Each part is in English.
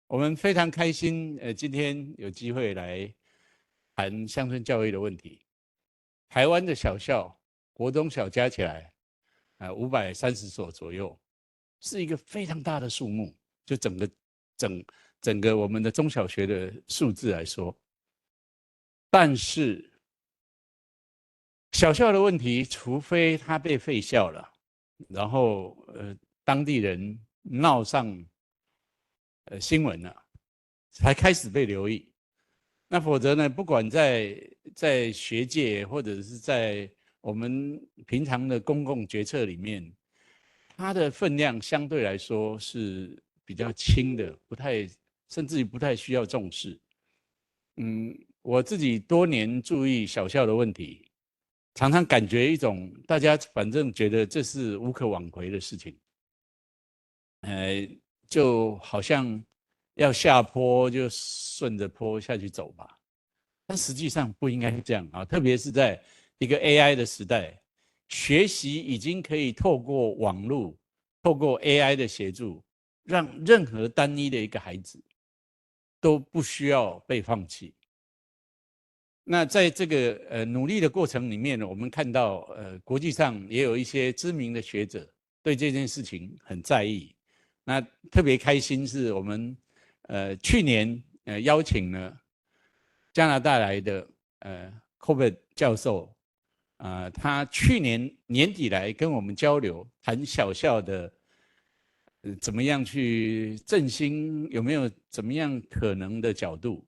我们非常开心，今天有机会来谈乡村教育的问题。台湾的小校，国中小加起来，530所左右，是一个非常大的数目。就整个我们的中小学的数字来说，但是小校的问题，除非它被废校了，然后当地人闹上新闻了，才开始被留意。那否则呢，不管在学界或者是在我们平常的公共决策里面，它的分量相对来说是比较轻的，甚至于不太需要重视。我自己多年注意小校的问题，常常感觉一种大家反正觉得这是无可挽回的事情，就好像要下坡就顺着坡下去走吧，但实际上不应该是这样啊！特别是在一个 AI 的时代，学习已经可以透过网络、透过 AI 的协助，让任何单一的一个孩子都不需要被放弃。那在这个努力的过程里面呢，我们看到国际上也有一些知名的学者对这件事情很在意。那特别开心是我们去年邀请了加拿大来的Corbett 教授，他去年年底来跟我们交流，谈小校的怎么样去振兴，有没有怎么样可能的角度。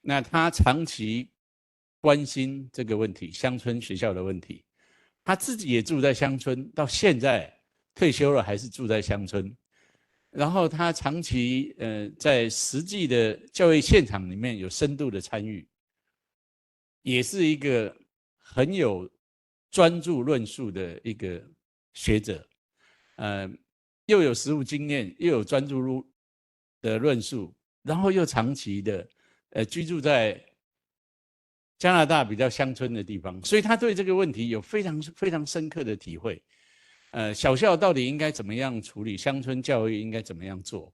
那他长期关心这个问题，乡村学校的问题。他自己也住在乡村，到现在退休了还是住在乡村。然后他长期在实际的教育现场里面有深度的参与，也是一个很有专注论述的一个学者，又有实务经验，又有专注的论述，然后又长期的居住在加拿大比较乡村的地方，所以他对这个问题有非常深刻的体会。小校到底应该怎么样处理？乡村教育应该怎么样做？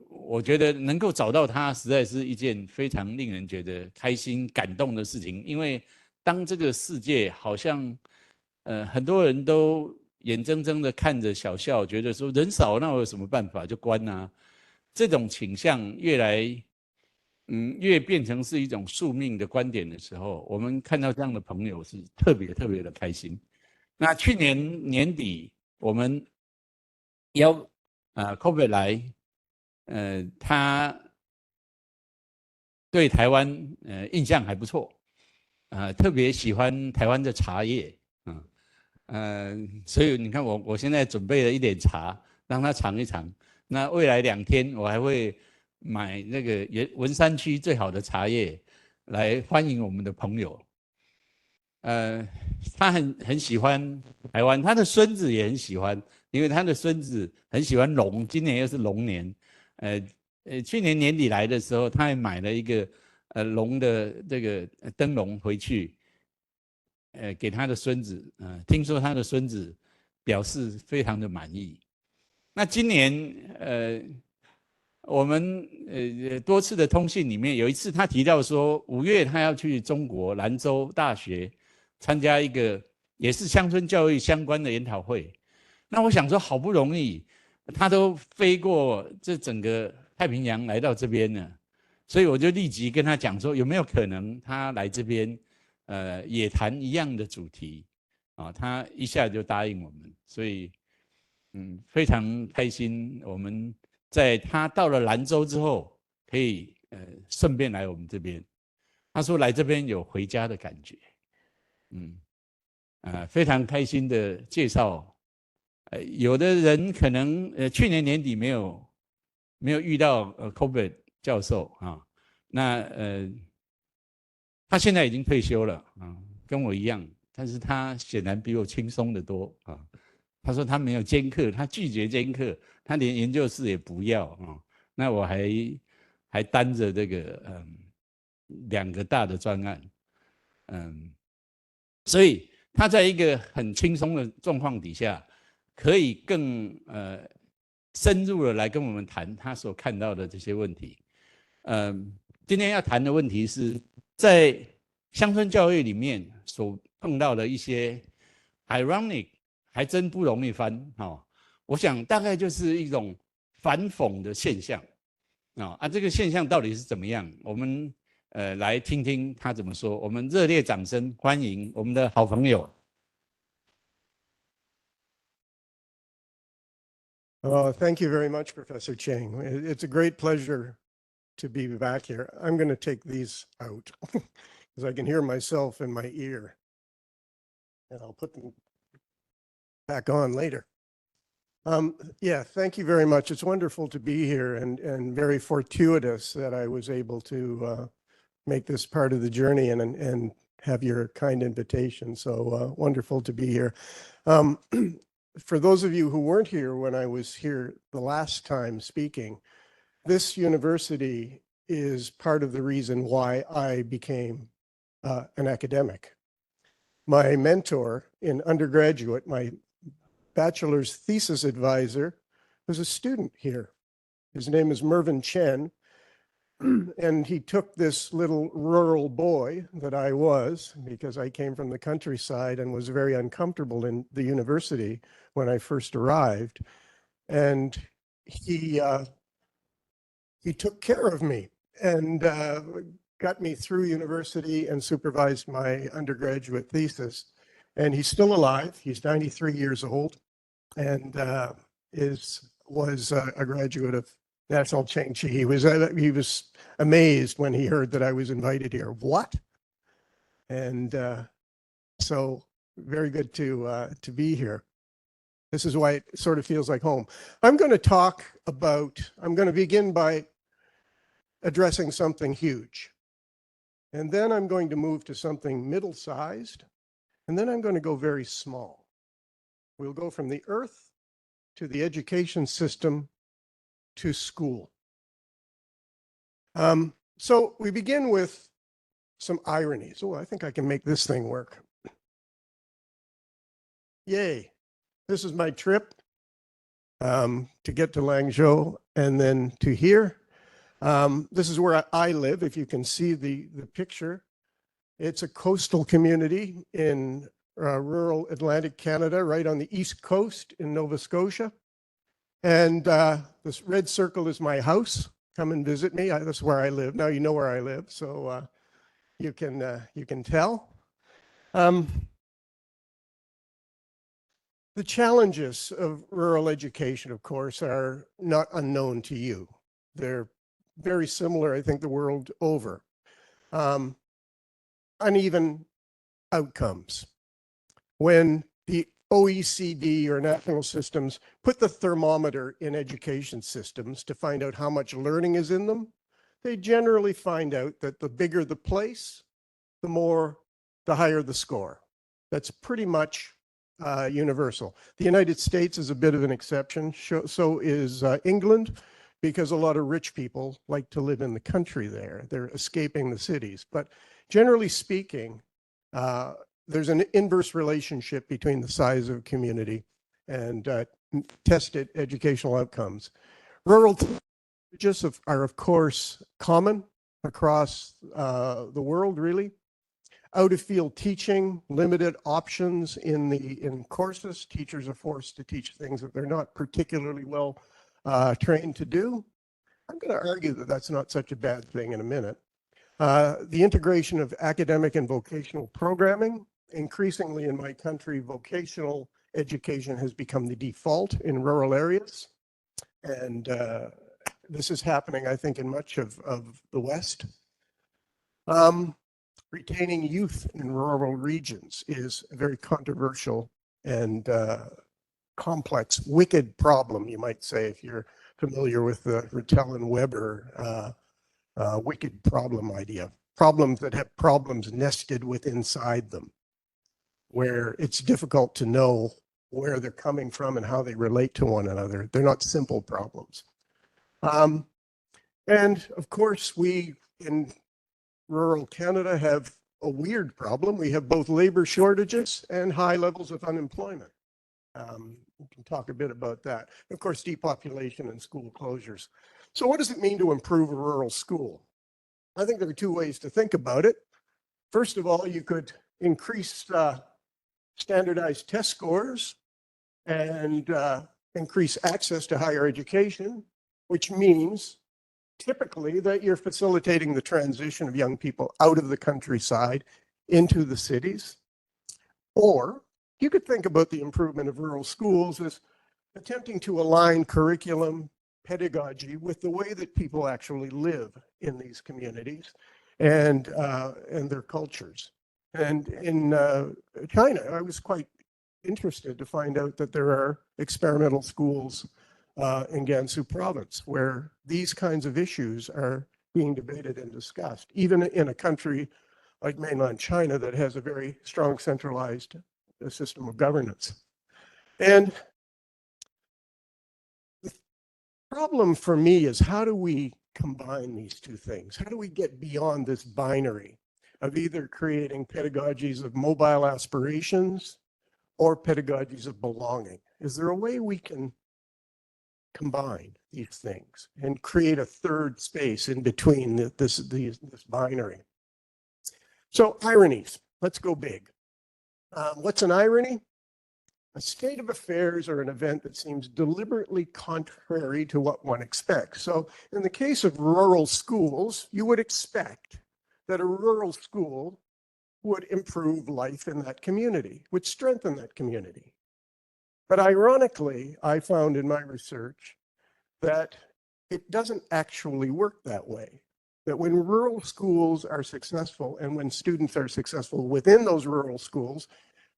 我觉得能够找到他，实在是一件非常令人觉得开心、感动的事情。因为当这个世界好像，很多人都眼睁睁的看着小校，觉得说人少，那我有什么办法就关啊？这种倾向越变成是一种宿命的观点的时候，我们看到这样的朋友是特别的开心。那去年年底，我们邀Corbett 来，他对台湾印象还不错，特别喜欢台湾的茶叶，所以你看我现在准备了一点茶，让他尝一尝。那未来2天我还会买那个文山区最好的茶叶来欢迎我们的朋友。他很喜欢台湾，他的孙子也很喜欢，因为他的孙子很喜欢龙，今年又是龙年。去年年底来的时候，他还买了一个龙的这个灯笼回去，给他的孙子。听说他的孙子表示非常的满意。那今年我们多次的通信里面，有一次他提到说5月他要去中国兰州大学参加一个也是乡村教育相关的研讨会。那我想说，好不容易他都飞过这整个太平洋来到这边了，所以我就立即跟他讲说，有没有可能他来这边也谈一样的主题啊？他一下就答应我们，所以非常开心。我们在他到了兰州之后，可以顺便来我们这边。他说来这边有回家的感觉。非常开心的介绍。有的人可能去年年底没有遇到Corbett 教授啊，那他现在已经退休了啊，跟我一样，但是他显然比我轻松得多啊。他说他没有兼课，他拒绝兼课，他连研究室也不要啊。那我还担着这个2个大的专案，所以他在一个很轻松的状况底下，可以更深入的来跟我们谈他所看到的这些问题。今天要谈的问题是在乡村教育里面所碰到的一些 ironic， 还真不容易翻。我想大概就是一种反讽的现象。这个现象到底是怎么样？我们来听听他怎么说。我们热烈掌声欢迎我们的好朋友。Thank you very much, Professor Cheng. It's a great pleasure to be back here. I'm going to take these out because I can hear myself in my ear. And I'll put them back on later. Yeah, thank you very much. It's wonderful to be here and very fortuitous that I was able to make this part of the journey and have your kind invitation. So wonderful to be here. For those of you who weren't here when I was here the last time speaking, this university is part of the reason why I became an academic. My mentor in undergraduate, my bachelor's thesis advisor, was a student here. His name is Mervyn Chen, and he took this little rural boy that I was, because I came from the countryside and was very uncomfortable in the university when I first arrived, and he took care of me and got me through university and supervised my undergraduate thesis. And he's still alive. He's 93 years old and was a graduate of National Cheng Chi. He was amazed when he heard that I was invited here. What? And so very good to be here. This is why it sort of feels like home. I'm going to begin by addressing something huge. And then I'm going to move to something middle-sized. And then I'm going to go very small. We'll go from the earth to the education system to school. So we begin with some ironies. Oh, I think I can make this thing work. Yay. This is my trip to get to Langzhou and then to here. This is where I live, if you can see the picture. It's a coastal community in rural Atlantic Canada, right on the east coast in Nova Scotia. And this red circle is my house. Come and visit me. That's where I live. Now you know where I live, so you can tell. The challenges of rural education, of course, are not unknown to you. They're very similar, I think, the world over. Uneven outcomes. When the OECD or national systems put the thermometer in education systems to find out how much learning is in them, they generally find out that the bigger the place, the higher the score. That's pretty much universal. The United States is a bit of an exception. So is England, because a lot of rich people like to live in the country there. They're escaping the cities. But generally speaking, there's an inverse relationship between the size of a community and tested educational outcomes. Rural challenges are, of course, common across the world, really. Out-of-field teaching, limited options in courses. Teachers are forced to teach things that they're not particularly well trained to do. I'm going to argue that that's not such a bad thing in a minute. The integration of academic and vocational programming. Increasingly in my country, vocational education has become the default in rural areas. And this is happening, I think, in much of the West. Retaining youth in rural regions is a very controversial and complex, wicked problem, you might say, if you're familiar with the Rattel and Weber wicked problem idea. Problems that have problems nested inside them, where it's difficult to know where they're coming from and how they relate to one another. They're not simple problems. And of course, we in rural Canada have a weird problem. We have both labor shortages and high levels of unemployment. We can talk a bit about that. Of course, depopulation and school closures. So what does it mean to improve a rural school? I think there are two ways to think about it. First of all, you could increase standardized test scores and increase access to higher education, which means typically that you're facilitating the transition of young people out of the countryside into the cities. Or you could think about the improvement of rural schools as attempting to align curriculum, pedagogy with the way that people actually live in these communities and their cultures. And in China, I was quite interested to find out that there are experimental schools in Gansu province where these kinds of issues are being debated and discussed, even in a country like mainland China that has a very strong centralized system of governance. And the problem for me is, how do we combine these two things? How do we get beyond this binary of either creating pedagogies of mobile aspirations or pedagogies of belonging? Is there a way we can combine these things and create a third space in between this binary? So ironies, let's go big. What's an irony? A state of affairs or an event that seems deliberately contrary to what one expects. So in the case of rural schools, you would expect that a rural school would improve life in that community, would strengthen that community. But ironically, I found in my research that it doesn't actually work that way. That when rural schools are successful and when students are successful within those rural schools,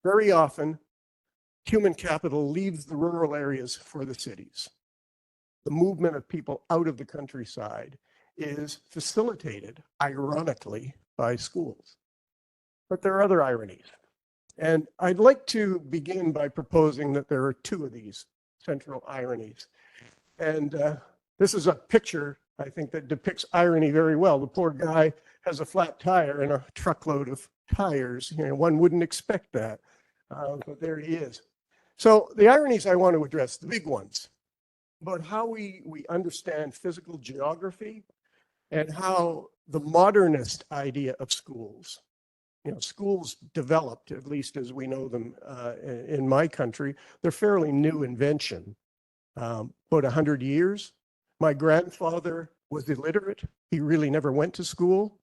very often human capital leaves the rural areas for the cities. The movement of people out of the countryside is facilitated, ironically, by schools. But there are other ironies. And I'd like to begin by proposing that there are two of these central ironies. And this is a picture, I think, that depicts irony very well. The poor guy has a flat tire and a truckload of tires. You know, one wouldn't expect that, but there he is. So the ironies I want to address, the big ones, about how we understand physical geography and how the modernist idea of schools, schools developed, at least as we know them in my country, they're fairly new invention, about 100 years. My grandfather was illiterate. He really never went to school.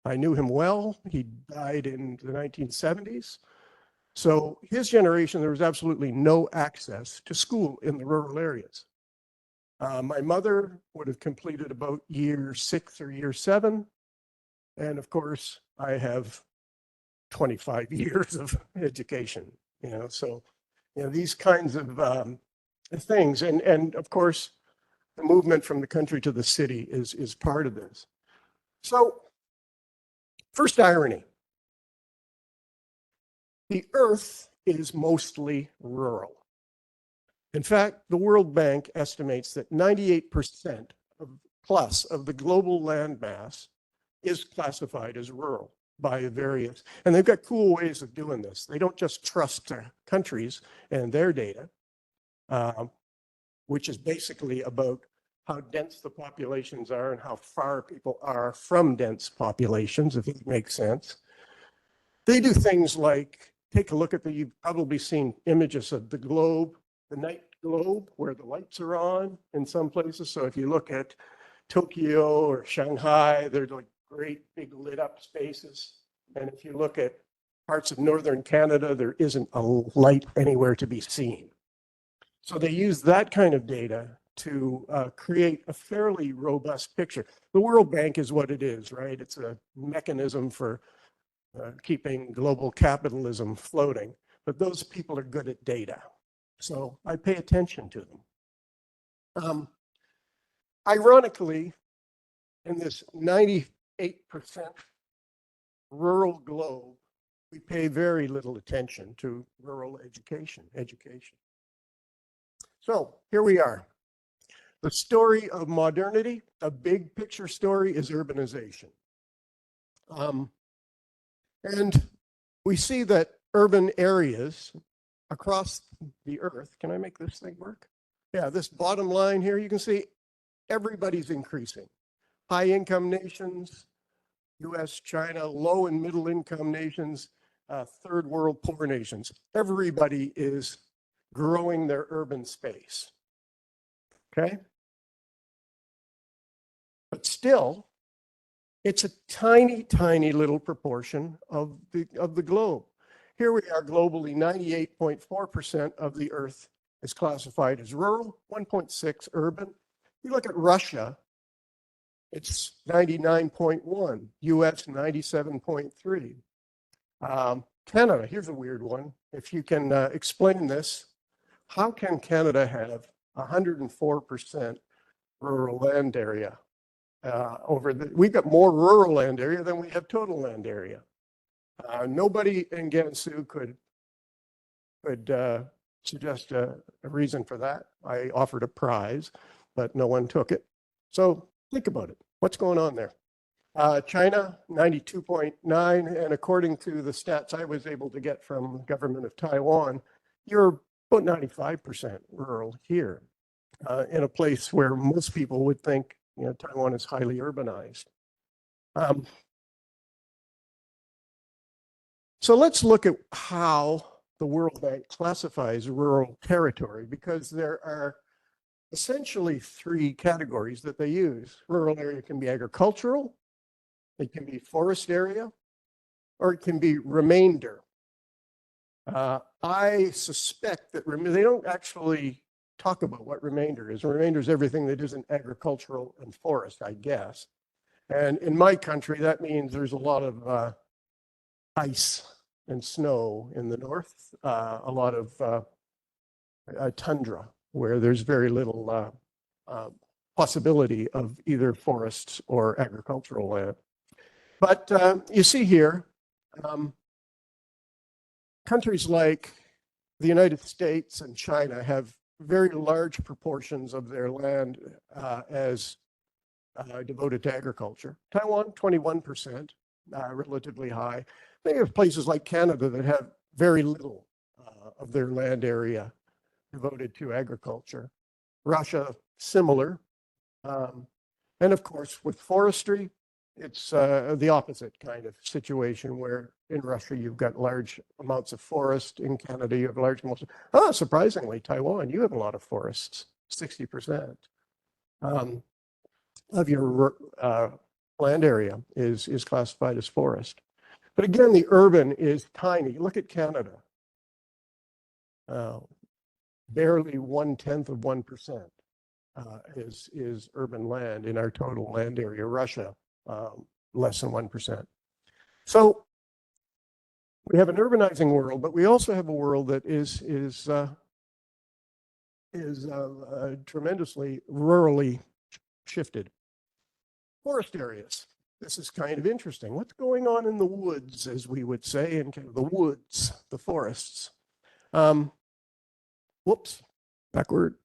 I knew him well. He died in the 1970s. So his generation, there was absolutely no access to school in the rural areas. My mother would have completed about year 6 or year 7. And of course, I have 25 years of education, so, these kinds of things. And of course, the movement from the country to the city is part of this. So first irony. The earth is mostly rural. In fact, the World Bank estimates that 98% plus of the global landmass is classified as rural by various, and they've got cool ways of doing this. They don't just trust countries and their data, which is basically about how dense the populations are and how far people are from dense populations, if it makes sense. They do things like, take a look at you've probably seen images of the globe, the night globe, where the lights are on in some places. So if you look at Tokyo or Shanghai, they're like great big lit up spaces. And if you look at parts of northern Canada, there isn't a light anywhere to be seen. So they use that kind of data to create a fairly robust picture. The World Bank is what it is, right? It's a mechanism for keeping global capitalism floating, but those people are good at data. So I pay attention to them. Ironically, in this 98% rural globe, we pay very little attention to rural education. So here we are. The story of modernity, a big picture story, is urbanization. And we see that urban areas across the earth. Can I make this thing work? Yeah, this bottom line here, you can see everybody's increasing. High income nations, US, China, low and middle income nations, third world poor nations. Everybody is growing their urban space. Okay? But still, it's a tiny, tiny little proportion of the globe. Here we are globally, 98.4% of the earth is classified as rural, 1.6 urban. You look at Russia, it's 99.1, US 97.3. Canada, here's a weird one. If you can explain this, how can Canada have 104% rural land area? We've got more rural land area than we have total land area. Nobody in Gansu could suggest a reason for that. I offered a prize, but no one took it. So think about it. What's going on there? China, 92.9, and according to the stats I was able to get from the government of Taiwan, you're about 95% rural here, in a place where most people would think, you know, Taiwan is highly urbanized. So let's look at how the World Bank classifies rural territory, because there are essentially three categories that they use. Rural area can be agricultural, it can be forest area, or it can be remainder. I suspect that they don't actually talk about what remainder is. Remainder is everything that isn't agricultural and forest, I guess. And in my country, that means there's a lot of ice and snow in the north, a lot of tundra, where there's very little possibility of either forests or agricultural land. But you see here, countries like the United States and China have very large proportions of their land as devoted to agriculture. Taiwan, 21%, relatively high. They have places like Canada that have very little of their land area devoted to agriculture. Russia, similar. And of course, with forestry, it's the opposite kind of situation, where in Russia you've got large amounts of forest. In Canada you have large amounts of, surprisingly, Taiwan, you have a lot of forests, 60% of your land area is classified as forest. But again, the urban is tiny. Look at Canada. Barely 1/10 of 1% is urban land in our total land area. Russia, less than 1%. So we have an urbanizing world, but we also have a world that is tremendously rurally shifted. Forest areas. This is kind of interesting. What's going on in the woods, as we would say, in kind of the woods, the forests? Whoops, backward.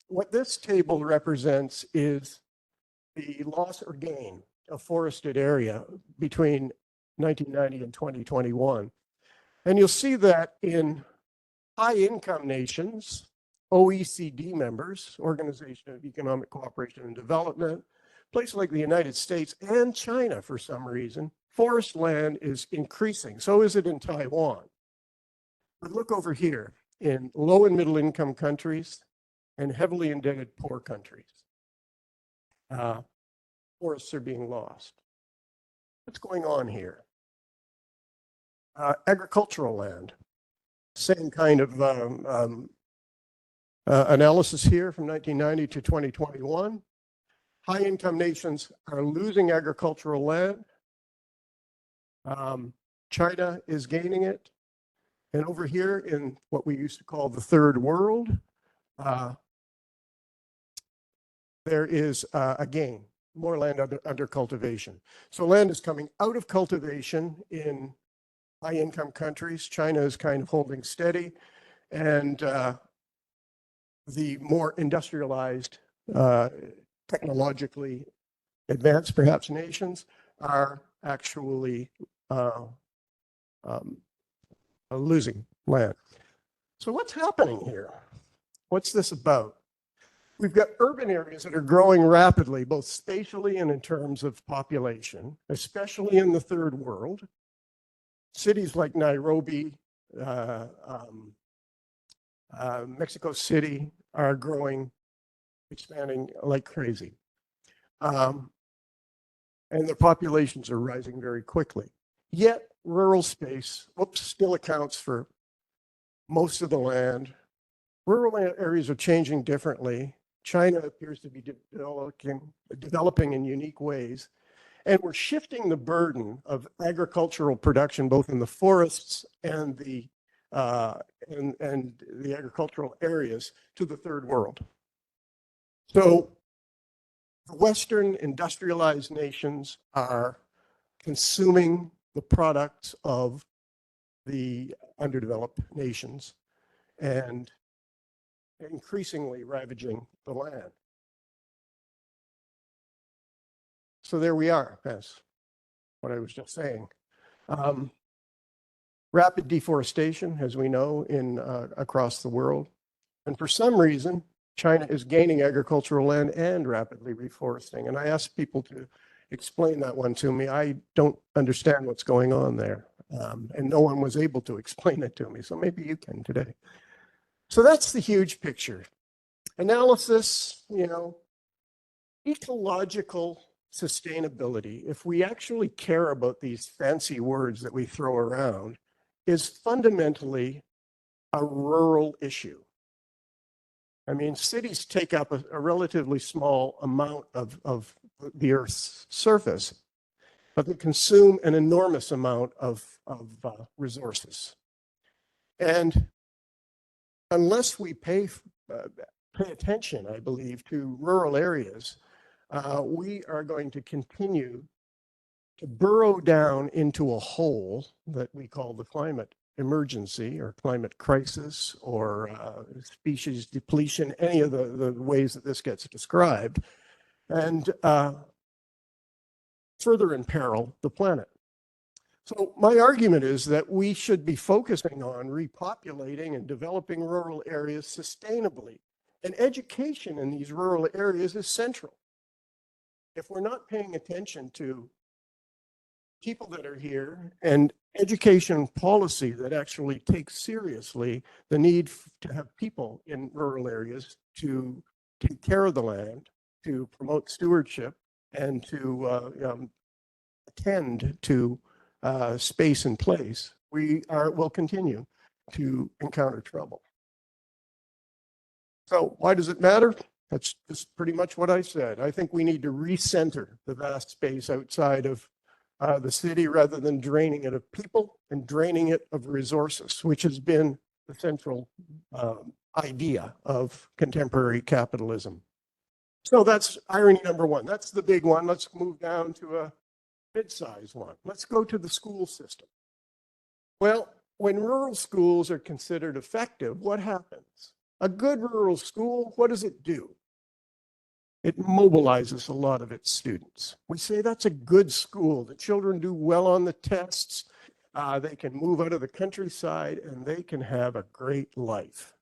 What this table represents is the loss or gain of forested area between 1990 and 2021. And you'll see that in high-income nations, OECD members, Organization of Economic Cooperation and Development, places like the United States and China, for some reason, forest land is increasing. So is it in Taiwan. But look over here, in low and middle income countries and heavily indebted poor countries. Forests are being lost. What's going on here? Agricultural land, same kind of analysis here from 1990 to 2021. High-income nations are losing agricultural land. China is gaining it. And over here in what we used to call the third world, there is a gain, more land under cultivation. So land is coming out of cultivation in high-income countries. China is kind of holding steady. And the more industrialized, technologically advanced, perhaps, nations are actually losing land. So what's happening here? What's this about? We've got urban areas that are growing rapidly, both spatially and in terms of population, especially in the third world. Cities like Nairobi, Mexico City are growing, expanding like crazy. And their populations are rising very quickly. Yet rural space, still accounts for most of the land. Rural areas are changing differently. China appears to be developing in unique ways. And we're shifting the burden of agricultural production, both in the forests and the agricultural areas, to the third world. So the Western industrialized nations are consuming the products of the underdeveloped nations and increasingly ravaging the land. So there we are. That's what I was just saying. Rapid deforestation, as we know, across the world. And for some reason, China is gaining agricultural land and rapidly reforesting. And I asked people to explain that one to me. I don't understand what's going on there. And no one was able to explain it to me. So maybe you can today. So that's the huge picture. Analysis, ecological sustainability, if we actually care about these fancy words that we throw around, is fundamentally a rural issue. I mean, cities take up a relatively small amount of the Earth's surface, but they consume an enormous amount of resources. And unless we pay attention, I believe, to rural areas, we are going to continue to burrow down into a hole that we call the climate emergency or climate crisis or species depletion, any of the ways that this gets described, and further imperil the planet. So my argument is that we should be focusing on repopulating and developing rural areas sustainably. And education in these rural areas is central. If we're not paying attention to people that are here and education policy that actually takes seriously the need to have people in rural areas to take care of the land, to promote stewardship, and to attend to space and place, will continue to encounter trouble. So why does it matter? That's just pretty much what I said. I think we need to recenter the vast space outside of the city rather than draining it of people and draining it of resources, which has been the central idea of contemporary capitalism. So that's irony number one. That's the big one. Let's move down to a mid-sized one. Let's go to the school system. Well, when rural schools are considered effective, what happens? A good rural school, what does it do? It mobilizes a lot of its students. We say that's a good school. The children do well on the tests. They can move out of the countryside and they can have a great life.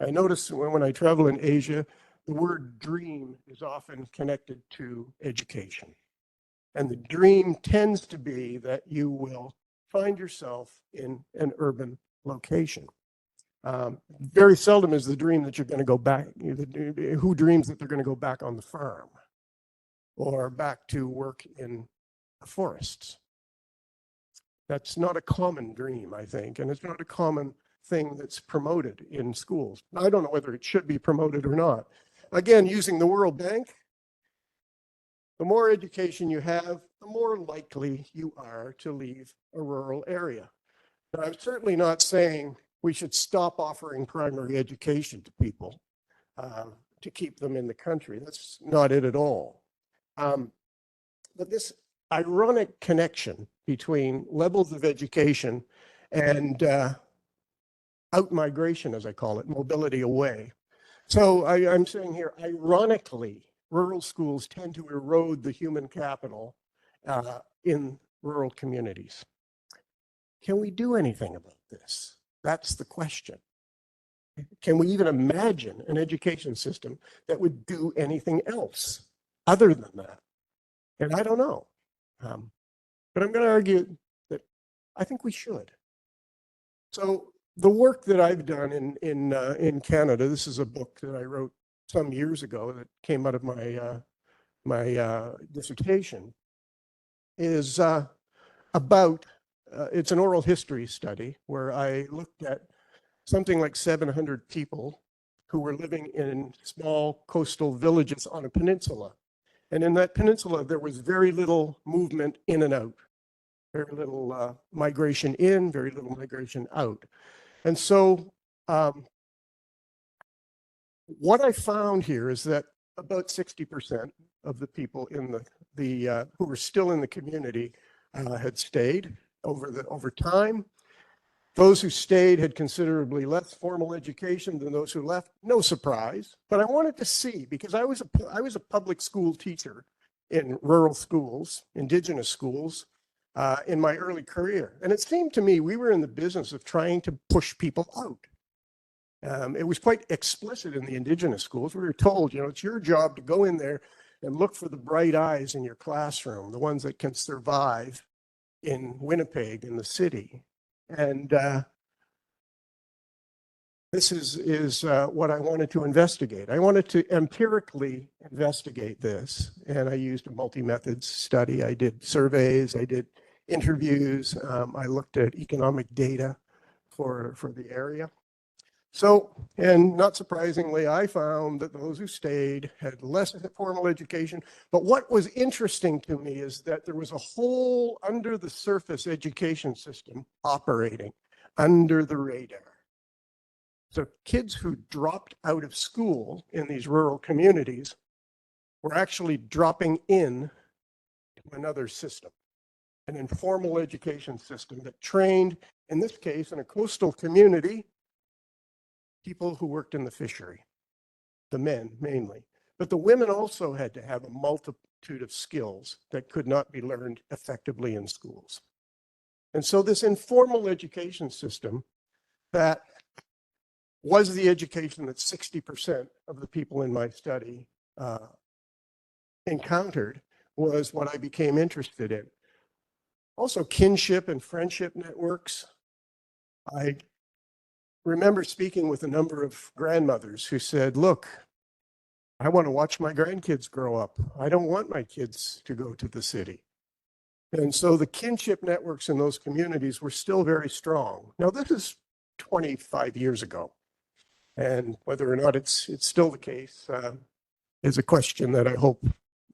I notice when I travel in Asia, the word dream is often connected to education. And the dream tends to be that you will find yourself in an urban location. Very seldom is the dream that you're going to go back. Who dreams that they're going to go back on the farm or back to work in the forests? That's not a common dream, I think, and it's not a common thing that's promoted in schools. I don't know whether it should be promoted or not. Again, using the World Bank, the more education you have, the more likely you are to leave a rural area. Now, I'm certainly not saying we should stop offering primary education to people to keep them in the country. That's not it at all. But this ironic connection between levels of education and out-migration, as I call it, mobility away. So I'm saying here, ironically, rural schools tend to erode the human capital in rural communities. can we do anything about this? That's the question. Can we even imagine an education system that would do anything else other than that? And I don't know. But I'm going to argue that I think we should. So the work that I've done in Canada, this is a book that I wrote some years ago that came out of my dissertation, is about, it's an oral history study where I looked at something like 700 people who were living in small coastal villages on a peninsula. And in that peninsula, there was very little movement in and out, very little migration in, very little migration out. And so what I found here is that about 60% of the people in who were still in the community had stayed over time. Those who stayed had considerably less formal education than those who left. No surprise, but I wanted to see, because I was a public school teacher in rural schools, indigenous schools, in my early career. And it seemed to me we were in the business of trying to push people out. It was quite explicit in the indigenous schools. We were told, it's your job to go in there and look for the bright eyes in your classroom, the ones that can survive in Winnipeg, in the city. And this is what I wanted to investigate. I wanted to empirically investigate this, and I used a multi-methods study. I did surveys, I did interviews, I looked at economic data for the area. So, and not surprisingly, I found that those who stayed had less formal education. But what was interesting to me is that there was a whole under the surface education system operating under the radar. So kids who dropped out of school in these rural communities were actually dropping in to another system, an informal education system that trained, in this case, in a coastal community, people who worked in the fishery, the men mainly. But the women also had to have a multitude of skills that could not be learned effectively in schools. And so this informal education system that was the education that 60% of the people in my study encountered was what I became interested in. Also kinship and friendship networks. I remember speaking with a number of grandmothers who said, look, I want to watch my grandkids grow up. I don't want my kids to go to the city. And so the kinship networks in those communities were still very strong. Now, this is 25 years ago. And whether or not it's still the case is a question that I hope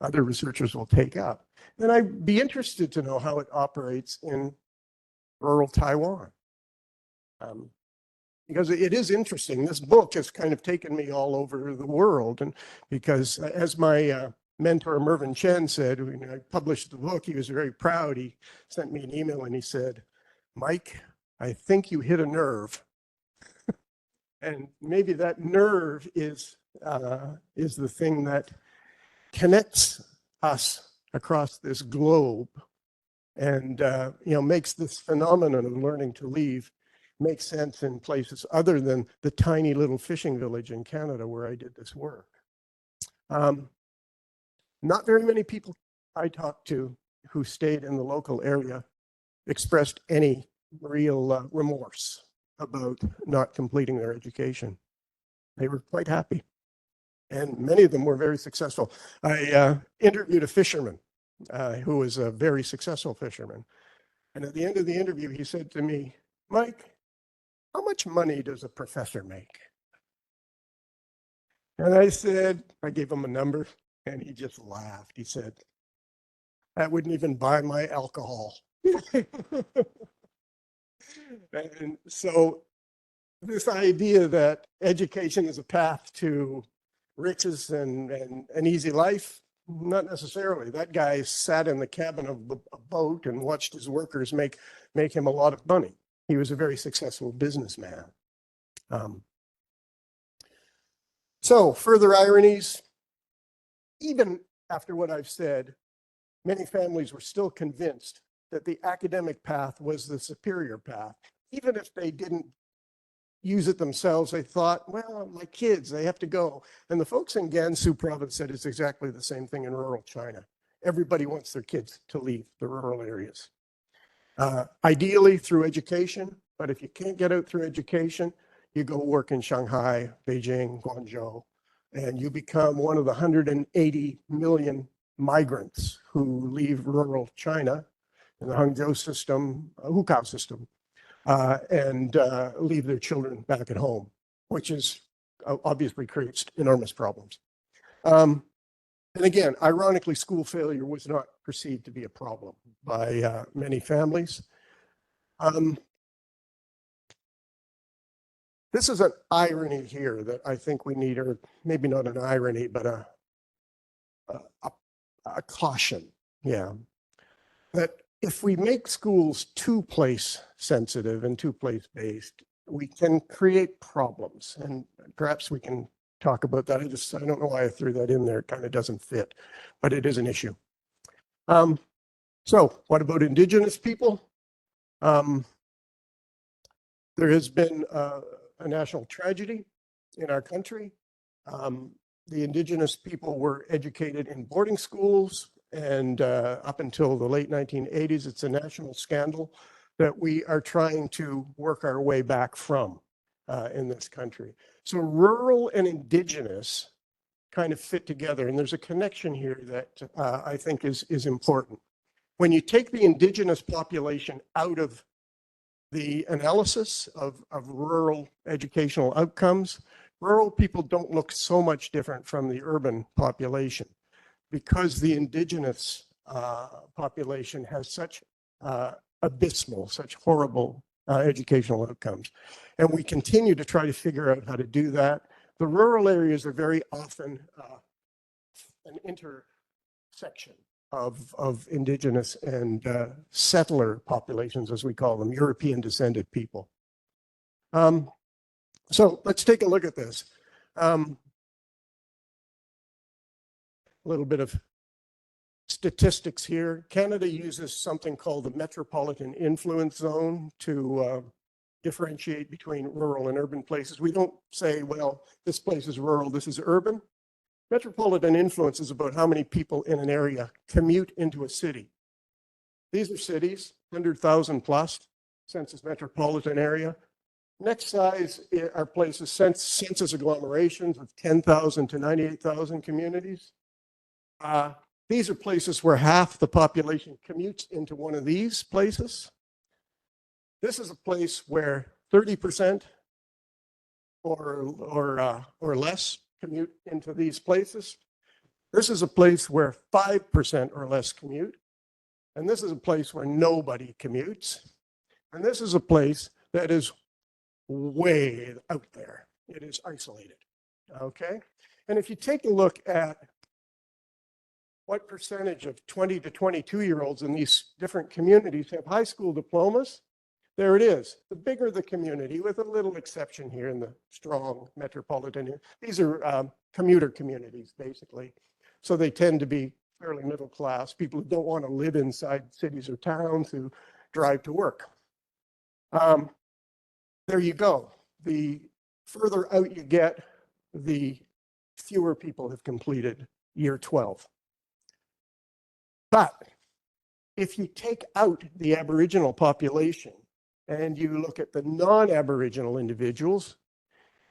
other researchers will take up. And I'd be interested to know how it operates in rural Taiwan. Because it is interesting. This book has kind of taken me all over the world. And because as my mentor, Mervyn Chen, said, when I published the book, he was very proud. He sent me an email and he said, Mike, I think you hit a nerve. And maybe that nerve is the thing that connects us across this globe and makes this phenomenon of learning to leave make sense in places other than the tiny little fishing village in Canada where I did this work. Not very many people I talked to who stayed in the local area expressed any real remorse about not completing their education. They were quite happy. And many of them were very successful. I interviewed a fisherman who was a very successful fisherman. And at the end of the interview, he said to me, Mike, how much money does a professor make? And I gave him a number, and he just laughed. He said, that wouldn't even buy my alcohol. And so this idea that education is a path to riches and an easy life, not necessarily. That guy sat in the cabin of a boat and watched his workers make him a lot of money. He was a very successful businessman. So further ironies, even after what I've said, many families were still convinced that the academic path was the superior path. Even if they didn't use it themselves, they thought, well, my kids, they have to go. And the folks in Gansu province said it's exactly the same thing in rural China. Everybody wants their kids to leave the rural areas. Ideally through education, but if you can't get out through education, you go work in Shanghai, Beijing, Guangzhou, and you become one of the 180 million migrants who leave rural China in the Hangzhou system, Hukao system, and leave their children back at home, which is obviously creates enormous problems. And again, ironically, school failure was not perceived to be a problem by many families. This is an irony here that I think we need, or maybe not an irony, but a caution, yeah, that if we make schools too place sensitive and too place based, we can create problems, and perhaps we can talk about that. I don't know why I threw that in there. It kind of doesn't fit, but it is an issue. So what about Indigenous people? There has been a national tragedy in our country. The Indigenous people were educated in boarding schools, and up until the late 1980s, it's a national scandal that we are trying to work our way back from in this country. So rural and Indigenous kind of fit together, and there's a connection here that I think is important. When you take the Indigenous population out of the analysis of rural educational outcomes, rural people don't look so much different from the urban population because the Indigenous population has such abysmal, such horrible educational outcomes. And we continue to try to figure out how to do that. The rural areas are very often an intersection of Indigenous and settler populations, as we call them, European descended people. So let's take a look at this. A little bit of statistics here. Canada uses something called the Metropolitan Influence Zone to differentiate between rural and urban places. We don't say, well, this place is rural, this is urban. Metropolitan influence is about how many people in an area commute into a city. These are cities, 100,000 plus, census metropolitan area. Next size are places, census agglomerations of 10,000 to 98,000 communities. These are places where half the population commutes into one of these places. This is a place where 30% or less commute into these places. This is a place where 5% or less commute. And this is a place where nobody commutes. And this is a place that is way out there. It is isolated, okay? And if you take a look at what percentage of 20 to 22-year-olds in these different communities have high school diplomas, there it is. The bigger the community, with a little exception here in the strong metropolitan, these are commuter communities, basically. So they tend to be fairly middle class, people who don't want to live inside cities or towns, who drive to work. There you go. The further out you get, the fewer people have completed year 12. But if you take out the Aboriginal population and you look at the non-Aboriginal individuals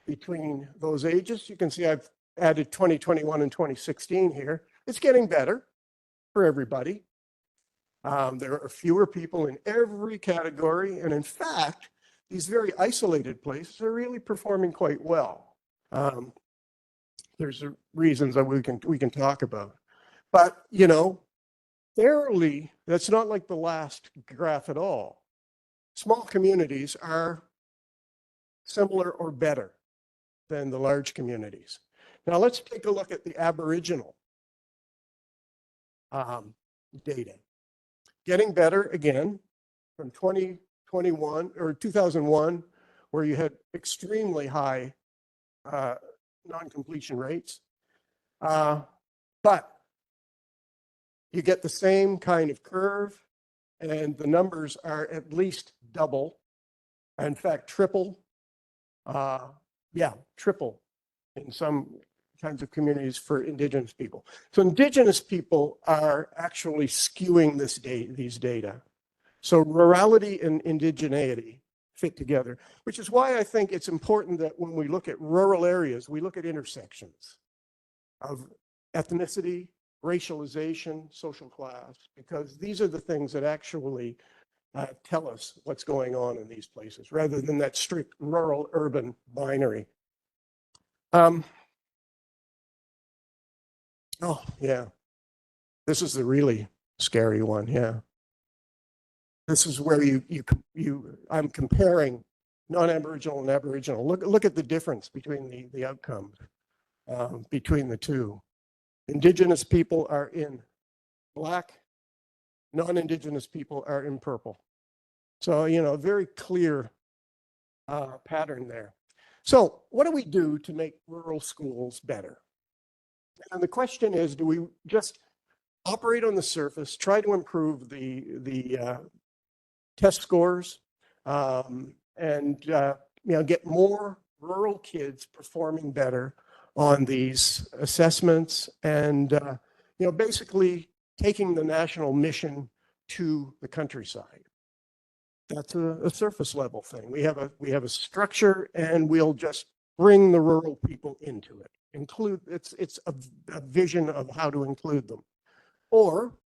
between those ages, you can see I've added 2021 and 2016 here. It's getting better for everybody. There are fewer people in every category. And in fact, these very isolated places are really performing quite well. There's reasons that we can talk about. But, you know, fairly, that's not like the last graph at all. Small communities are similar or better than the large communities. Now let's take a look at the Aboriginal data. Getting better again from 2021 or 2001, where you had extremely high non-completion rates. But you get the same kind of curve and the numbers are at least double, in fact, triple. Triple in some kinds of communities for Indigenous people. So Indigenous people are actually skewing these data. So rurality and indigeneity fit together, which is why I think it's important that when we look at rural areas, we look at intersections of ethnicity, racialization, social class, because these are the things that actually tell us what's going on in these places, rather than that strict rural-urban binary. Oh, yeah. This is the really scary one, yeah. This is where I'm comparing non-Aboriginal and Aboriginal. Look at the difference between the outcomes between the two. Indigenous people are in black, non-Indigenous people are in purple. So, a very clear pattern there. So what do we do to make rural schools better? And the question is, do we just operate on the surface, try to improve the test scores, and get more rural kids performing better on these assessments, and basically taking the national mission to the countryside? That's a surface level thing. We have a structure, and we'll just bring the rural people into it. It's a vision of how to include them. Or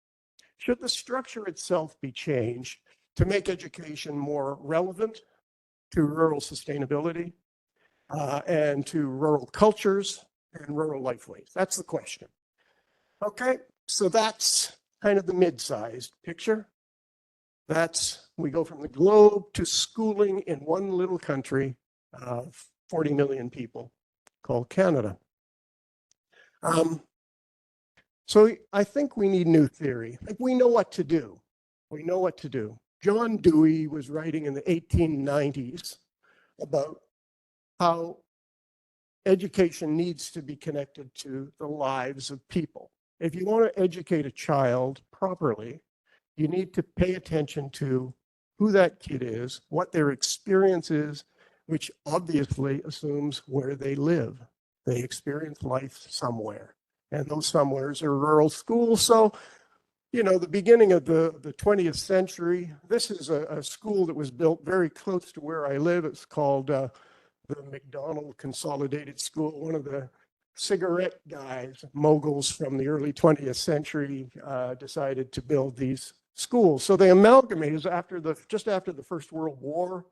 should the structure itself be changed to make education more relevant to rural sustainability and to rural cultures and rural lifeways? That's the question. Okay, so that's kind of the mid-sized picture. We go from the globe to schooling in one little country of 40 million people called Canada. So I think we need new theory. Like, we know what to do. We know what to do. John Dewey was writing in the 1890s about how education needs to be connected to the lives of people. If you want to educate a child properly, you need to pay attention to who that kid is, what their experience is, which obviously assumes where they live. They experience life somewhere, and those somewheres are rural schools. So, the beginning of the 20th century, this is a school that was built very close to where I live. It's called the McDonald Consolidated School. One of the cigarette guys, moguls from the early 20th century, decided to build these schools. So they amalgamated just after the First World War.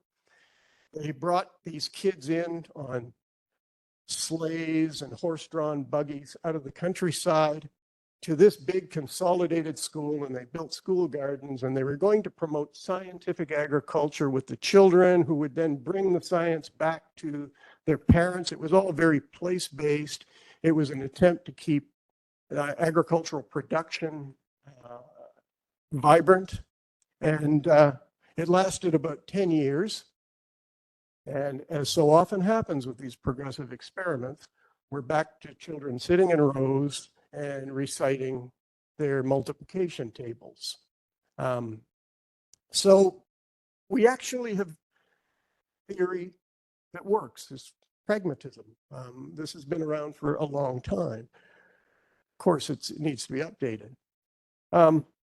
They brought these kids in on sleighs and horse-drawn buggies out of the countryside to this big consolidated school, and they built school gardens, and they were going to promote scientific agriculture with the children, who would then bring the science back to their parents. It was all very place-based. It was an attempt to keep agricultural production vibrant, and it lasted about 10 years. And as so often happens with these progressive experiments, we're back to children sitting in rows and reciting their multiplication tables. So we actually have theory that works. It's pragmatism. This has been around for a long time. Of course, it needs to be updated.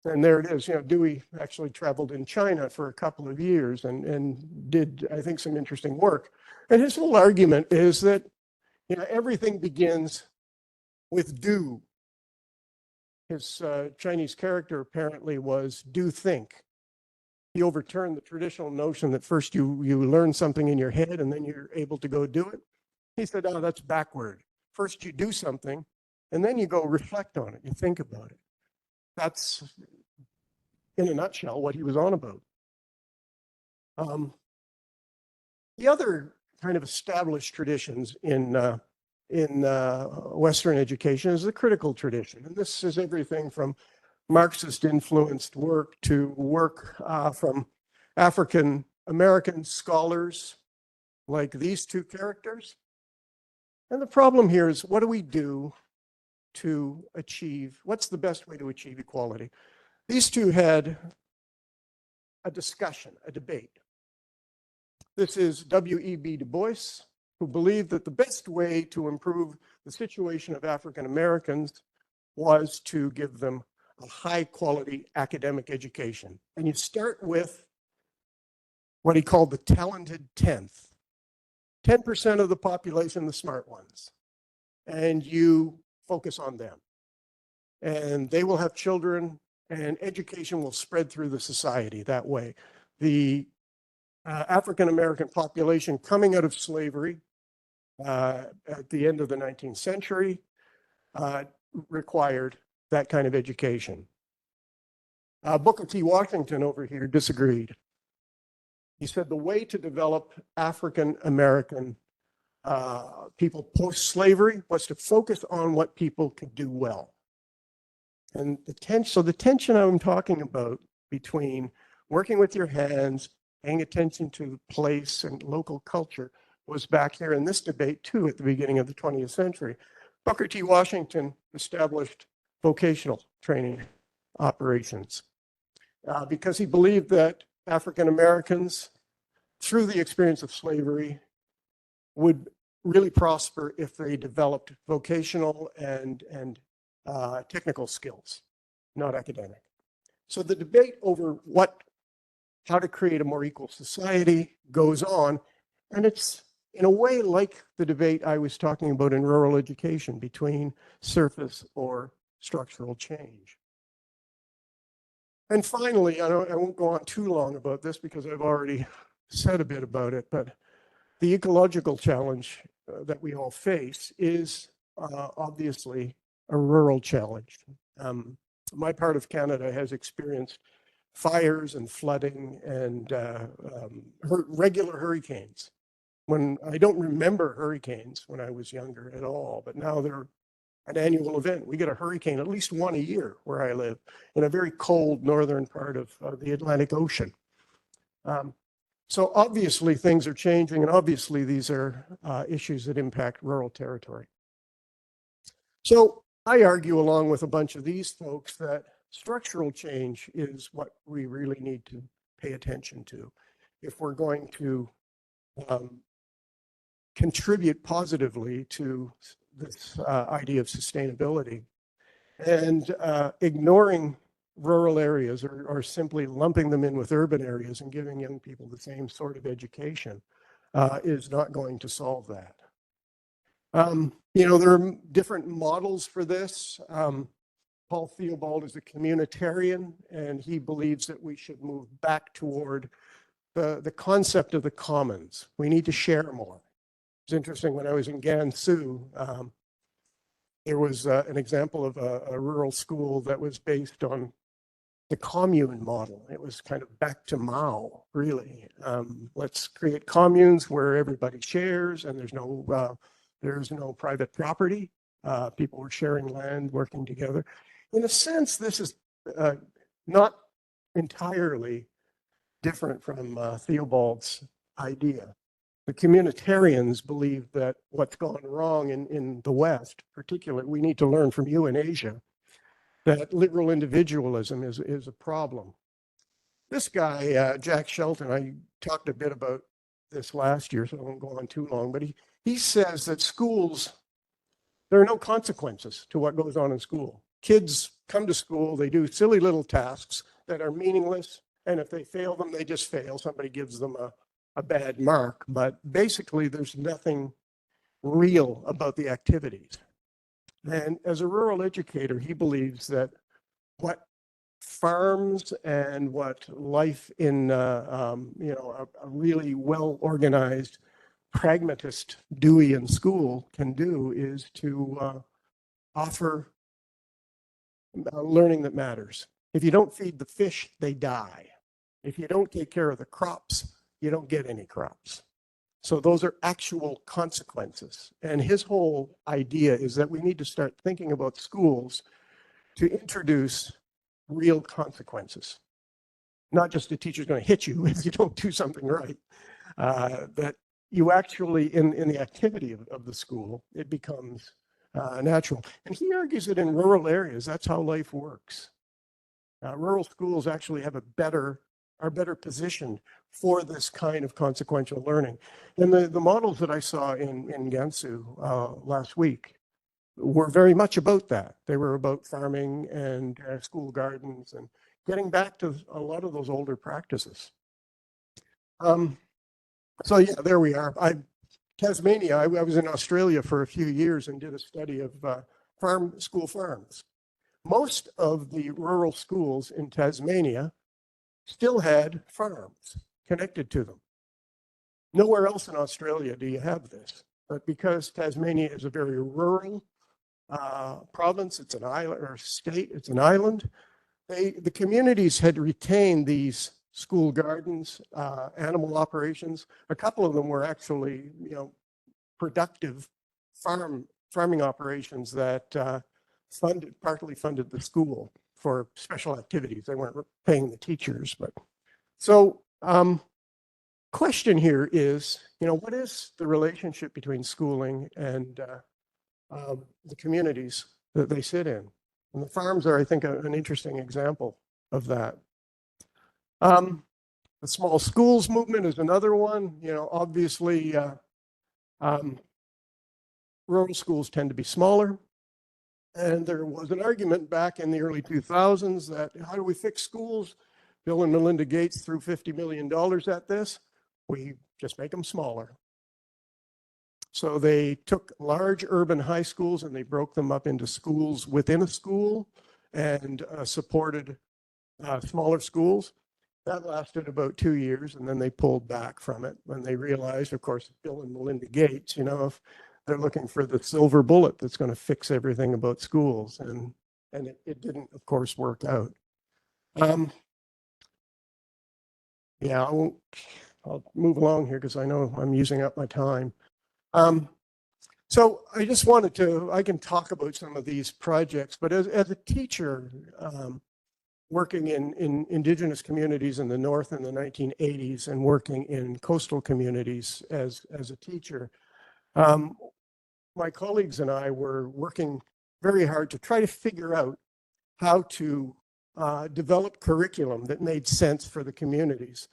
And there it is. Dewey actually traveled in China for a couple of years and did, I think, some interesting work. And his whole argument is that everything begins with do. His Chinese character apparently was do think. He overturned the traditional notion that first you learn something in your head and then you're able to go do it. He said, oh, that's backward. First you do something and then you go reflect on it. You think about it. That's, in a nutshell, what he was on about. The other kind of established traditions in Western education is the critical tradition. And this is everything from Marxist-influenced work to work from African-American scholars like these two characters. And the problem here is, what do we do to achieve, what's the best way to achieve equality? These two had a discussion, a debate. This is W.E.B. Du Bois, who believed that the best way to improve the situation of African Americans was to give them a high-quality academic education. And you start with what he called the talented 10th. 10% of the population, the smart ones. And you focus on them. And they will have children, and education will spread through the society that way. The African-American population coming out of slavery at the end of the 19th century required that kind of education. Booker T. Washington over here disagreed. He said the way to develop African-American people post-slavery was to focus on what people could do well. And the tension I'm talking about between working with your hands, paying attention to place and local culture was back here in this debate too at the beginning of the 20th century. Booker T. Washington established vocational training operations because he believed that African Americans, through the experience of slavery, would really prosper if they developed vocational and technical skills, not academic. So the debate over how to create a more equal society goes on, and it's in a way like the debate I was talking about in rural education between surface or structural change. And finally, I won't go on too long about this because I've already said a bit about it, but the ecological challenge that we all face is obviously a rural challenge. My part of Canada has experienced fires and flooding and regular hurricanes. When I don't remember hurricanes when I was younger at all, but now they're an annual event. We get a hurricane, at least one a year where I live, in a very cold northern part of the Atlantic Ocean. So obviously things are changing, and obviously these are issues that impact rural territory. So I argue along with a bunch of these folks that structural change is what we really need to pay attention to if we're going to contribute positively to this idea of sustainability. And ignoring rural areas or simply lumping them in with urban areas and giving young people the same sort of education is not going to solve that. There are different models for this. Paul Theobald is a communitarian, and he believes that we should move back toward the concept of the commons. We need to share more. It's interesting, when I was in Gansu, there was an example of a rural school that was based on the commune model. It was kind of back to Mao, really. Let's create communes where everybody shares and there's no private property. People were sharing land, working together. In a sense, this is not entirely different from Theobald's idea. The communitarians believe that what's gone wrong in the West, particularly, we need to learn from you in Asia, that liberal individualism is a problem. This guy, Jack Shelton, I talked a bit about this last year, so I won't go on too long, but he says that schools, there are no consequences to what goes on in school. Kids come to school, they do silly little tasks that are meaningless, and if they fail them, they just fail. Somebody gives them a bad mark, but basically there's nothing real about the activities. And as a rural educator, he believes that what farms and what life in a really well-organized pragmatist Deweyan school can do is to offer learning that matters. If you don't feed the fish, they die. If you don't take care of the crops, you don't get any crops. So those are actual consequences. And his whole idea is that we need to start thinking about schools to introduce real consequences. Not just the teacher's going to hit you if you don't do something right. That you actually, in the activity of the school, it becomes natural. And he argues that in rural areas, that's how life works. Rural schools actually have a better are better positioned for this kind of consequential learning. And the models that I saw in Gansu last week were very much about that. They were about farming and school gardens and getting back to a lot of those older practices. So yeah, there we are. Tasmania, I was in Australia for a few years and did a study of school farms. Most of the rural schools in Tasmania still had farms connected to them. Nowhere else in Australia do you have this, but because Tasmania is a very rural province, it's an island, or state, it's an island, the communities had retained these school gardens, animal operations. A couple of them were actually, productive farming operations that partly funded the school for special activities. They weren't paying the teachers, but so question here is, what is the relationship between schooling and the communities that they sit in? And the farms are, I think, an interesting example of that. The small schools movement is another one. Obviously, rural schools tend to be smaller. And there was an argument back in the early 2000s that how do we fix schools? Bill and Melinda Gates threw $50 million at this. We just make them smaller. So they took large urban high schools and they broke them up into schools within a school and supported smaller schools. That lasted about 2 years, and then they pulled back from it when they realized, of course, Bill and Melinda Gates, if they're looking for the silver bullet that's going to fix everything about schools, and it didn't, of course, work out. Yeah, I'll move along here because I know I'm using up my time. So I just wanted I can talk about some of these projects, but as a teacher, working in indigenous communities in the North in the 1980s and working in coastal communities as a teacher, my colleagues and I were working very hard to try to figure out how to develop curriculum that made sense for the communities.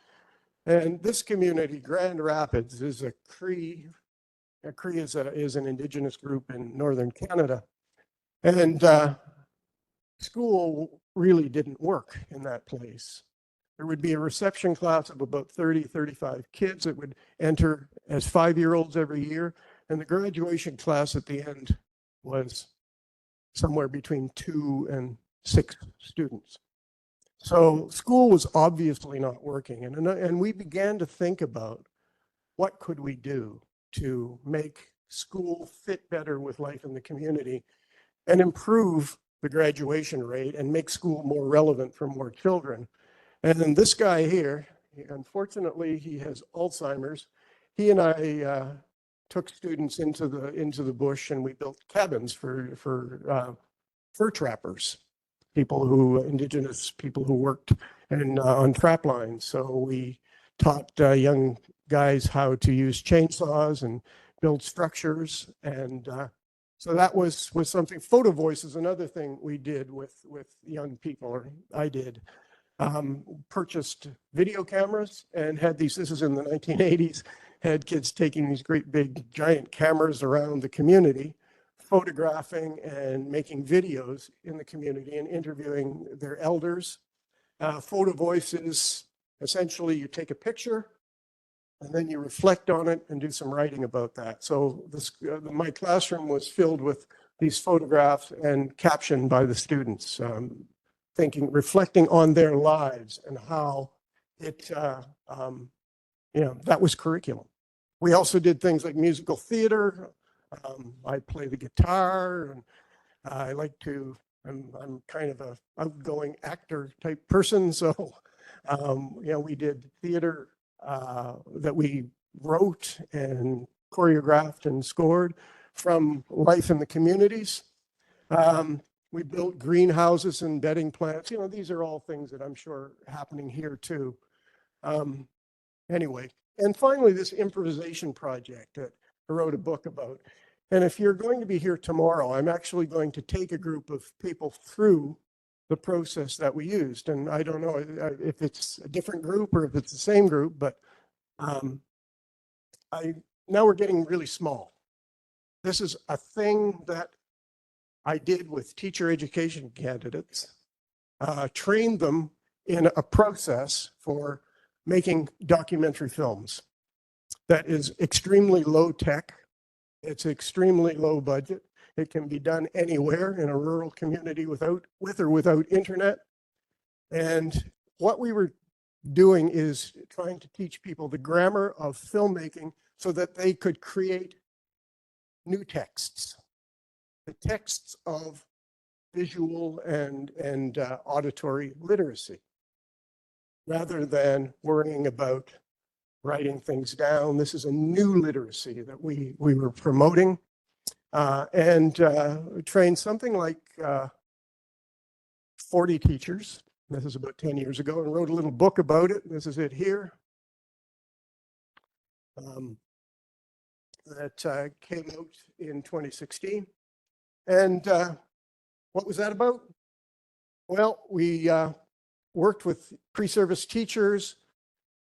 And this community, Grand Rapids, is a Cree. Cree is an indigenous group in northern Canada. And school really didn't work in that place. There would be a reception class of about 30, 35 kids that would enter as 5-year-olds every year. And the graduation class at the end was somewhere between 2 and 6 students. So school was obviously not working. And we began to think about what could we do to make school fit better with life in the community and improve the graduation rate and make school more relevant for more children. And then this guy here, unfortunately, he has Alzheimer's. He and I took students into the bush, and we built cabins for fur trappers, indigenous people who worked on trap lines. So we taught young guys how to use chainsaws and build structures, and so that was something. Photo voice is another thing we did with young people, or I did. Purchased video cameras and had these, this is in the 1980s, had kids taking these great big giant cameras around the community, photographing and making videos in the community and interviewing their elders. Photo voice is essentially you take a picture and then you reflect on it and do some writing about that. So my classroom was filled with these photographs and captioned by the students, reflecting on their lives and how it, that was curriculum. We also did things like musical theater. I play the guitar, and I like to, I'm kind of a outgoing actor type person. So, we did theater that we wrote and choreographed and scored from life in the communities. We built greenhouses and bedding plants. These are all things that I'm sure are happening here too. Anyway, and finally, this improvisation project that I wrote a book about. And if you're going to be here tomorrow, I'm actually going to take a group of people through the process that we used. And I don't know if it's a different group or if it's the same group, but now we're getting really small. This is a thing that I did with teacher education candidates, trained them in a process for making documentary films that is extremely low tech. It's extremely low budget. It can be done anywhere in a rural community with or without internet. And what we were doing is trying to teach people the grammar of filmmaking so that they could create new texts, the texts of visual and auditory literacy, rather than worrying about writing things down. This is a new literacy that we were promoting, and trained something like 40 teachers. This is about 10 years ago, and wrote a little book about it. This is it here. That came out in 2016. And what was that about? Well, we worked with pre-service teachers.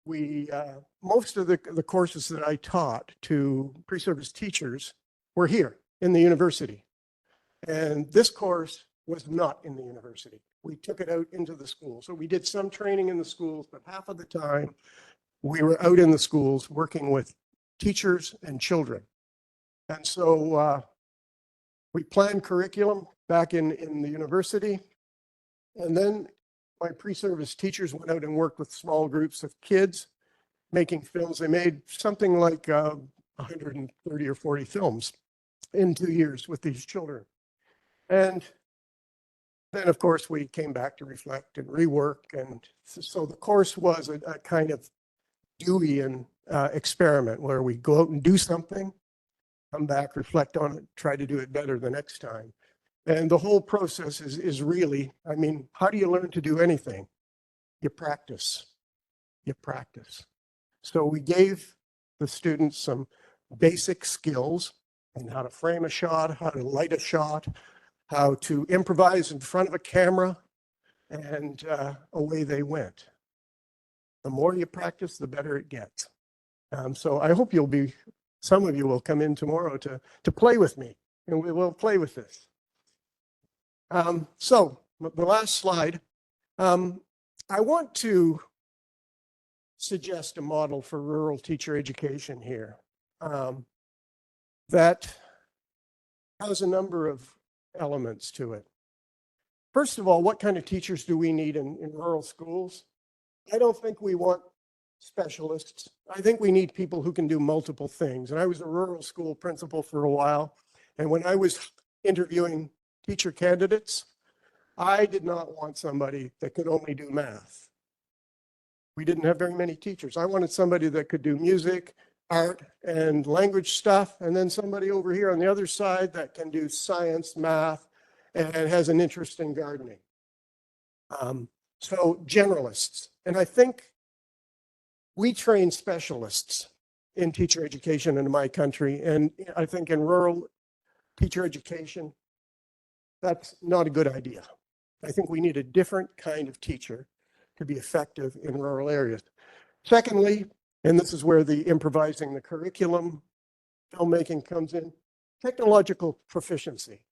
Most of the courses that I taught to pre-service teachers were here in the university. And this course was not in the university. We took it out into the schools. So we did some training in the schools, but half of the time we were out in the schools working with teachers and children. And so we planned curriculum back in the university. And then my pre-service teachers went out and worked with small groups of kids making films. They made something like 130 or 40 films in 2 years with these children. And then, of course, we came back to reflect and rework. And so the course was a kind of Deweyan experiment where we go out and do something, come back, reflect on it, try to do it better the next time. And the whole process is really, I mean, how do you learn to do anything? You practice. You practice. So we gave the students some basic skills in how to frame a shot, how to light a shot, how to improvise in front of a camera, and away they went. The more you practice, the better it gets. So I hope some of you will come in tomorrow to play with me, and we will play with this. So the last slide, I want to suggest a model for rural teacher education here that has a number of elements to it. First of all, what kind of teachers do we need in rural schools? I don't think we want specialists. I think we need people who can do multiple things. And I was a rural school principal for a while. And when I was interviewing teacher candidates, I did not want somebody that could only do math. We didn't have very many teachers. I wanted somebody that could do music, art, and language stuff, and then somebody over here on the other side that can do science, math, and has an interest in gardening. So generalists. And I think we train specialists in teacher education in my country, and I think in rural teacher education, that's not a good idea. I think we need a different kind of teacher to be effective in rural areas. Secondly, and this is where the improvising the curriculum, filmmaking comes in, technological proficiency.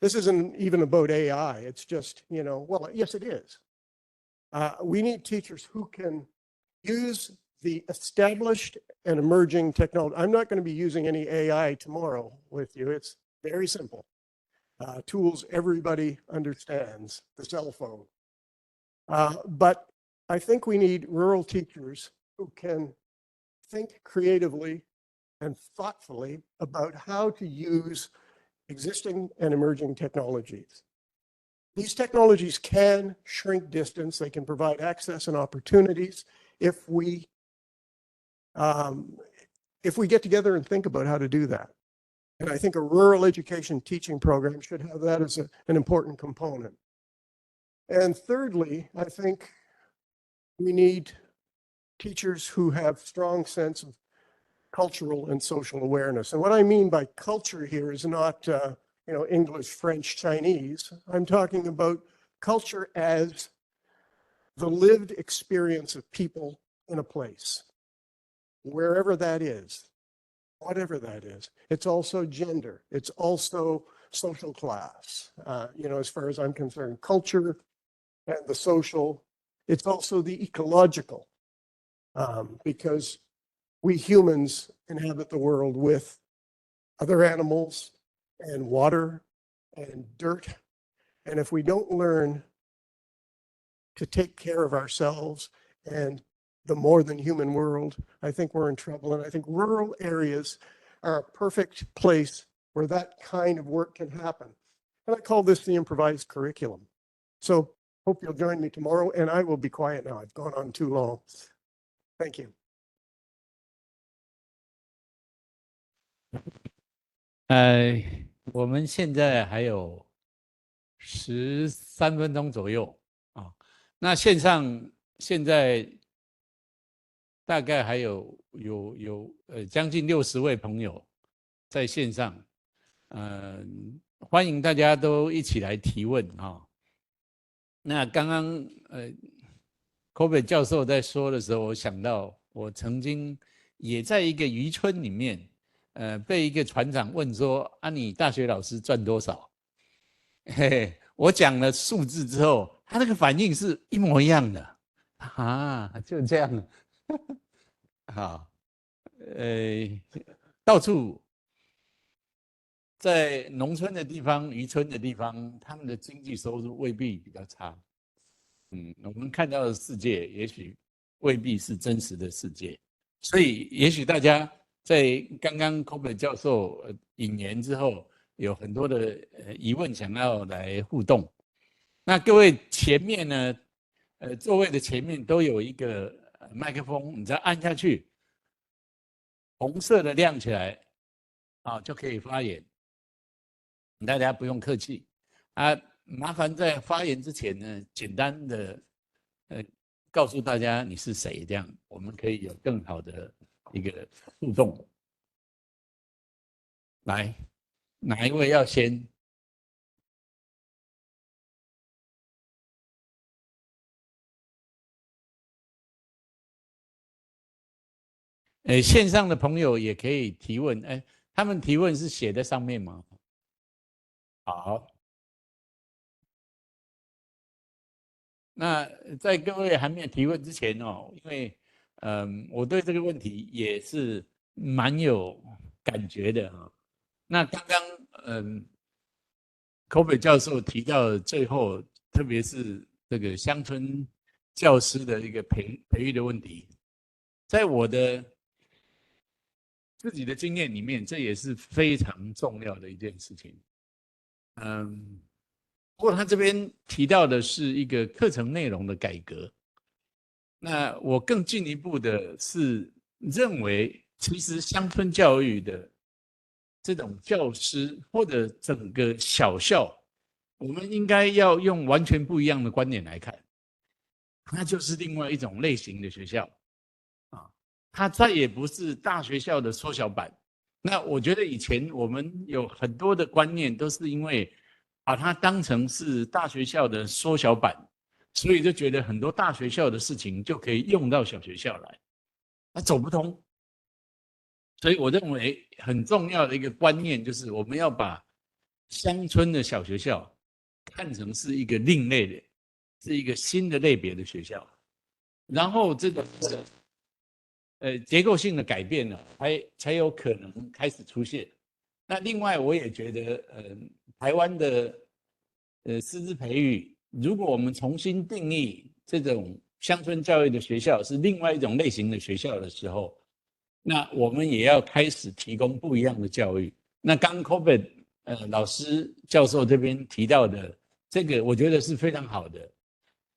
This isn't even about AI. It's just, well, yes, it is. We need teachers who can use the established and emerging technology. I'm not going to be using any AI tomorrow with you. It's very simple. Tools everybody understands, the cell phone. But I think we need rural teachers who can think creatively and thoughtfully about how to use existing and emerging technologies. These technologies can shrink distance. They can provide access and opportunities if we get together and think about how to do that. And I think a rural education teaching program should have that as an important component. And thirdly, I think we need teachers who have strong sense of cultural and social awareness. And what I mean by culture here is not English, French, Chinese. I'm talking about culture as the lived experience of people in a place, wherever that is, whatever that is. It's also gender. It's also social class. As far as I'm concerned, culture and the social. It's also the ecological, because we humans inhabit the world with other animals and water and dirt. And if we don't learn to take care of ourselves and the more than human world, I think we're in trouble. And I think rural areas are a perfect place where that kind of work can happen. And I call this the improvised curriculum. So hope you'll join me tomorrow, and I will be quiet now. I've gone on too long. Thank you. 我们现在还有13分钟左右啊。那线上现在大概还有将近60位朋友在线上，欢迎大家都一起来提问啊。那刚刚Corbett 教授在说的时候，我想到我曾经也在一个渔村里面。被一个船长问说：“啊，你大学老师赚多少？”嘿，我讲了数字之后，他那个反应是一模一样的啊，就这样。好，到处在农村的地方、渔村的地方，他们的经济收入未必比较差。我们看到的世界也许未必是真实的世界，所以也许大家。在刚刚 Corbett 教授引言之后，有很多的疑问想要来互动。那各位前面呢，座位的前面都有一个麦克风，你只要按下去，红色的亮起来，就可以发言。大家不用客气啊，麻烦在发言之前呢，简单的告诉大家你是谁，这样我们可以有更好的一个互动。来，哪一位要先？线上的朋友也可以提问。他们提问是写在上面吗？好。那在各位还没有提问之前因为我对这个问题也是蛮有感觉的那刚刚Corbett 教授提到最后，特别是这个乡村教师的一个培育的问题，在我的自己的经验里面，这也是非常重要的一件事情。不过他这边提到的是一个课程内容的改革。那我更进一步的是认为，其实乡村教育的这种教师或者整个小校，我们应该要用完全不一样的观点来看，那就是另外一种类型的学校它再也不是大学校的缩小版。那我觉得以前我们有很多的观念都是因为把它当成是大学校的缩小版，所以就觉得很多大学校的事情就可以用到小学校来，那走不通。所以我认为很重要的一个观念就是我们要把乡村的小学校看成是一个另类的，是一个新的类别的学校，然后这个结构性的改变呢，才有可能开始出现。那另外我也觉得台湾的师资培育，如果我们重新定义这种乡村教育的学校是另外一种类型的学校的时候，那我们也要开始提供不一样的教育。那刚 Corbett 老师教授这边提到的这个，我觉得是非常好的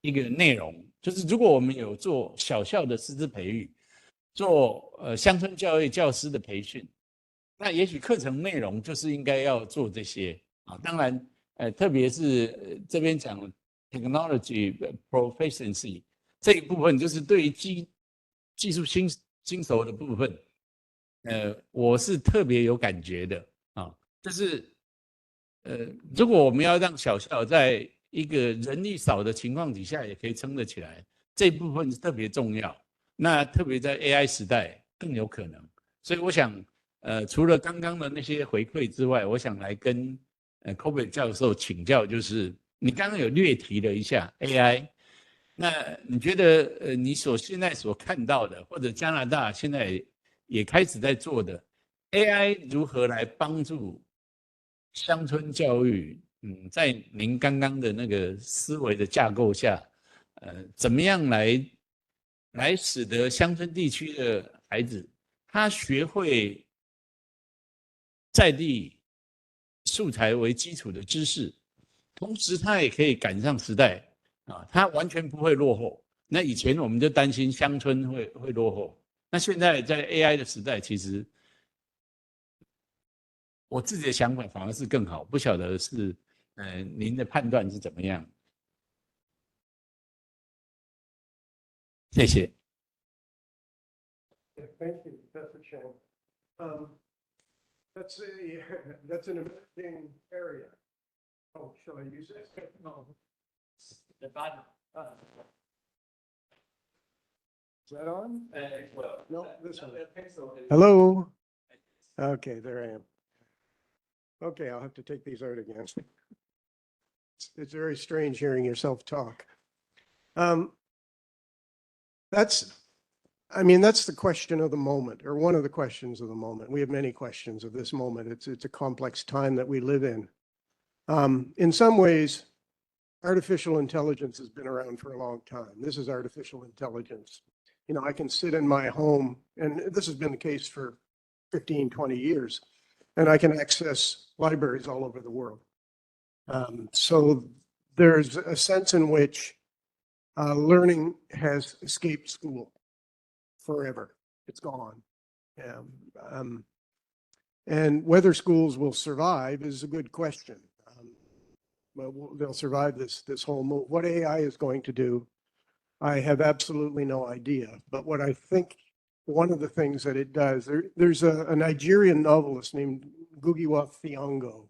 一个内容，就是如果我们有做小校的师资培育，做乡村教育教师的培训，那也许课程内容就是应该要做这些当然特别是这边讲 technology proficiency 这一部分，就是对于技术新手的部分我是特别有感觉的就是如果我们要让小校在一个人力少的情况底下也可以撑得起来，这部分是特别重要。那特别在 AI 时代更有可能。所以我想，除了刚刚的那些回馈之外，我想来跟Corbett 教授请教，就是你刚刚有略提了一下 AI， 那你觉得你现在所看到的，或者加拿大现在也开始在做的 AI 如何来帮助乡村教育？在您刚刚的那个思维的架构下，怎么样来使得乡村地区的孩子他学会在地素材为基础的知识，同时他也可以赶上时代啊，他完全不会落后。那以前我们就担心乡村会落后，那现在在 AI 的时代，其实我自己的想法反而是更好，不晓得是您的判断是怎么样？谢谢。Thank you, Professor Chang. That's an emerging area. Oh, shall I use it? No. The button. Is that on? Well, no, this one. Hello. Okay, there I am. Okay, I'll have to take these out again. It's very strange hearing yourself talk. That's the question of the moment, or one of the questions of the moment. We have many questions of this moment. It's a complex time that we live in. In some ways, artificial intelligence has been around for a long time. This is artificial intelligence. You know, I can sit in my home, and this has been the case for 15, 20 years, and I can access libraries all over the world. So there's a sense in which learning has escaped school forever. It's gone. And whether schools will survive is a good question. But they'll survive this whole move. What AI is going to do, I have absolutely no idea. But what I think one of the things that it does, there's a Nigerian novelist named Ngugiwa Thiong'o.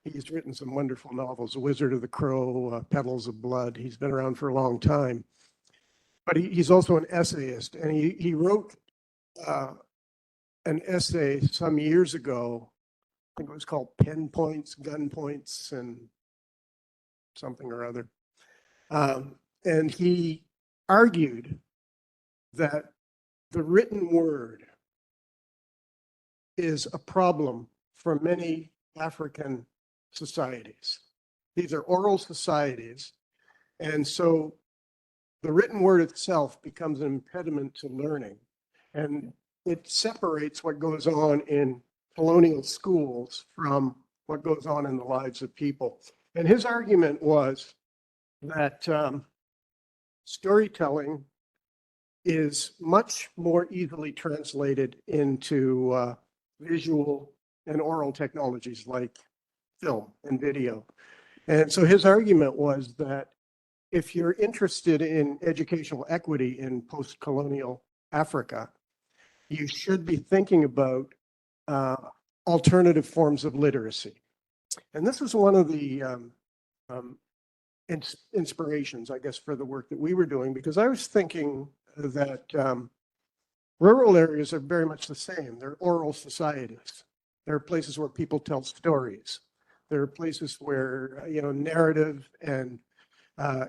He's written some wonderful novels, The Wizard of the Crow, Petals of Blood. He's been around for a long time. But he's also an essayist, and he wrote an essay some years ago. I think it was called Pen Points, Gun Points, and something or other. And he argued that the written word is a problem for many African societies. These are oral societies. And so the written word itself becomes an impediment to learning. And it separates what goes on in colonial schools from what goes on in the lives of people. And his argument was that storytelling is much more easily translated into visual and oral technologies like film and video. And so his argument was that if you're interested in educational equity in post-colonial Africa, you should be thinking about alternative forms of literacy. And this was one of the inspirations, I guess, for the work that we were doing, because I was thinking that rural areas are very much the same. They're oral societies. There are places where people tell stories. There are places where, narrative and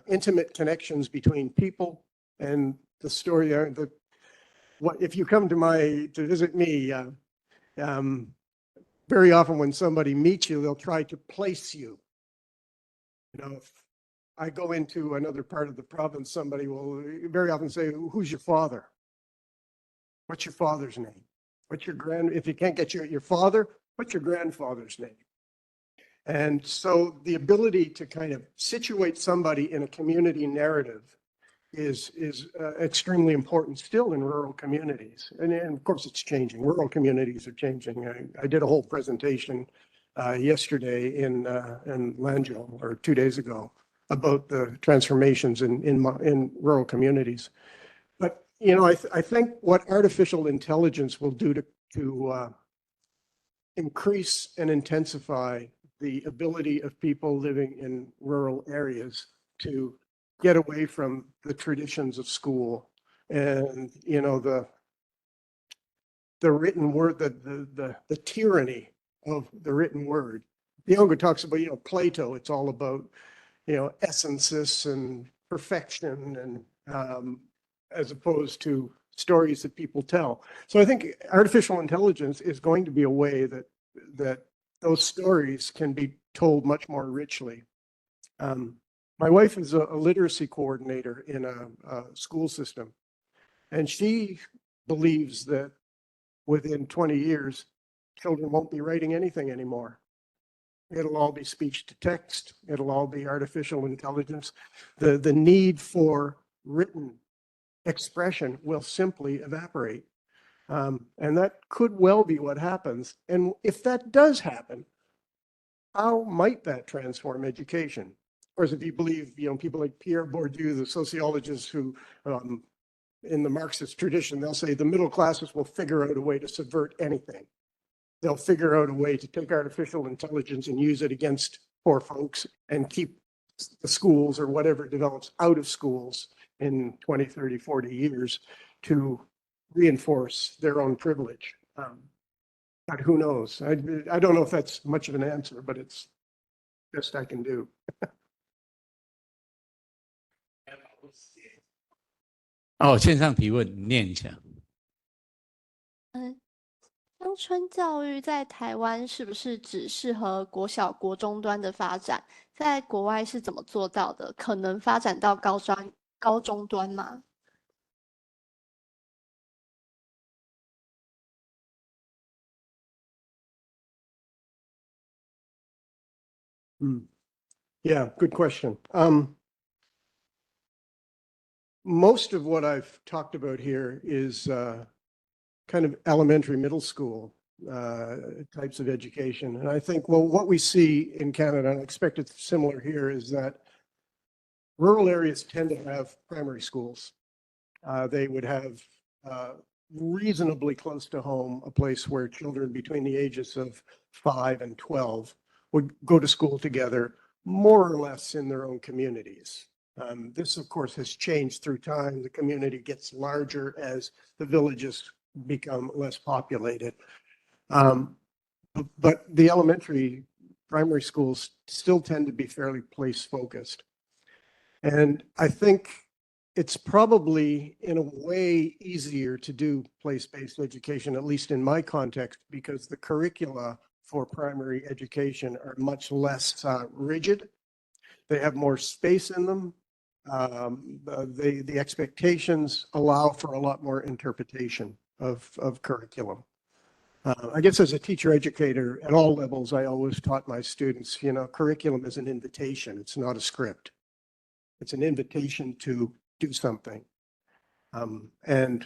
intimate connections between people and the story. If you come to visit me, very often when somebody meets you, they'll try to place you. If I go into another part of the province, somebody will very often say, "Who's your father? What's your father's name? If you can't get your father, what's your grandfather's name?" And so the ability to kind of situate somebody in a community narrative is extremely important still in rural communities. And of course it's changing. Rural communities are changing. I did a whole presentation yesterday in Langeau, or 2 days ago, about the transformations in rural communities. But, I think what artificial intelligence will do to increase and intensify the ability of people living in rural areas to get away from the traditions of school and, you know, the written word, the tyranny of the written word. Younger talks about, you know, Plato, it's all about, you know, essences and perfection, and as opposed to stories that people tell. So I think artificial intelligence is going to be a way that those stories can be told much more richly. My wife is a literacy coordinator in a school system, and she believes that within 20 years, children won't be writing anything anymore. It'll all be speech to text. It'll all be artificial intelligence. The need for written expression will simply evaporate. And that could well be what happens. And if that does happen, how might that transform education? Of course, if you believe, you know, people like Pierre Bourdieu, the sociologist who, in the Marxist tradition, they'll say the middle classes will figure out a way to subvert anything. They'll figure out a way to take artificial intelligence and use it against poor folks and keep the schools or whatever develops out of schools in 20, 30, 40 years to reinforce their own privilege. But who knows? I don't know if that's much of an answer, but it's best I can do. 哦，线上提问，你念一下。乡村教育在台湾是不是只适合国小、国中端的发展？在国外是怎么做到的？可能发展到高中端吗？Yeah, good question. Most of what I've talked about here is kind of elementary, middle school types of education. And I think, well, what we see in Canada, and I expect it's similar here, is that rural areas tend to have primary schools. They would have reasonably close to home, a place where children between the ages of 5 and 12 would go to school together, more or less in their own communities. This, of course, has changed through time. The community gets larger as the villages become less populated. But the elementary, primary schools still tend to be fairly place-focused. And I think it's probably, in a way, easier to do place-based education, at least in my context, because the curricula for primary education are much less rigid. They have more space in them. The expectations allow for a lot more interpretation of curriculum. I guess as a teacher educator at all levels, I always taught my students, you know, curriculum is an invitation. It's not a script. It's an invitation to do something. And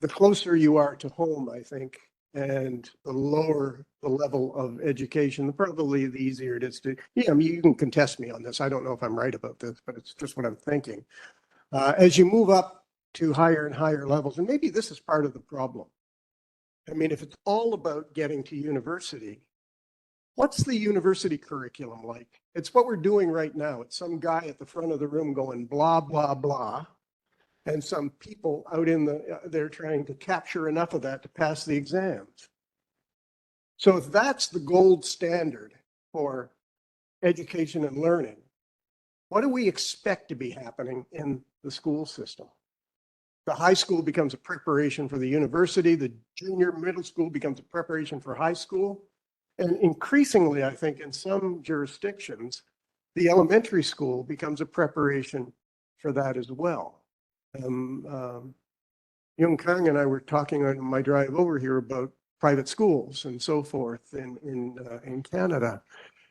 the closer you are to home, I think, and the lower the level of education, probably the easier it is to, yeah, I mean, you can contest me on this. I don't know if I'm right about this, but it's just what I'm thinking. As you move up to higher and higher levels, and maybe this is part of the problem. I mean, if it's all about getting to university, what's the university curriculum like? It's what we're doing right now. It's some guy at the front of the room going blah, blah, blah. And some people out in they're trying to capture enough of that to pass the exams. So if that's the gold standard for education and learning, what do we expect to be happening in the school system? The high school becomes a preparation for the university. The junior middle school becomes a preparation for high school. And increasingly, I think in some jurisdictions, the elementary school becomes a preparation for that as well. Yung Kang and I were talking on my drive over here about private schools and so forth in Canada.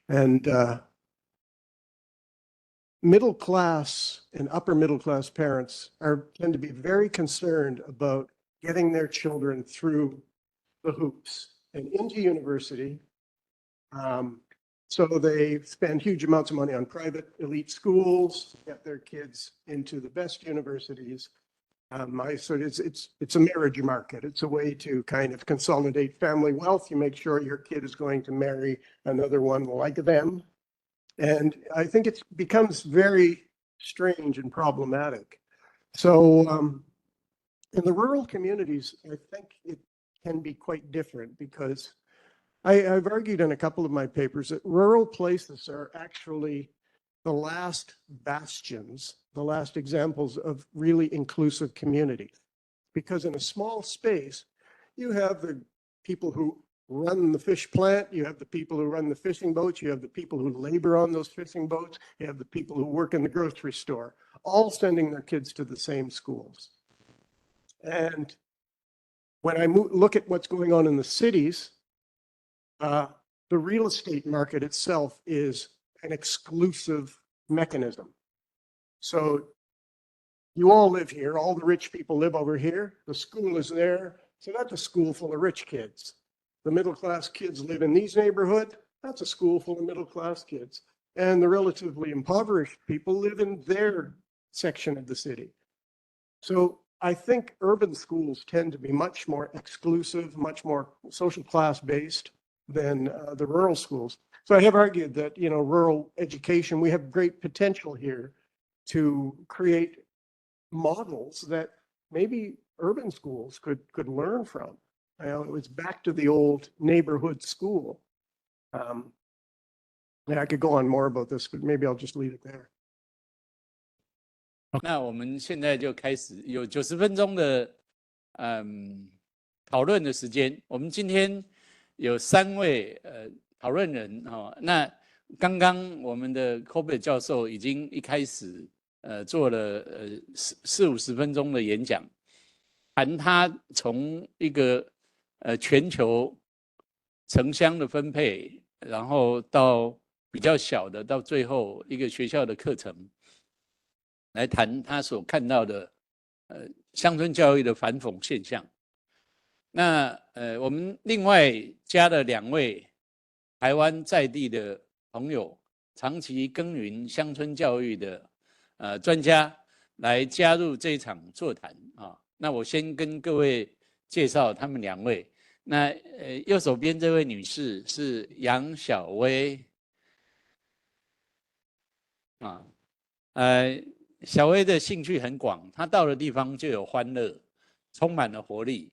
And middle class and upper middle class parents tend to be very concerned about getting their children through the hoops and into university. So they spend huge amounts of money on private elite schools to get their kids into the best universities. It's a marriage market. It's a way to kind of consolidate family wealth. You make sure your kid is going to marry another one like them. And I think it becomes very strange and problematic. So in the rural communities, I think it can be quite different because I've argued in a couple of my papers that rural places are actually the last bastions, the last examples of really inclusive communities. Because in a small space, you have the people who run the fish plant, you have the people who run the fishing boats, you have the people who labor on those fishing boats, you have the people who work in the grocery store, all sending their kids to the same schools. And when I look at what's going on in the cities, the real estate market itself is an exclusive mechanism. So you all live here, all the rich people live over here, the school is there, so that's a school full of rich kids. The middle-class kids live in these neighborhoods, that's a school full of middle-class kids. And the relatively impoverished people live in their section of the city. So I think urban schools tend to be much more exclusive, much more social class based than the rural schools. So I have argued that, you know, rural education, we have great potential here to create models that maybe urban schools could learn from. You know, it was back to the old neighborhood school. Yeah, I could go on more about this, but maybe I'll just leave it there. 那我们现在就开始有90分钟的讨论的时间。我们今天有3位讨论人哦。那刚刚我们的 Corbett 教授已经一开始做了40-50分钟的演讲，谈他从一个全球城乡的分配，然后到比较小的，到最后一个学校的课程，来谈他所看到的乡村教育的反讽现象。那我们另外加了2位台湾在地的朋友，长期耕耘乡村教育的专家来加入这一场座谈啊。那我先跟各位介绍他们2位。那右手边这位女士是杨筱薇啊，筱薇的兴趣很广，她到的地方就有欢乐，充满了活力。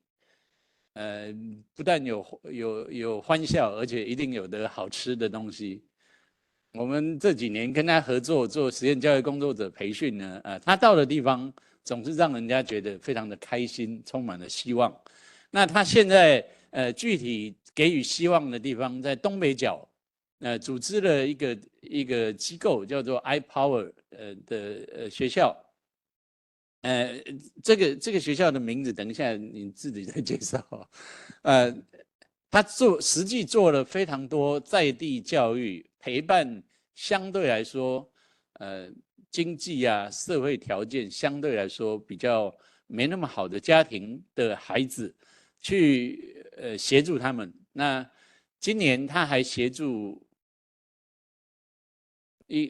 不但有欢笑，而且一定有得好吃的东西。我们这几年跟他合作做实验教育工作者培训呢，他到的地方总是让人家觉得非常的开心，充满了希望。那他现在具体给予希望的地方，在东北角，组织了一个机构叫做 iPower 的学校。这个学校的名字，等一下你自己再介绍。他实际做了非常多在地教育，陪伴相对来说，经济啊、社会条件相对来说比较没那么好的家庭的孩子，去协助他们。那今年他还协助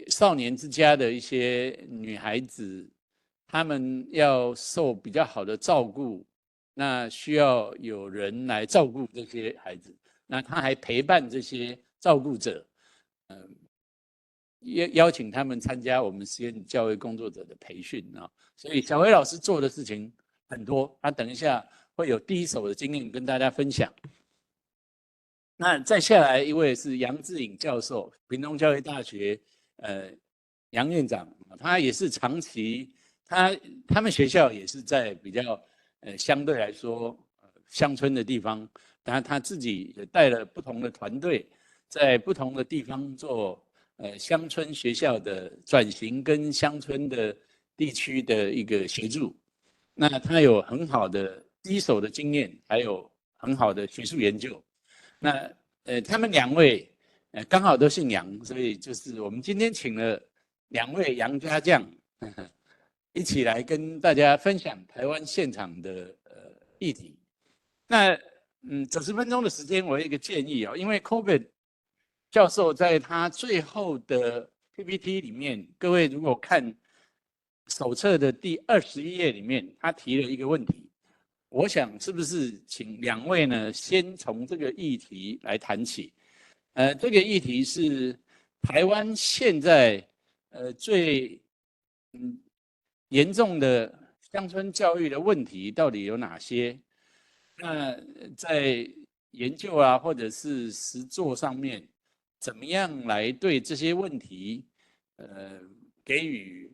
少年之家的一些女孩子，他们要受比较好的照顾，那需要有人来照顾这些孩子。那他还陪伴这些照顾者，邀请他们参加我们实验教育工作者的培训啊。所以筱薇老师做的事情很多，他等一下会有第一手的经验跟大家分享。那再下来一位是杨智颖教授，屏东教育大学杨院长，他也是长期，他们学校也是在比较相对来说乡村的地方，他自己也带了不同的团队，在不同的地方做乡村学校的转型跟乡村的地区的一个协助。那他有很好的第一手的经验，还有很好的学术研究。那他们2位刚好都姓杨，所以就是我们今天请了2位杨家将，一起来跟大家分享台湾现场的议题。那90分钟的时间，我有一个建议因为 Corbett 教授在他最后的 PPT 里面，各位如果看手册的第21页里面，他提了一个问题，我想是不是请2位呢，先从这个议题来谈起。这个议题是台湾现在最严重的乡村教育的问题到底有哪些？那在研究啊，或者是实作上面，怎么样来对这些问题，给予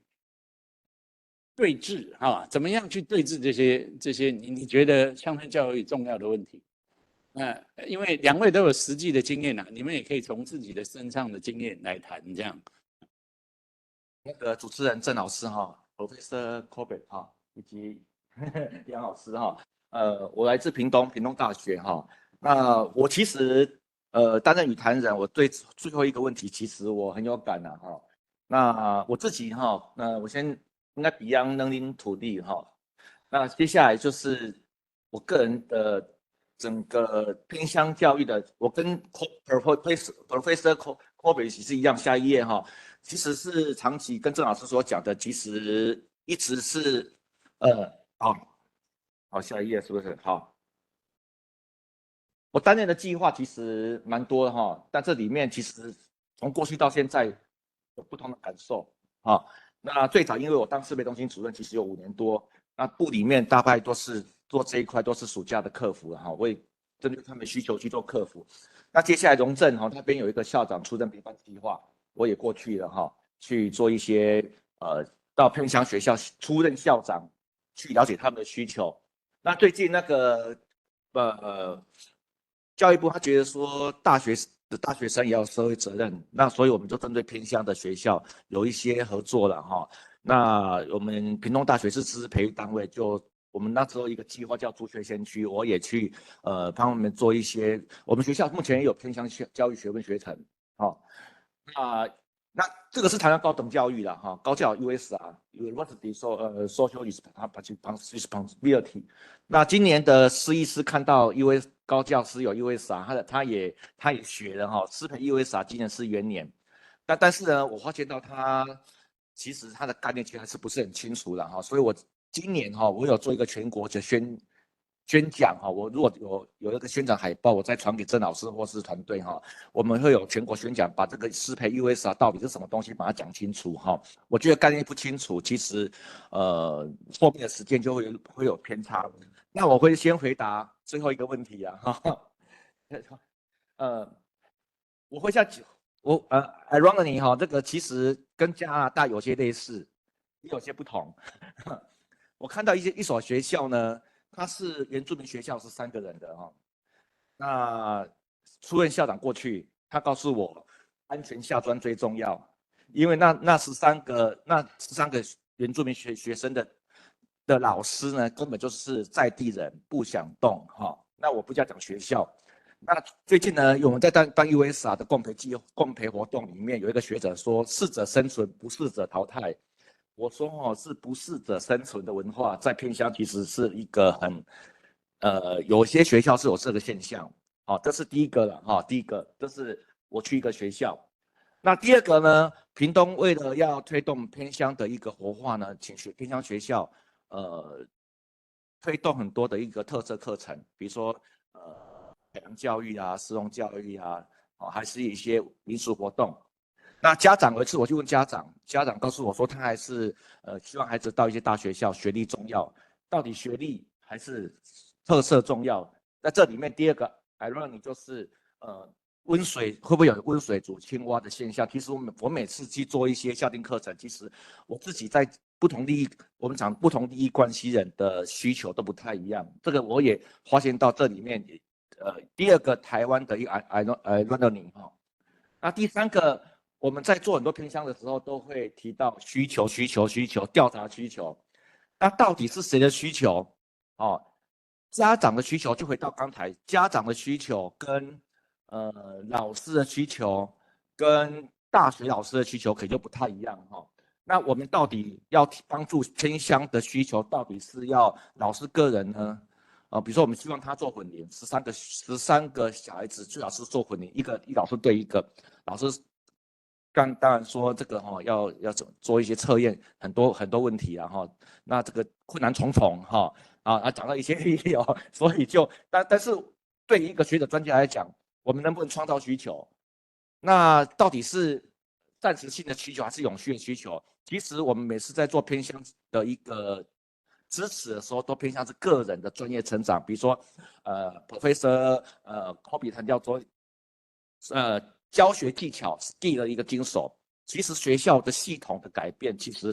对峙啊？怎么样去对峙这些你觉得乡村教育重要的问题？因为2位都有实际的经验啊，你们也可以从自己的身上的经验来谈这样。那个主持人郑老师哈 ，Professor Corbett 哈，以及杨老师哈，我来自屏东大学哈。那我其实担任语坛人，我对最后一个问题其实我很有感啊哈。那我自己哈，那我先应该比较能领土地哈。那接下来就是我个人的整个偏乡教育的，我跟 Professor Corbett 是一样，下一页哈，其实是长期跟郑老师所讲的，其实一直是好，下一页是不是好？我担任的计划其实蛮多的哈，但这里面其实从过去到现在有不同的感受啊。那最早因为我当师培中心主任，其实有5年多，那部里面大概都是做这一块，都是暑假的客服了哈，我也针对他们需求去做客服。那接下来荣正哈那边有一个校长出任陪伴计划，我也过去了哈，去做一些到偏乡学校出任校长，去了解他们的需求。那最近那个教育部他觉得说大学生也要有社会责任，那所以我们就针对偏乡的学校有一些合作了哈。那我们屏东大学是师资培育单位，就我们那时候一个计划叫助学先驱，我也去帮我们做一些，我们学校目前也有偏乡教育学问学程，好，那这个是台湾高等教育啦哈，高教 USR University Social Responsibility。那今年的师师看到 US 高教师有 USR， 他也学了哈，师培 USR 今年是元年，但是呢，我发现到他其实他的概念其实还是不是很清楚的哈，所以我今年哈，我有做一个全国的宣讲哈，我如果有一个宣讲海报，我再传给郑老师或是团队哈，我们会有全国宣讲，把这个师培 USR 到底是什么东西，把它讲清楚哈。我觉得概念不清楚，其实后面的实践就会有偏差。那我会先回答最后一个问题啊哈，我会ironically 哈，这个其实跟加拿大有些类似，也有些不同。我看到一所学校呢。他是原住民学校，是3个人的哈。那出任校长过去，他告诉我，安全下专最重要，因为那13个原住民学生的老师呢，根本就是在地人，不想动哈。那我不叫讲学校。那最近呢，我们在当 USR 的共培活动里面，有一个学者说，适者生存，不适者淘汰。我说是不适者生存的文化，在偏乡其实是一个很，有些学校是有这个现象，好，这是第一个了哈。第一个，这是我去一个学校。那第二个呢，屏东为了要推动偏乡的一个活化呢，请偏乡学校，推动很多的一个特色课程，比如说海洋教育啊、实用教育啊，还是一些民俗活动。那家长有一次我去问家长告诉我说，他还是希望孩子到一些大学校，学历重要，到底学历还是特色重要？在这里面第二个 irony 就是温水会不会有温水煮青蛙的现象？其实我每次去做一些校定课程，其实我自己在不同利益，我们讲不同利益关系人的需求都不太一样，这个我也发现到这里面第二个台湾的一个 irony 哈。那第三个。我们在做很多偏乡的时候，都会提到需求，调查需求。那到底是谁的需求？家长的需求，就回到刚才，家长的需求跟老师的需求，跟大学老师的需求，可能就不太一样哈。那我们到底要帮助偏乡的需求，到底是要老师个人呢？比如说我们希望他做混龄，13个小孩子最好是做混龄，一老师对一个老师。当然说这个要做一些测验，很多问题啊那这个困难重重讲到一些理由，所以但是对于一个学者专家来讲，我们能不能创造需求？那到底是暂时性的需求还是永续的需求？其实我们每次在做偏乡的一个支持的时候，都偏向是个人的专业成长，比如说Professor Corbett谈到说教学技巧 skill 的一个经手，其实学校的系统的改变，其实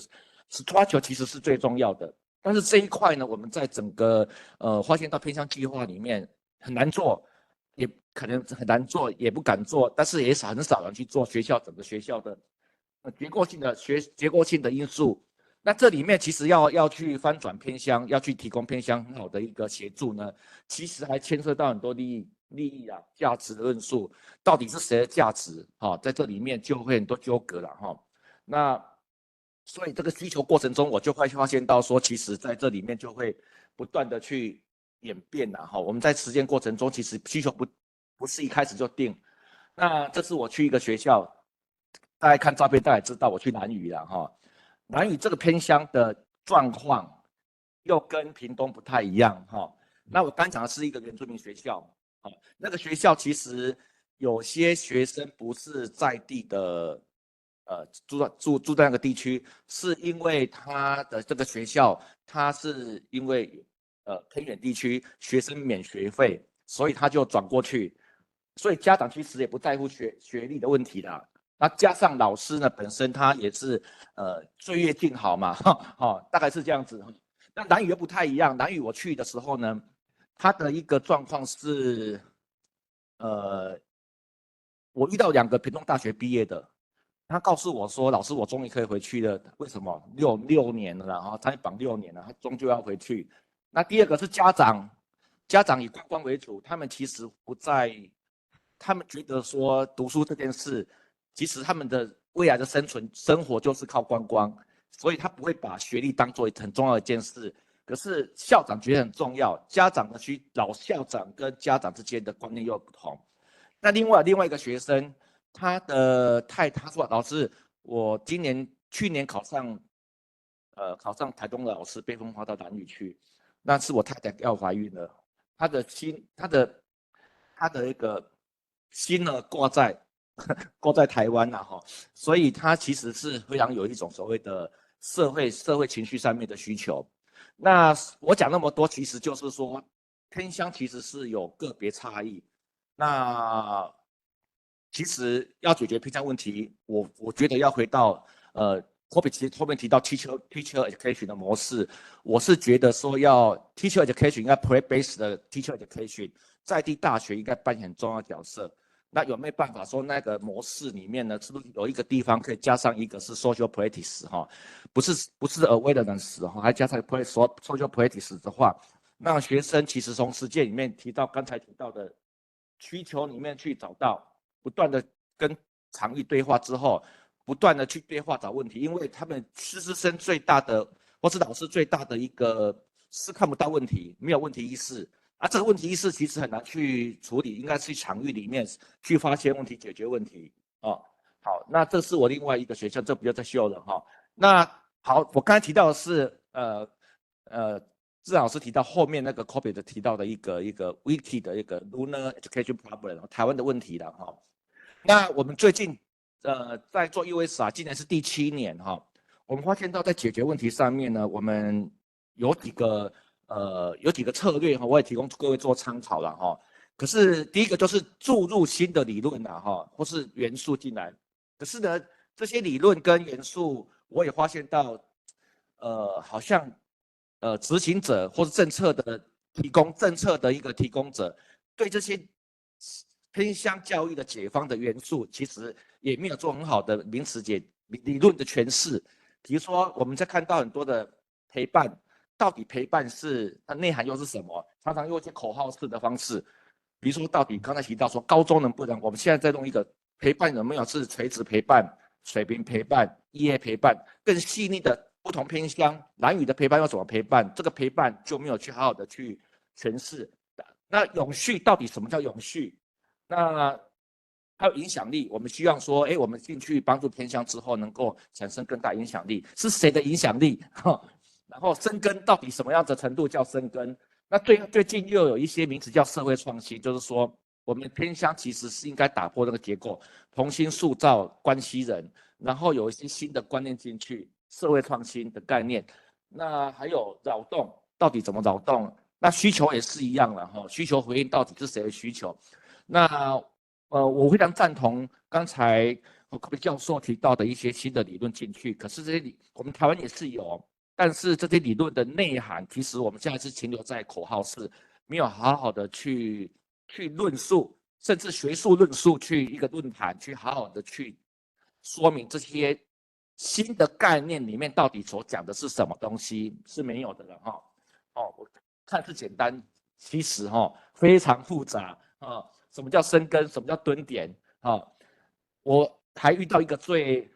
structure 其实是最重要的。但是这一块呢，我们在整个发现到偏乡计划里面很难做，也可能很难做，也不敢做，但是也很少人去做整个学校的结构性的因素。那这里面其实要去翻转偏乡，要去提供偏乡很好的一个协助呢，其实还牵涉到很多利益啊、价值的论述，到底是谁的价值在这里面就会很多纠葛了那所以这个需求过程中，我就会发现到说，其实在这里面就会不断的去演变我们在实践过程中，其实需求不是一开始就定。那这次我去一个学校，大家看照片大家知道我去南屿了南屿这个偏乡的状况又跟屏东不太一样那我刚讲的是一个原住民学校那个学校其实有些学生不是在地的住在那个地区，是因为他的这个学校，他是因为偏远地区学生免学费，所以他就转过去，所以家长其实也不在乎学历的问题啦。那加上老师呢本身他也是岁月静好嘛大概是这样子那南屿又不太一样，南屿我去的时候呢，他的一个状况是我遇到2个屏东大学毕业的，他告诉我说，老师我终于可以回去了，为什么6年了啦他绑6年了，他终究要回去。那第二个是家长以观光为主，他们其实他们觉得说读书这件事，其实他们的未来的生活就是靠观光，所以他不会把学历当作很重要的一件事。可是校长觉得很重要，老校长跟家长之间的观念又不同。那另外一个学生，他说老师，我去年考上台东的老师，被分发到南屿去，那是我太太要怀孕了，他的一个心呢挂在台湾所以他其实是非常有一种所谓的社会情绪上面的需求。那我讲那么多，其实就是说偏乡其实是有个别差异。那其实要解决偏乡问题，我觉得要回到Corbett后面提到 teacher education 的模式，我是觉得说要 teacher education 应该 play-based 的 teacher education， 在地大学应该扮演很重要的角色。那有没有办法说那个模式里面呢，是不是有一个地方可以加上一个是 social practice 不是 awareness 还加上 social practice 的话，那学生其实从实践里面刚才提到的需求里面去找到，不断的跟场域对话之后，不断的去对话找问题，因为他们师资生最大的或是老师最大的一个是看不到问题，没有问题意识。这个问题意识其实很难去处理，应该是场域里面去发现问题、解决问题好，那这是我另外一个学校，这不要再秀了那好，我刚才提到的是志老师提到后面那个 Corbett 提到的一个 wiki 的一个 lunar education problem 台湾的问题了那我们最近在做 USR， 今年是第7年我们发现到在解决问题上面呢，我们有几个策略我也提供各位做参考了可是第一个就是注入新的理论或是元素进来。可是呢，这些理论跟元素，我也发现到好像执行者或是政策的一个提供者，对这些偏乡教育的解方的元素，其实也没有做很好的名词理论的诠释。比如说，我们在看到很多的陪伴。到底陪伴是它内涵又是什么？常常用一些口号式的方式，比如说到底刚才提到说高中能不能，我们现在在弄一个陪伴有没有是垂直陪伴、水平陪伴、夜陪伴，更细腻的不同偏乡南屿的陪伴要怎么陪伴？这个陪伴就没有去好好的去诠释。那永续到底什么叫永续？那还有影响力，我们希望说，我们进去帮助偏乡之后，能够产生更大影响力，是谁的影响力？然后生根到底什么样的程度叫生根？那最近又有一些名词叫社会创新，就是说我们偏乡其实是应该打破那个结构，重新塑造关系人，然后有一些新的观念进去，社会创新的概念。那还有扰动，到底怎么扰动？那需求也是一样了哈，需求回应到底是谁的需求？那我非常赞同刚才Corbett教授提到的一些新的理论进去，可是这些我们台湾也是有，但是这些理论的内涵，其实我们现在是停留在口号式，没有好好的去论述，甚至学术论述，去一个论坛去好好的去说明这些新的概念里面到底所讲的是什么东西，是没有的了哈。我看似简单，其实非常复杂啊。什么叫生根？什么叫蹲点？我还遇到一个最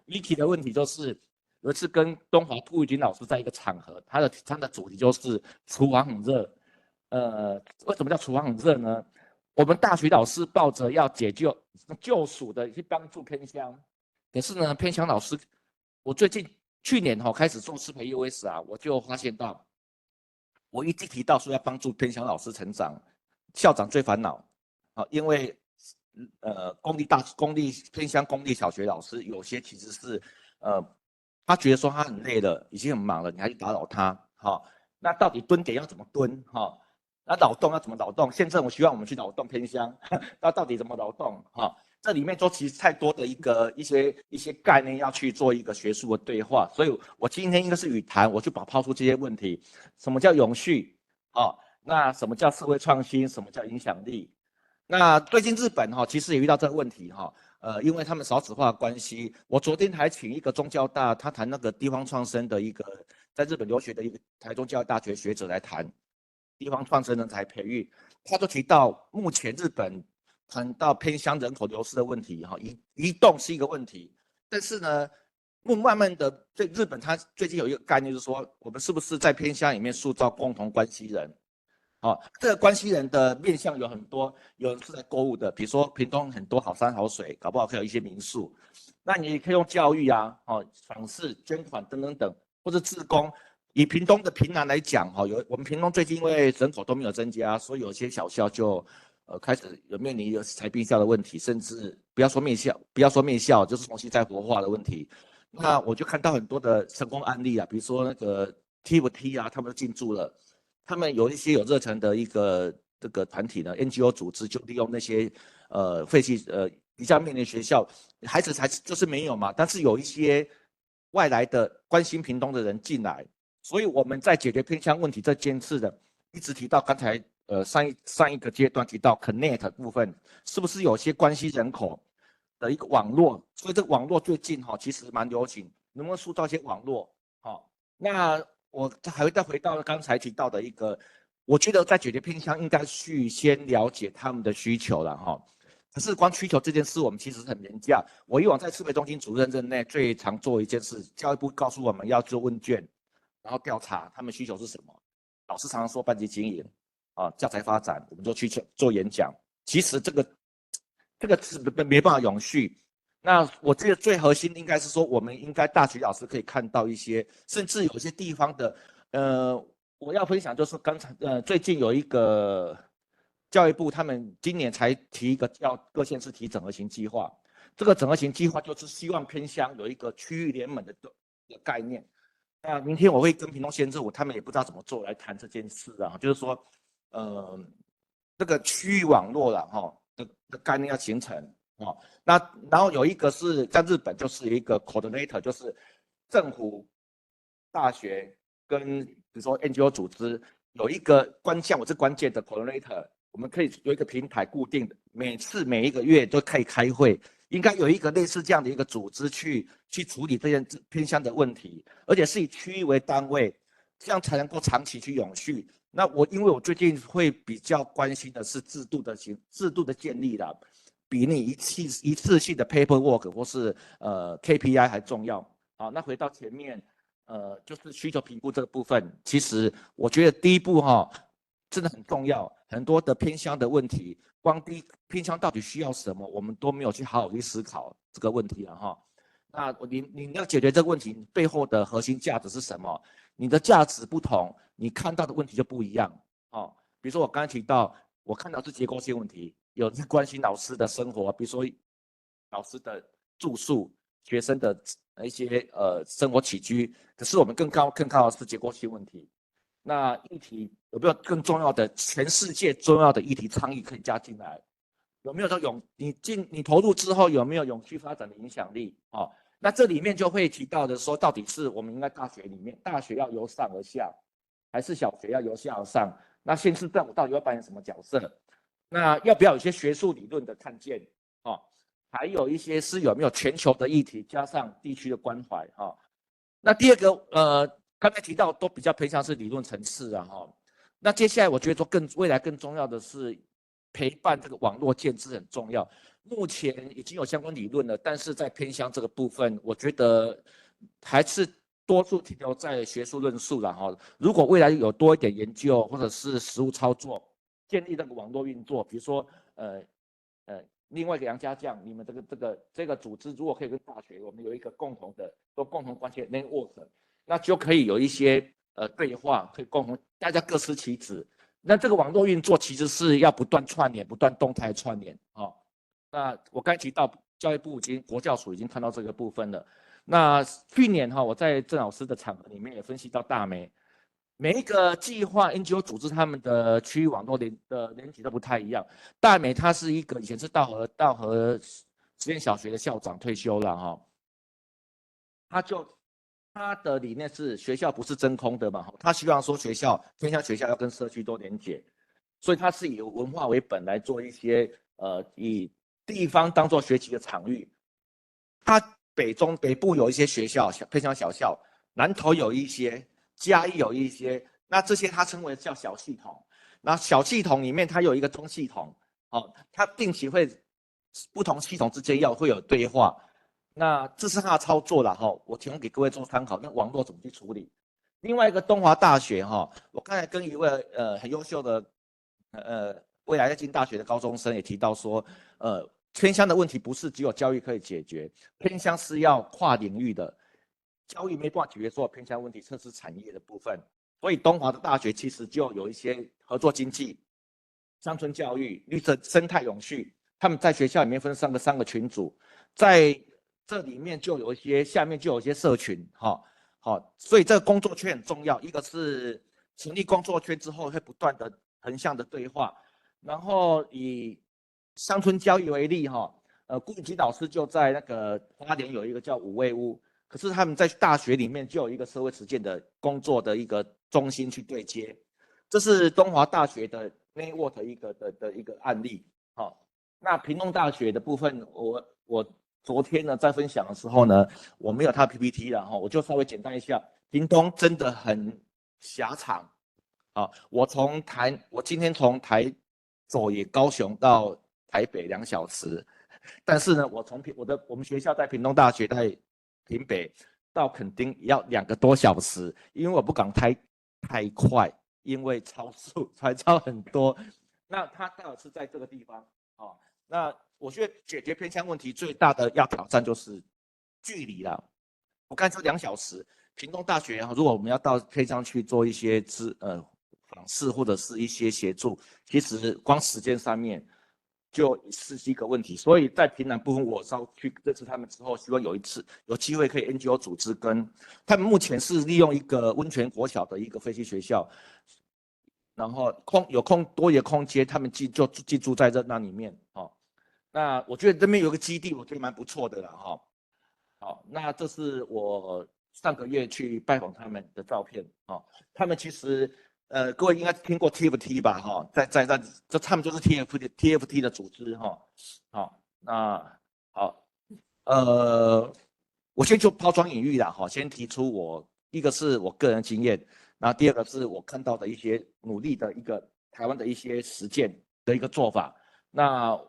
wiki 的问题，就是有一次跟东华杜玉军老师在一个场合，他的主题就是厨房很热。为什么叫厨房很热呢？我们大学老师抱着要解救赎的去帮助偏乡，可是呢，偏乡老师，我去年开始做师培 US 啊，我就发现到，我一直提到说要帮助偏乡老师成长，校长最烦恼，因为公立偏乡公立小学老师有些其实是他觉得说他很累了，已经很忙了，你还去打扰他，那到底蹲点要怎么蹲？那扰动要怎么扰动？县政府希望我们去扰动偏乡，那到底怎么扰动？这里面其实太多的一些概念要去做一个学术的对话，所以我今天应该是语谈，我就抛出这些问题：什么叫永续？那什么叫社会创新？什么叫影响力？那最近日本其实也遇到这个问题因为他们少子化的关系，我昨天还请一个中教大，他谈那个地方创生的一个在日本留学的一个台中教育大学学者来谈地方创生人才培育，他就提到目前日本谈到偏乡人口流失的问题，移动是一个问题，但是呢，慢慢的，对日本他最近有一个概念，就是说我们是不是在偏乡里面塑造共同关系人？这个关系人的面向有很多，有人是在购物的，比如说屏东很多好山好水，搞不好可以有一些民宿，那你也可以用教育啊，访视、捐款等等等，或者志工。以屏东的屏南来讲，我们屏东最近因为人口都没有增加，所以有些小校就开始有面临裁并校的问题，甚至不要说灭校，就是重新再活化的问题。那我就看到很多的成功案例啊，比如说那个 T 啊，他们都进驻了，他们有一些有热忱的这个团体呢 ，NGO 组织就利用那些废弃比较面临学校，孩子才就是没有嘛，但是有一些外来的关心屏东的人进来。所以我们在解决偏乡问题这件事的，一直提到刚才上一个阶段提到 connect 部分，是不是有些关系人口的一个网络？所以这个网络最近其实蛮流行，能不能塑造一些网络？那我还会再回到刚才提到的一个，我觉得在解决偏乡应该去先了解他们的需求了可是光需求这件事，我们其实很廉价。我以往在师培中心主任任内最常做一件事，教育部告诉我们要做问卷。然后调查他们需求是什么，老师常常说班级经营教材发展，我们就去做演讲。其实这个是没办法永续。那我觉得最核心应该是说，我们应该大学老师可以看到一些，甚至有些地方的我要分享就是刚才最近有一个教育部他们今年才提一个要各县市提整合型计划，这个整合型计划就是希望偏乡有一个区域联盟的概念。那明天我会跟屏东县政府，他们也不知道怎么做来谈这件事啊，就是说，这个区域网络了的概念要形成那然后有一个是在日本，就是一个 coordinator， 就是政府、大学跟比如说 NGO 组织有一个关键的 coordinator， 我们可以有一个平台固定的，每一个月都可以开会。应该有一个类似这样的一个组织去处理这件偏乡的问题，而且是以区域为单位，这样才能够长期去永续。那因为我最近会比较关心的是制度的建立啦，比你一次性的 paperwork 或是KPI 还重要。好，那回到前面就是需求评估这个部分，其实我觉得第一步真的很重要，很多的偏乡的问题，光偏乡到底需要什么，我们都没有去好好去思考这个问题了哈。那你要解决这个问题，背后的核心价值是什么？你的价值不同，你看到的问题就不一样哦。比如说我刚才提到，我看到是结构性问题，有人关心老师的生活，比如说老师的住宿、学生的一些生活起居，可是我们更看到的是结构性问题。那议题有没有更重要的全世界重要的议题倡议可以加进来？有没有说你投入之后有没有永续发展的影响力？哦，那这里面就会提到的说，到底是我们应该大学要由上而下，还是小学要由下而上？那县市政府到底要扮演什么角色？那要不要有一些学术理论的看见？哦，还有一些是有没有全球的议题加上地区的关怀？哈，那第二个刚才提到都比较偏向是理论层次啊哈。那接下来我觉得说未来更重要的是陪伴这个网络建制很重要。目前已经有相关理论了，但是在偏乡这个部分，我觉得还是多数停留在学术论述了哈。如果未来有多一点研究或者是实务操作，建立这个网络运作，比如说另外一个杨家将，你们这个组织如果可以跟大学，我们有一个共同关系 network， 那就可以有一些对话，可以共同大家各司其职。那这个网络运作其实是要不断串联，不断动态串联哦。那我刚才提到教育部国教署已经看到这个部分了。那去年我在郑老师的场合里面也分析到大媒，每一个计划 NGO 组织他们的区域网络的连接都不太一样。大媒他是一个以前是道和实验小学的校长退休了哈，他的理念是学校不是真空的嘛，他希望说偏乡学校要跟社区多连结，所以他是以文化为本来做一些以地方当做学习的场域。他北部有一些学校偏乡小校，南投有一些，嘉义有一些，那这些他称为叫小系统。那小系统里面它有一个中系统，它定期会不同系统之间会有对话。那这是他的操作了哈，我提供给各位做参考。那网络怎么去处理？另外一个东华大学哈，我刚才跟一位很优秀的未来要进大学的高中生也提到说，偏乡的问题不是只有教育可以解决，偏乡是要跨领域的，教育没办法解决所有偏乡问题，特别是产业的部分。所以东华的大学其实就有一些合作经济、乡村教育、绿色生态永续，他们在学校里面分三个群组，在这里面就有一些，下面就有一些社群，所以这个工作圈很重要。一个是成立工作圈之后，会不断的横向的对话。然后以乡村教育为例，顾宇基老师就在那个花莲有一个叫五味屋，可是他们在大学里面就有一个社会实践的工作的一个中心去对接，这是东华大学的 network 一个案例。那屏东大学的部分，我昨天呢在分享的时候呢，我没有他 PPT 了哈，我就稍微简单一下。屏东真的很狭长啊！我今天从台走也高雄到台北2小时，但是呢，我们学校在屏东大学在屏北到垦丁要2个多小时，因为我不敢太快，因为超速才超很多。那他刚好是在这个地方啊。那我觉得解决偏乡问题最大的要挑战就是距离啦。我刚才说2小时，屏东大学如果我们要到偏乡去做一些访视或者是一些协助，其实光时间上面就是一个问题。所以在屏南部分，我稍去认识他们之后，希望有机会可以 NGO 组织跟他们目前是利用一个温泉国小的一个飞行学校，然后有多一个空间，他们就寄住在那里面那我觉得这边有个基地，我觉得蛮不错的啦好，那这是我上个月去拜访他们的照片他们其实各位应该听过 TFT 吧他们就是 TFT 的组织那好我先就抛砖引玉啦先提出一个是我个人经验，然后第二个是我看到的一些努力的一个台湾的一些实践的一个做法。那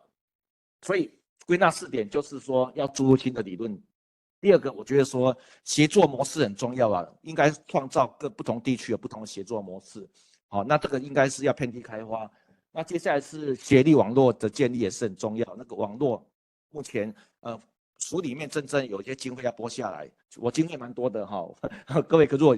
所以归纳4点，就是说要注入新的理论。第二个，我觉得说协作模式很重要应该创造各不同地区有不同的协作模式。好，那这个应该是要遍地开花。那接下来是协力网络的建立也是很重要。那个网络目前署里面真正有一些经费要拨下来，我经费蛮多的哈。各位如果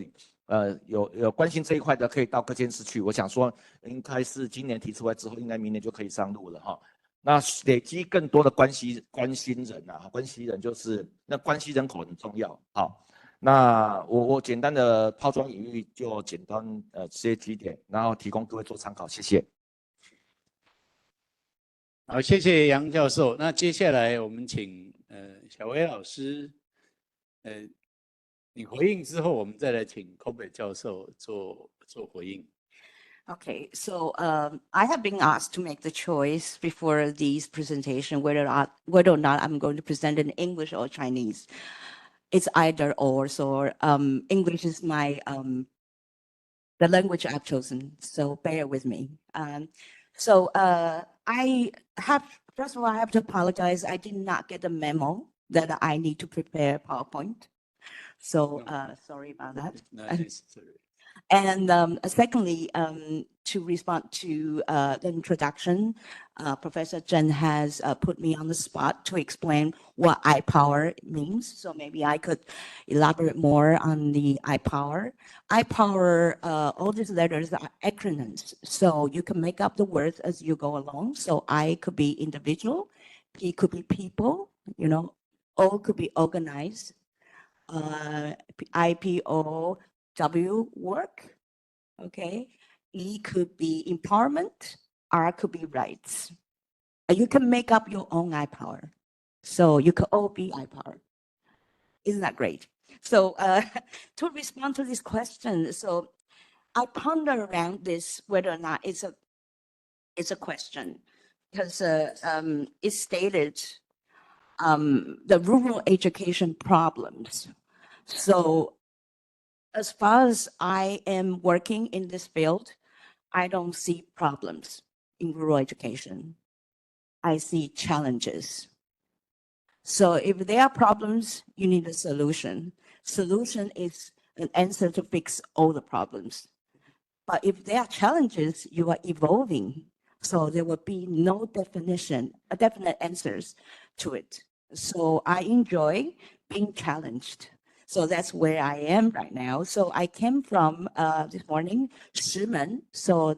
有关心这一块的，可以到各县市去。我想说，应该是今年提出来之后，应该明年就可以上路了哈。那累积更多的关心人啊，关系人就是那关系人口很重要。好，那我简单的抛砖引玉，就简单这些几点，然后提供各位做参考，谢谢。好，谢谢杨教授。那接下来我们请小薇老师，你回应之后，我们再来请 Corbett 教授做回应。Okay, so I have been asked to make the choice before these presentation whether or not I'm going to present in English or Chinese. It's either or. So English is my the language I've chosen. So bear with me. I have, first of all, I have to apologize. I did not get the memo that I need to prepare PowerPoint. So sorry about that. No, sorry. And secondly, to respond to the introduction, Professor Chen has put me on the spot to explain what iPower means. So maybe I could elaborate more on the iPower. iPower, all these letters are acronyms. So you can make up the words as you go along. So I could be individual, P could be people, you know, O could be organized, IPO, W, work, okay? E could be empowerment, R could be rights. You can make up your own iPower. So you could all be iPower. Isn't that great? So to respond to this question, so I ponder around this, whether or not it's a question, because it stated the rural education problems. So as far as I am working in this field, I don't see problems in rural education. I see challenges. So if there are problems, you need a solution. Solution is an answer to fix all the problems. But if there are challenges, you are evolving. So there will be no definite answers to it. So I enjoy being challenged. So that's where I am right now. So I came from this morning, Shimen. So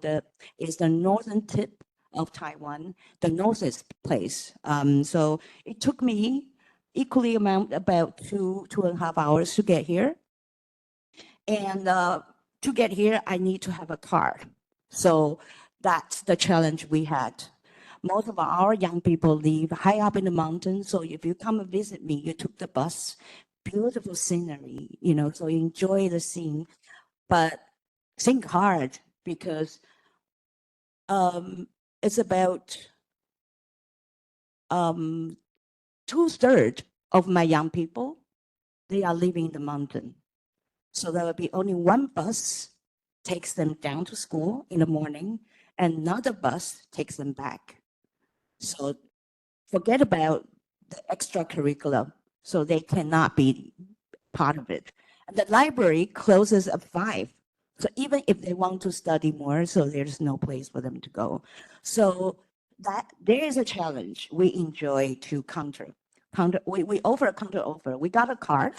it's the northern tip of Taiwan, the northest place. So it took me equally about two and a half hours to get here. And to get here, I need to have a car. So that's the challenge we had. Most of our young people live high up in the mountains. So if you come and visit me, you took the bus. Beautiful scenery, you know, so enjoy the scene, but think hard because it's about 2/3 of my young people, they are living in the mountain. So there will be only one bus takes them down to school in the morning, and another bus takes them back. So forget about the extracurricular. So they cannot be part of it. And the library closes at 5. So even if they want to study more, so there's no place for them to go. So that there is a challenge we enjoy to counter. We offer a counter offer. We got a car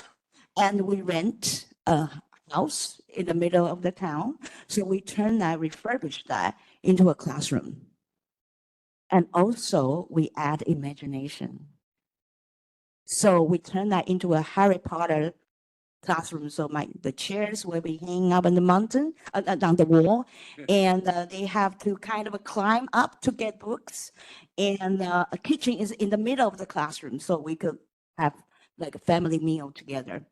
and we rent a house in the middle of the town. So we refurbish that into a classroom. And also we add imagination. So we turn that into a Harry Potter classroom. So the chairs will be hanging up on the mountain, on the wall, and they have to kind of climb up to get books. And a kitchen is in the middle of the classroom, so we could have like a family meal together.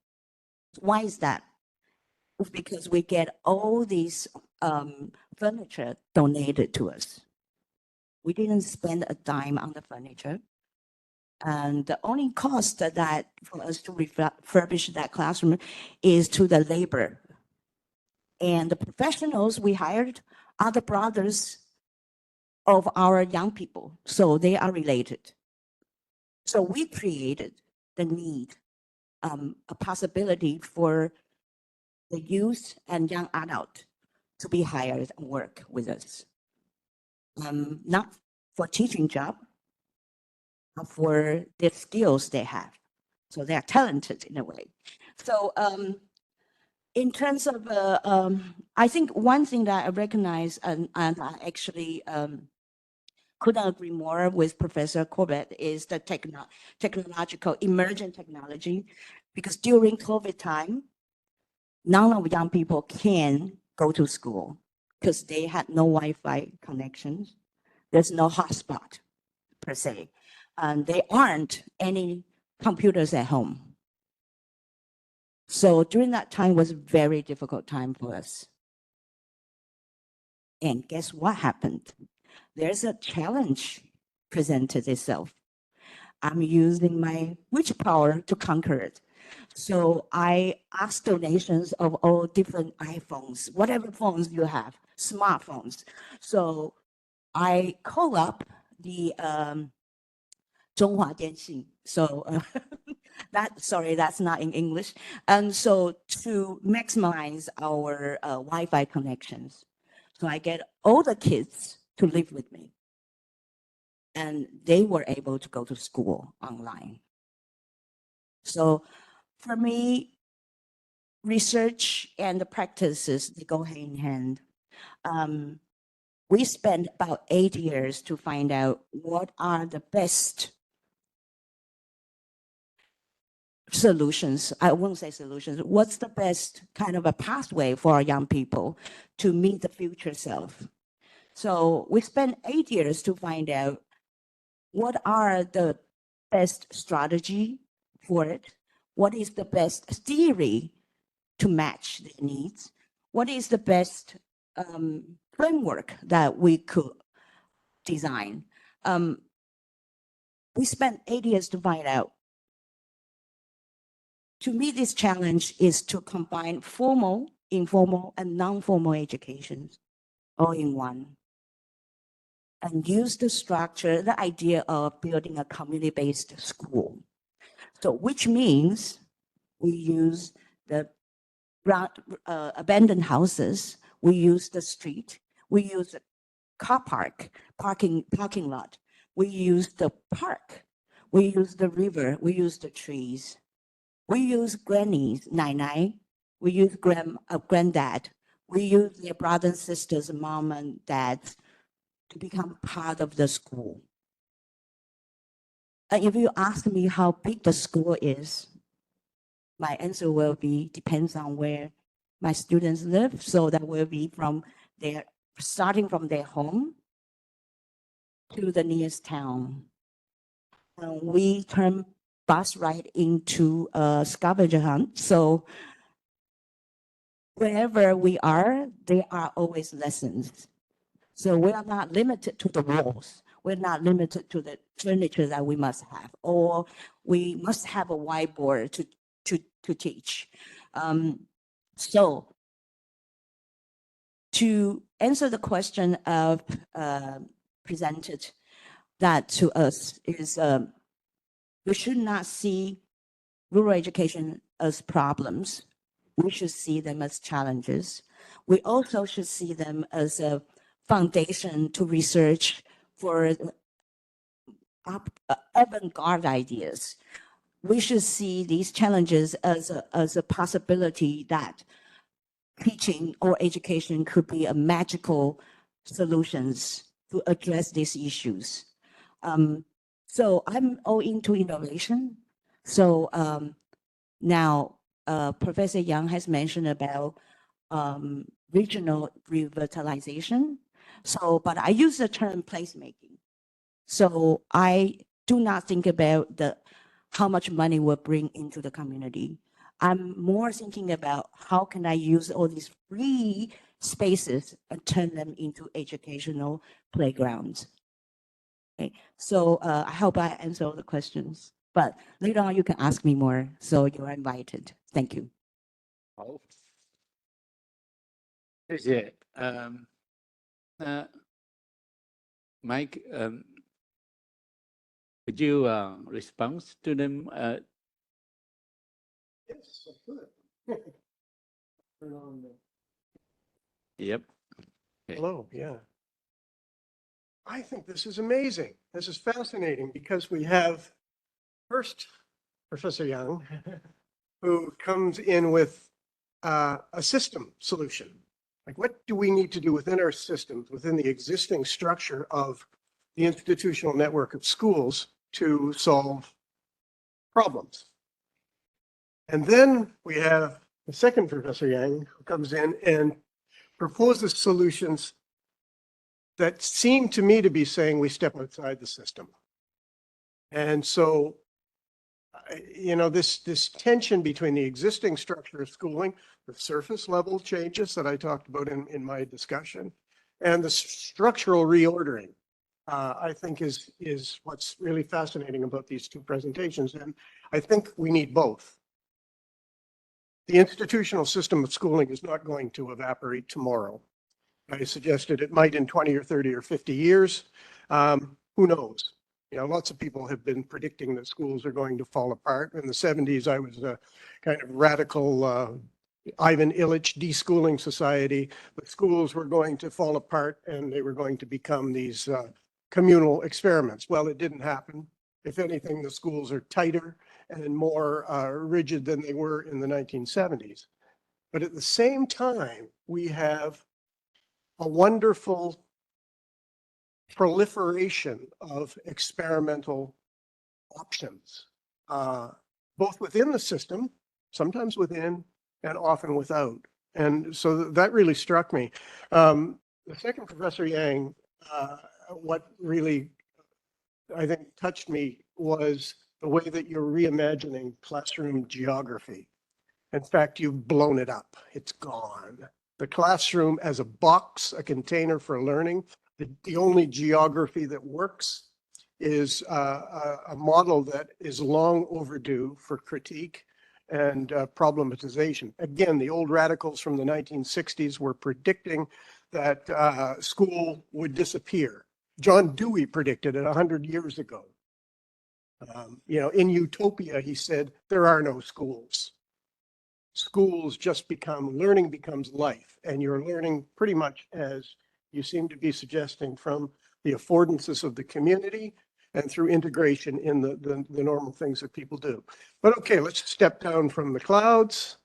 Why is that? It's because we get all these furniture donated to us. We didn't spend a dime on the furniture. And the only cost that for us to refurbish that classroom is to the labor. And the professionals we hired are the brothers of our young people. So they are related. So we created the need, a possibility for the youth and young adult to be hired and work with us. Not for teaching job, but for the skills they have. So they are talented in a way. So in terms of, I think one thing that I recognize, and I actually couldn't agree more with Professor Corbett, is the technological, emergent technology, because during COVID time, none of young people can go to school because they had no Wi-Fi connections. There's no hotspot per se. And there aren't any computers at home. So during that time was a very difficult time for us. And guess what happened? There's a challenge presented itself. I'm using my witch power to conquer it. So I asked donations of all different iPhones, whatever phones you have, smartphones. So I call up the Zhonghua Dianxin. So sorry, that's not in English. And so to maximize our Wi-Fi connections. So I get all the kids to live with me. And they were able to go to school online. So for me, research and the practices, they go hand in hand. We spent about 8 years to find out what are the best solutions. I won't say solutions. What's the best kind of a pathway for our young people to meet the future self? So we spent 8 years to find out what are the best strategy for it? What is the best theory to match their needs? What is the best framework that we could design? We spent 8 years to find out. To me, this challenge is to combine formal, informal, and non-formal education all in one. And use the structure, the idea of building a community-based school. So which means we use the abandoned houses, we use the street, we use the car parking lot, we use the park, we use the river, we use the trees, we use grannies, nai, we use granddad, we use their brothers and sisters, mom and dad, to become part of the school. And if you ask me how big the school is, my answer will be, depends on where my students live. So that will be from starting from their home to the nearest town. And we turn bus ride into a scavenger hunt. So wherever we are, there are always lessons. So we are not limited to the walls. We're not limited to the furniture that we must have, or we must have a whiteboard to teach. So to answer the question of presented that to us is we should not see rural education as problems. We should see them as challenges. We also should see them as a foundation to research for avant-garde ideas. We should see these challenges as a possibility that teaching or education could be a magical solutions to address these issues. So I'm all into innovation. So now Professor Yang has mentioned about regional revitalization. So, but I use the term placemaking. So I do not think about how much money we'll bring into the community. I'm more thinking about how can I use all these free spaces and turn them into educational playgrounds. Okay, so I hope I answer all the questions, but later on you can ask me more, so you're invited. Thank you. 好，谢谢。那 Mike, could you respond to them? Yes, I could. Turn on the Yep. Hello, yeah. I think this is amazing. This is fascinating because we have first Professor Yang, who comes in with a system solution. Like, what do we need to do within our systems, within the existing structure of the institutional network of schools to solve problems? And then we have the second Professor Yang, who comes in and proposes solutions that seem to me to be saying we step outside the system. And so, you know, this tension between the existing structure of schooling, the surface level changes that I talked about in my discussion, and the structural reordering, I think is what's really fascinating about these two presentations. And I think we need both. The institutional system of schooling is not going to evaporate tomorrow. I suggested it might in 20 or 30 or 50 years. Who knows? You know, lots of people have been predicting that schools are going to fall apart. In the 70s, I was a kind of radical Ivan Illich deschooling society. The schools were going to fall apart and they were going to become these communal experiments. Well, it didn't happen. If anything, the schools are tighter and more rigid than they were in the 1970s. But at the same time, we have a wonderful proliferation of experimental options, both within the system, sometimes within, and often without. And so that really struck me. The second, Professor Yang, what really, I think, touched me was the way that you're reimagining classroom geography. In fact, you've blown it up. It's gone. The classroom as a box, a container for learning, the only geography that works is a model that is long overdue for critique and problematization. Again, the old radicals from the 1960s were predicting that school would disappear. John Dewey predicted it 100 years ago. You know, in Utopia, he said, there are no schools. Schools just become, learning becomes life, and you're learning pretty much as you seem to be suggesting from the affordances of the community and through integration in the normal things that people do. But okay, let's step down from the clouds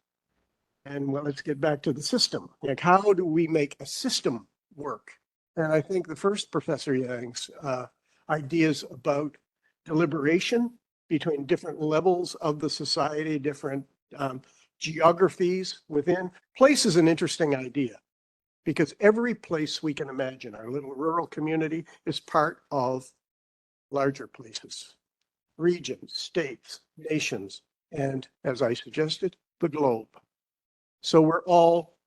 and well, let's get back to the system. Like, how do we make a system work? And I think the first Professor Yang's ideas about deliberation between different levels of the society, different geographies within. Place is an interesting idea because every place we can imagine, our little rural community, is part of larger places, regions, states, nations, and as I suggested, the globe. So we're all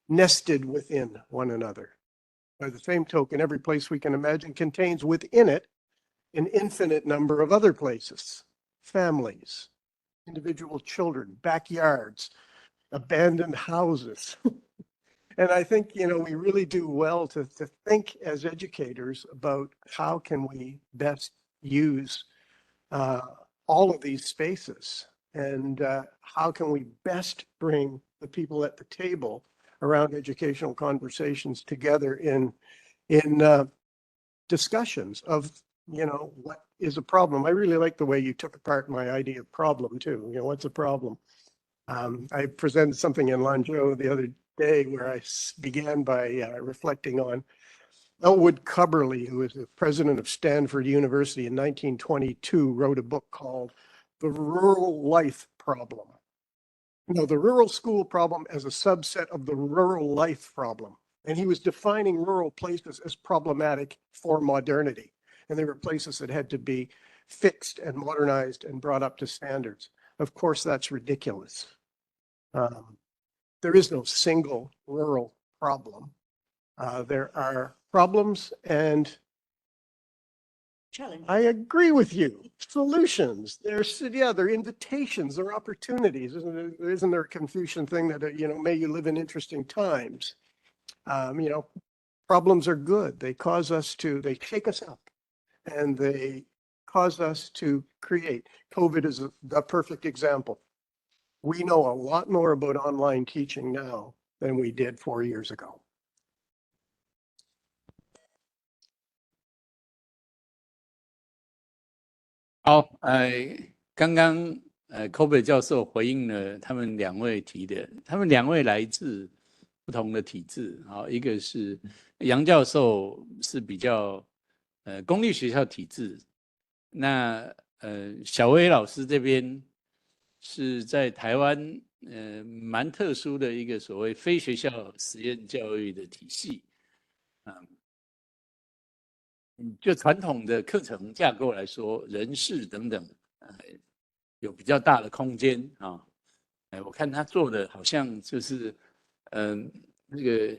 nested within one another. By the same token, every place we can imagine contains within it an infinite number of other places, families, individual children, backyards, abandoned houses. And I think, you know, we really do well to think as educators about how can we best use all of these spaces and how can we best bring the people at the table around educational conversations together in discussions of, you know, what is a problem. I really like the way you took apart my idea of problem too. You know, what's a problem? I presented something in Lanzhou the other day where I began by reflecting on Elwood Cubberley, who was the president of Stanford University in 1922, wrote a book called The Rural Life Problem. You know, the rural school problem as a subset of the rural life problem. And he was defining rural places as problematic for modernity. And they were places that had to be fixed and modernized and brought up to standards. Of course, that's ridiculous. There is no single rural problem. There are problems, and Challenge. I agree with you. Solutions. They're invitations. They're opportunities. Isn't there a Confucian thing that you know, may you live in interesting times? You know, problems are good. They they shake us up, and they cause us to create. COVID is the perfect example. We know a lot more about online teaching now than we did 4 years ago. 好，刚刚Corbett 教授回应了他们两位提的，他们两位来自不同的体制，好，一个是杨教授是比较公立学校体制，那筱薇老师这边是在台湾蛮特殊的一个所谓非学校实验教育的体系，就传统的课程架构来说，人事等等，有比较大的空间啊。我看他做的好像就是，那个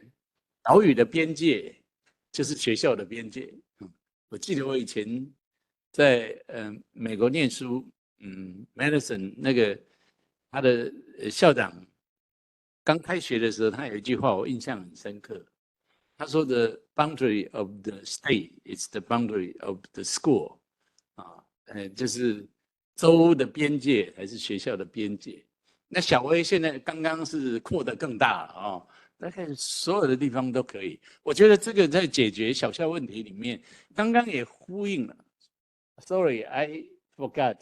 岛屿的边界就是学校的边界。我记得我以前在美国念书，Madison 那个他的校长刚开学的时候，他有一句话我印象很深刻。他说的 boundary of the state is the boundary of the school， 就是州的边界还是学校的边界。那筱薇现在刚刚是扩得更大了啊，大概所有的地方都可以。我觉得这个在解决小校问题里面，刚刚也呼应了。Sorry, I forgot.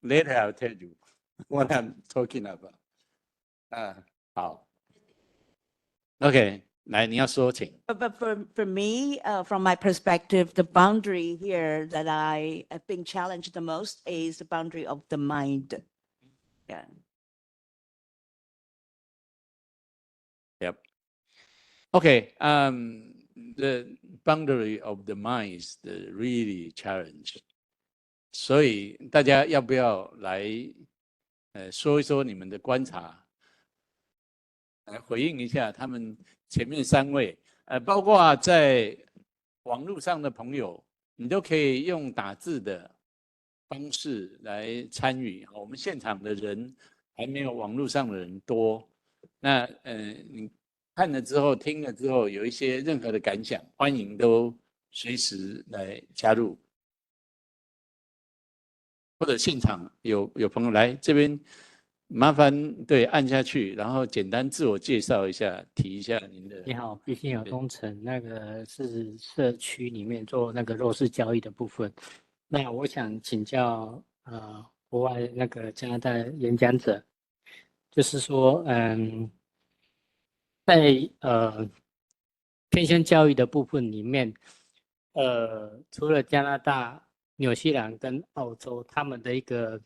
Later I'll tell you what I'm talking about. 好。OK， 来，你要说，请。But for me, from my perspective, the boundary here that I have been challenged the most is the boundary of the mind. Yeah. Yep. OK, the boundary of the mind is the really challenge. 所以大家要不要来说一说你们的观察？来回应一下他们前面三位，包括在网络上的朋友，你都可以用打字的方式来参与。我们现场的人还没有网络上的人多，那你看了之后、听了之后，有一些任何的感想，欢迎都随时来加入，或者现场有朋友来这边。麻烦对按下去，然后简单自我介绍一下，提一下您的。你好，必信有工程，那个是社区里面做那个弱势教育的部分。那我想请教国外那个加拿大演讲者，就是说，在偏乡教育的部分里面，除了加拿大、纽西兰跟澳洲，他们的一个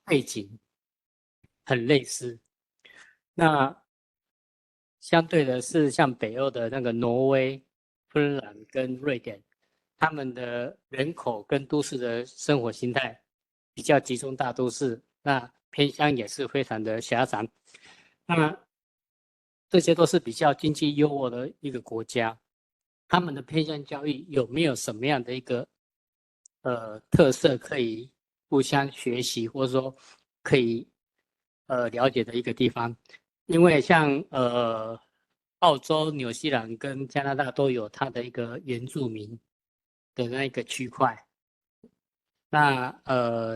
背景很类似，那相对的是像北欧的那个挪威、芬兰跟瑞典，他们的人口跟都市的生活形态比较集中大都市，那偏乡也是非常的狭长。那这些都是比较经济优渥的一个国家，他们的偏乡教育有没有什么样的一个特色可以互相学习，或者说可以了解的一个地方？因为像澳洲、纽西兰跟加拿大都有它的一个原住民的那一个区块。那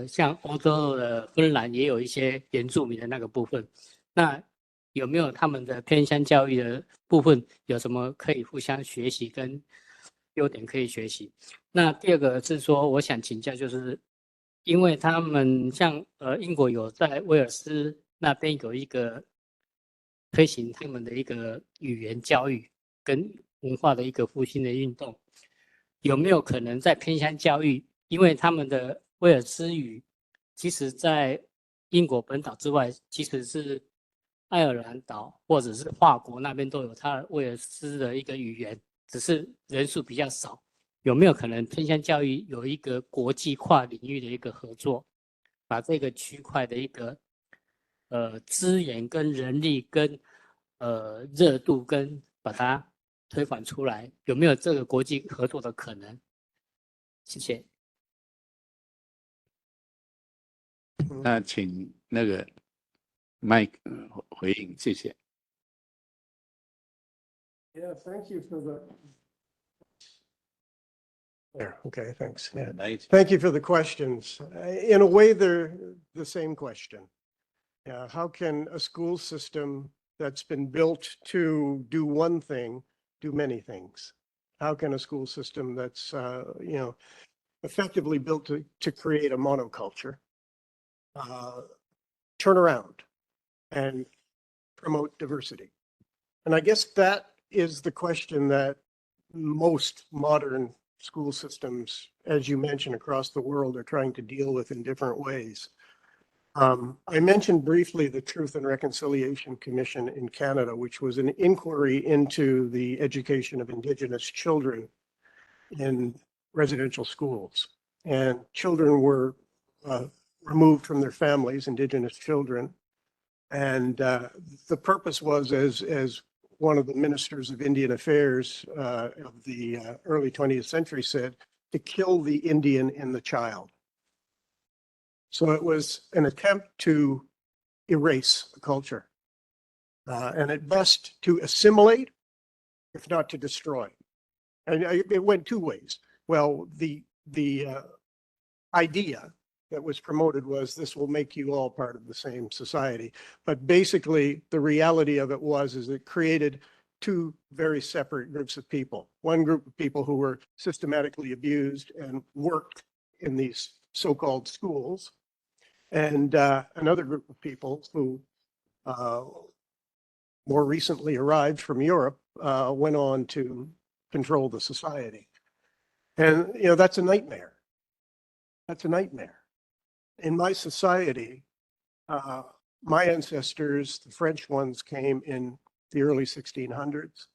像欧洲的芬兰也有一些原住民的那个部分。那有没有他们的偏乡教育的部分有什么可以互相学习跟优点可以学习？那第二个是说，我想请教，就是因为他们像英国有在威尔斯那边有一个推行他们的一个语言教育跟文化的一个复兴的运动，有没有可能在偏乡教育，因为他们的威尔斯语其实在英国本岛之外，其实是爱尔兰岛或者是法国那边都有它威尔斯的一个语言，只是人数比较少。有没有可能偏乡教育有一个国际跨领域的一个合作，把这个区块的一个资源跟人力跟热度跟把它推广出来？有没有这个国际合作的可能？谢谢。那请那个 Mike 回应，谢谢。Yeah, thank you for the. There, okay, thanks. Yeah. Thank you for the questions. In a way, they're the same question. How can a school system that's been built to do one thing do many things? How can a school system that's, effectively built to create a monoculture, turn around and promote diversity? And I guess that is the question that most modern school systems, as you mentioned, across the world are trying to deal with in different ways. I mentioned briefly the Truth and Reconciliation Commission in Canada, which was an inquiry into the education of Indigenous children in residential schools. And children were removed from their families, Indigenous children. And the purpose was, as one of the ministers of Indian Affairs of the early 20th century said, to kill the Indian in the child. So it was an attempt to erase the culture, and at best to assimilate, if not to destroy. And it went two ways. Well, the idea that was promoted was this will make you all part of the same society. But basically, the reality of it is it created two very separate groups of people. One group of people who were systematically abused and worked in these so-called schools, and another group of people who more recently arrived from Europe went on to control the society. And, that's a nightmare. That's a nightmare. In my society, my ancestors, the French ones, came in the early 1600s,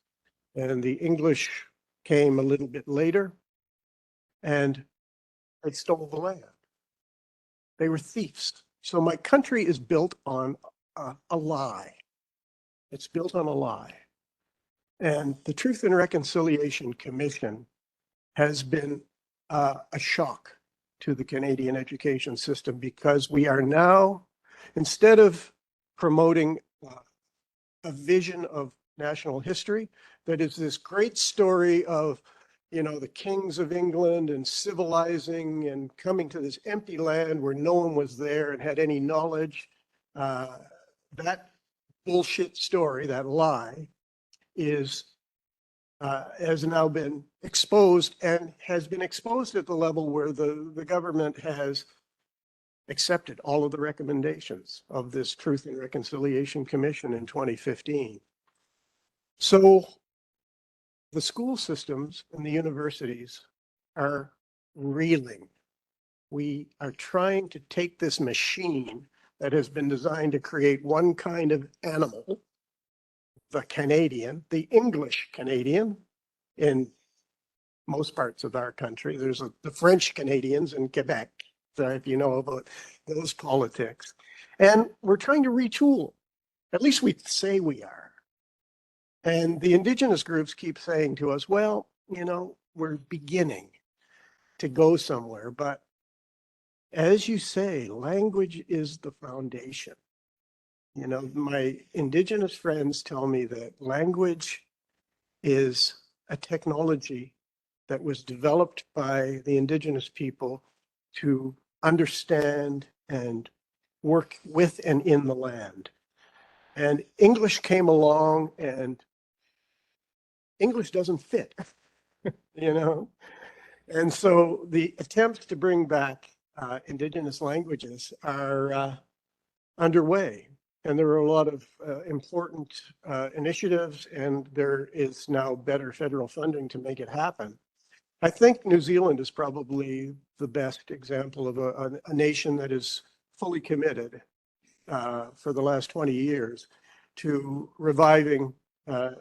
and the English came a little bit later, and they stole the land. They were thieves. So my country is built on a lie. It's built on a lie. And the Truth and Reconciliation Commission has been a shock to the Canadian education system, because we are now, instead of promoting a vision of national history that is this great story of, the kings of England and civilizing and coming to this empty land where no one was there and had any knowledge, that bullshit story, that lie, has now been exposed, and has been exposed at the level where the government has accepted all of the recommendations of this Truth and Reconciliation Commission in 2015. So the school systems and the universities are reeling. We are trying to take this machine that has been designed to create one kind of animal, the Canadian, the English Canadian in most parts of our country. There's the French Canadians in Quebec, if you know about those politics. And we're trying to retool. At least we say we are. And the Indigenous groups keep saying to us, well, we're beginning to go somewhere. But as you say, language is the foundation. My Indigenous friends tell me that language is a technology that was developed by the Indigenous people to understand and work with and in the land. And English came along, and English doesn't fit, And so the attempts to bring back Indigenous languages are underway. And there are a lot of important initiatives, and there is now better federal funding to make it happen. I think New Zealand is probably the best example of a nation that is fully committed for the last 20 years to reviving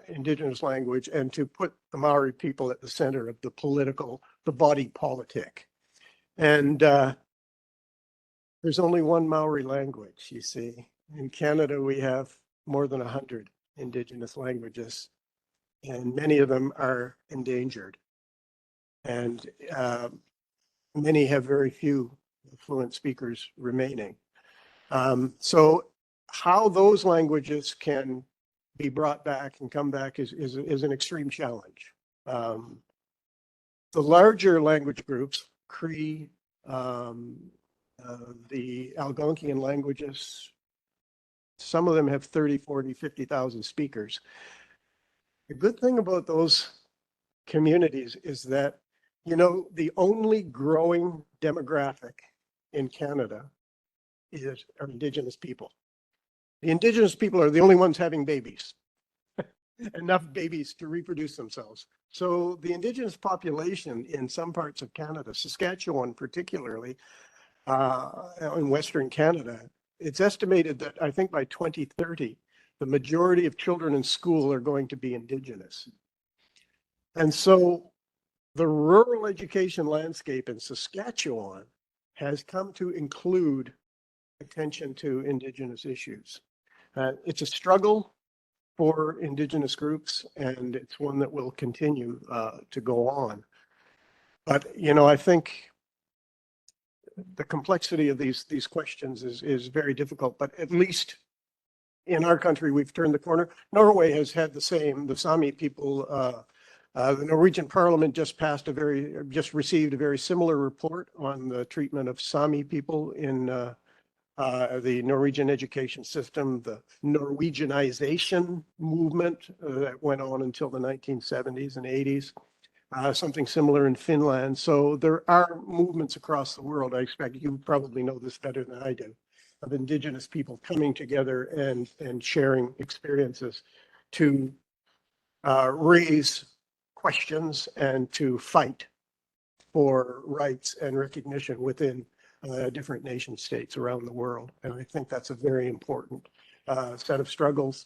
Indigenous language and to put the Maori people at the center of the body politic. And there's only one Maori language, you see. In Canada, we have more than 100 Indigenous languages, and many of them are endangered. And many have very few fluent speakers remaining. So how those languages can be brought back and come back is an extreme challenge. The larger language groups, Cree, the Algonquian languages, some of them have 30, 40, 50,000 speakers. The good thing about those communities is that, you know, the only growing demographic in Canada are Indigenous people. The Indigenous people are the only ones having babies, enough babies to reproduce themselves. So the Indigenous population in some parts of Canada, Saskatchewan particularly, in Western Canada, it's estimated that I think by 2030, the majority of children in school are going to be Indigenous. And so the rural education landscape in Saskatchewan has come to include attention to Indigenous issues. It's a struggle for Indigenous groups, and it's one that will continue to go on. But, you know, I think the complexity of these questions is very difficult, but at least in our country, we've turned the corner. Norway has had the Sami people, the Norwegian parliament just received a very similar report on the treatment of Sami people in the Norwegian education system, the Norwegianization movement that went on until the 1970s and 80s. Something similar in Finland. So there are movements across the world. I expect you probably know this better than I do, of Indigenous people coming together and sharing experiences to raise questions and to fight for rights and recognition within different nation states around the world. And I think that's a very important set of struggles.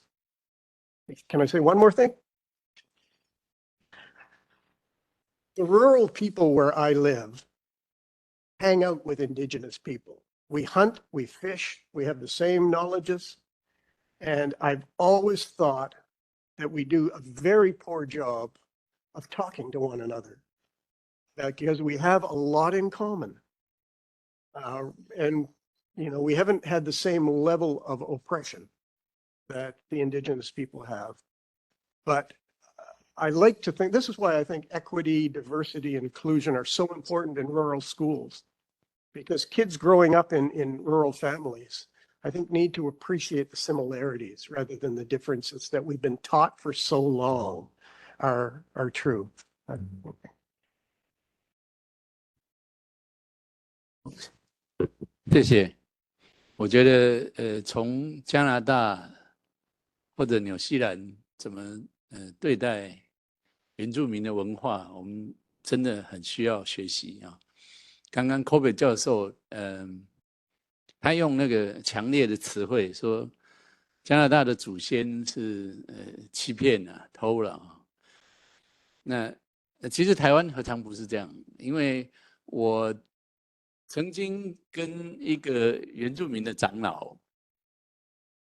Can I say one more thing? The rural people where I live hang out with Indigenous people. We hunt, we fish, we have the same knowledges. And I've always thought that we do a very poor job of talking to one another because we have a lot in common. And, you know, we haven't had the same level of oppression that the Indigenous people have. But I like to think, this is why I think equity, diversity, and inclusion are so important in rural schools, because kids growing up in rural families, I think, need to appreciate the similarities rather than the differences that we've been taught for so long are true. 谢谢。我觉得从加拿大或者纽西兰怎么对待原住民的文化，我们真的很需要学习啊。刚刚 Corbett 教授他用那个强烈的词汇说，加拿大的祖先是欺骗啊、偷了啊。那其实台湾何尝不是这样？因为我曾经跟一个原住民的长老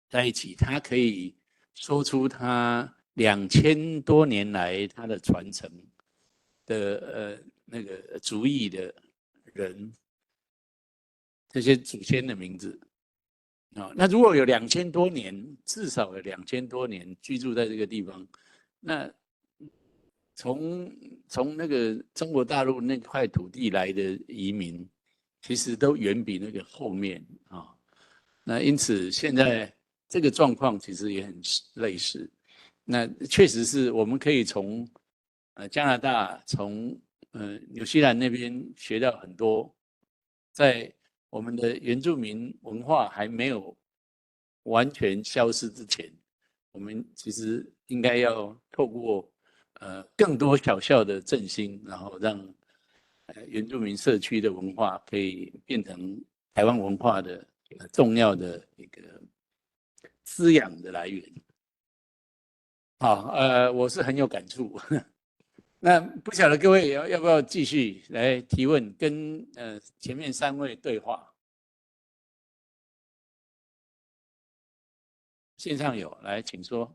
在一起，他可以说出他2000多年来他的传承的那个族裔的人，这些祖先的名字啊。那如果有2000多年，至少有2000多年居住在这个地方，那从那个中国大陆那块土地来的移民，其实都远比那个后面啊。那因此现在这个状况其实也很类似。那确实是我们可以从加拿大、从纽西兰那边学到很多，在我们的原住民文化还没有完全消失之前，我们其实应该要透过更多小校的振兴，然后让原住民社区的文化可以变成台湾文化的重要的一个滋养的来源。好，我是很有感触。那不晓得各位要不要继续来提问，跟前面3位对话？线上有，来，请说。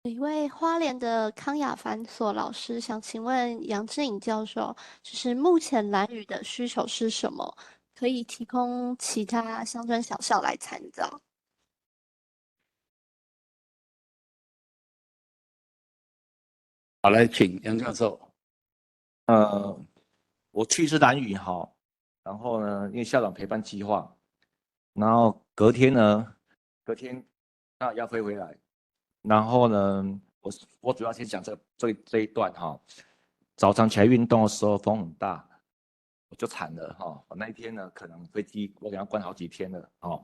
一位花莲的康雅凡所老师想请问杨智颖教授，就是目前兰屿的需求是什么？可以提供其他乡村小校来参照。好，来请杨教授。我去是兰屿哈，然后呢，因为校长陪伴计划，然后隔天那要飞回来，然后呢，我主要先讲这一段哈。早上起来运动的时候风很大，我就惨了哈。我那一天呢，可能飞机我给它关好几天了哦。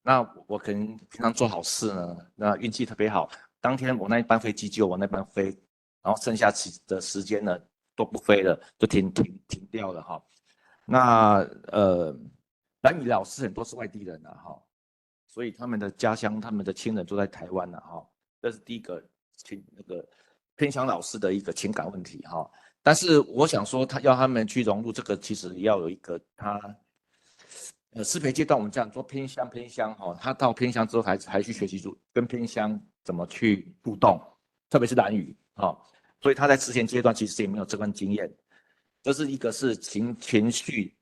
那我可能平常做好事呢，那运气特别好。当天我那一班飞机就我那班飞，然后剩下的时间呢都不飞了，就停掉了哈。那蓝宇老师很多是外地人啊哈，所以他们的家乡、他们的亲人都在台湾了哈。这是第一个那个偏乡老师的一个情感问题哈。但是我想说，要他们去融入这个，其实要有一个适培阶段，我们讲说偏乡哈，他到偏乡之后还去学习跟偏乡怎么去互动，特别是蓝宇哈，所以他在之前阶段其实也没有这段经验。这是一个是情绪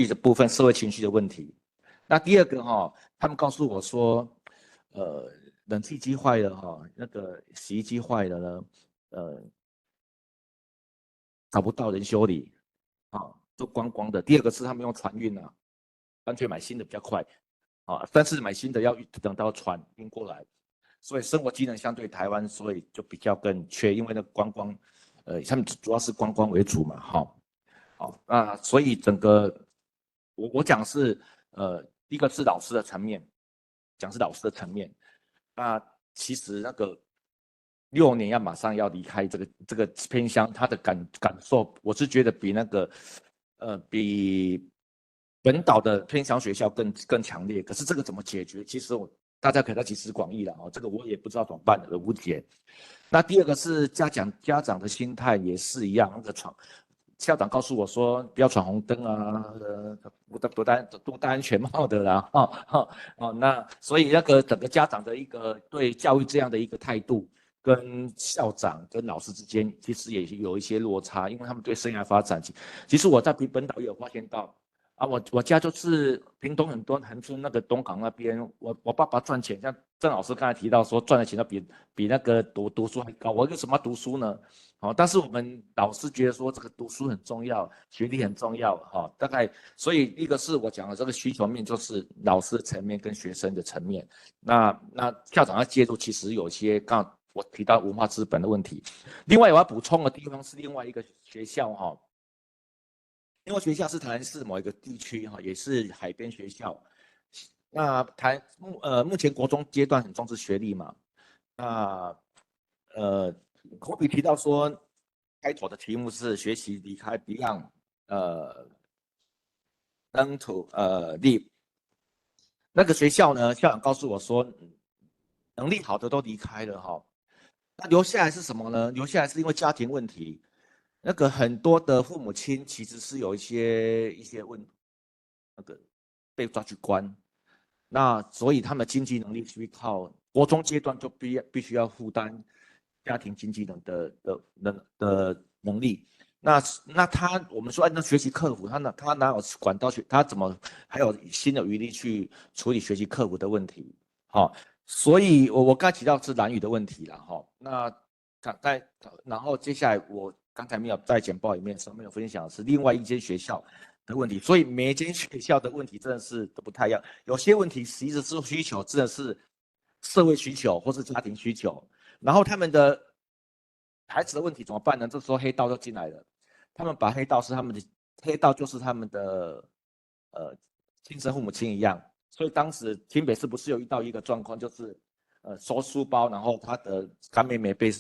的部分，社会情绪的问题。那第二个哈，他们告诉我说，冷气机坏了哈，那个洗衣机坏了呢，找不到人修理，啊，都光光的。第二个是他们用船运啊，干脆买新的比较快，啊，但是买新的要等到船运过来，所以生活机能相对台湾，所以就比较更缺，因为那观光，他们主要是观光为主嘛，好，好，那所以整个我讲是第一个是老师的层面，讲是老师的层面，那其实那个6年要马上要离开这个偏乡，他的感受，我是觉得比那个比本岛的偏乡学校更强烈。可是这个怎么解决？其实大家可以在集思广益了哦，这个我也不知道怎么办的，无解。那第二个是家长的心态也是一样，那个校长告诉我说不要闯红灯啊，不戴安全帽的啦，那所以那个整个家长的一个对教育这样的一个态度，跟校长跟老师之间其实也有一些落差，因为他们对生涯发展，其实我在本岛也有发现到啊，我家就是屏东很多恒春那个东港那边，我爸爸赚钱，像郑老师刚才提到说赚的钱都比那个读书还高，我为什么要读书呢？好，但是我们老师觉得说这个读书很重要，学历很重要，哈，大概所以一个是我讲的这个需求面，就是老师的层面跟学生的层面，那校长要介入，其实有些刚好我提到文化资本的问题，另外我要补充的地方是另外一个学校哈，另外学校是台南市某一个地区哈，也是海边学校，那目前国中阶段很重视学历嘛，那Corbett提到说，开头的题目是学习离开 Beyond Learn to Live。那个学校呢，校长告诉我说，能力好的都离开了哈，那留下来是什么呢？留下来是因为家庭问题，那个很多的父母亲其实是有一些那个被抓去关，那所以他们的经济能力需靠国中阶段就必须要负担家庭经济的能力，那我们说那学习克服，他哪有管道去，他怎么还有新的余力去处理学习克服的问题？好，所以我刚才提到是蓝宇的问题了哈。那然后接下来我刚才没有在简报里面没有分享的是另外一间学校的问题，所以每一间学校的问题真的是都不太一样，有些问题其实是需求真的是社会需求或是家庭需求。然后他们的孩子的问题怎么办呢？这时候黑道就进来了，他们把黑道就是他们的亲生父母亲一样，所以当时新北市不是有遇到一个状况，就是收书包，然后他的干妹妹被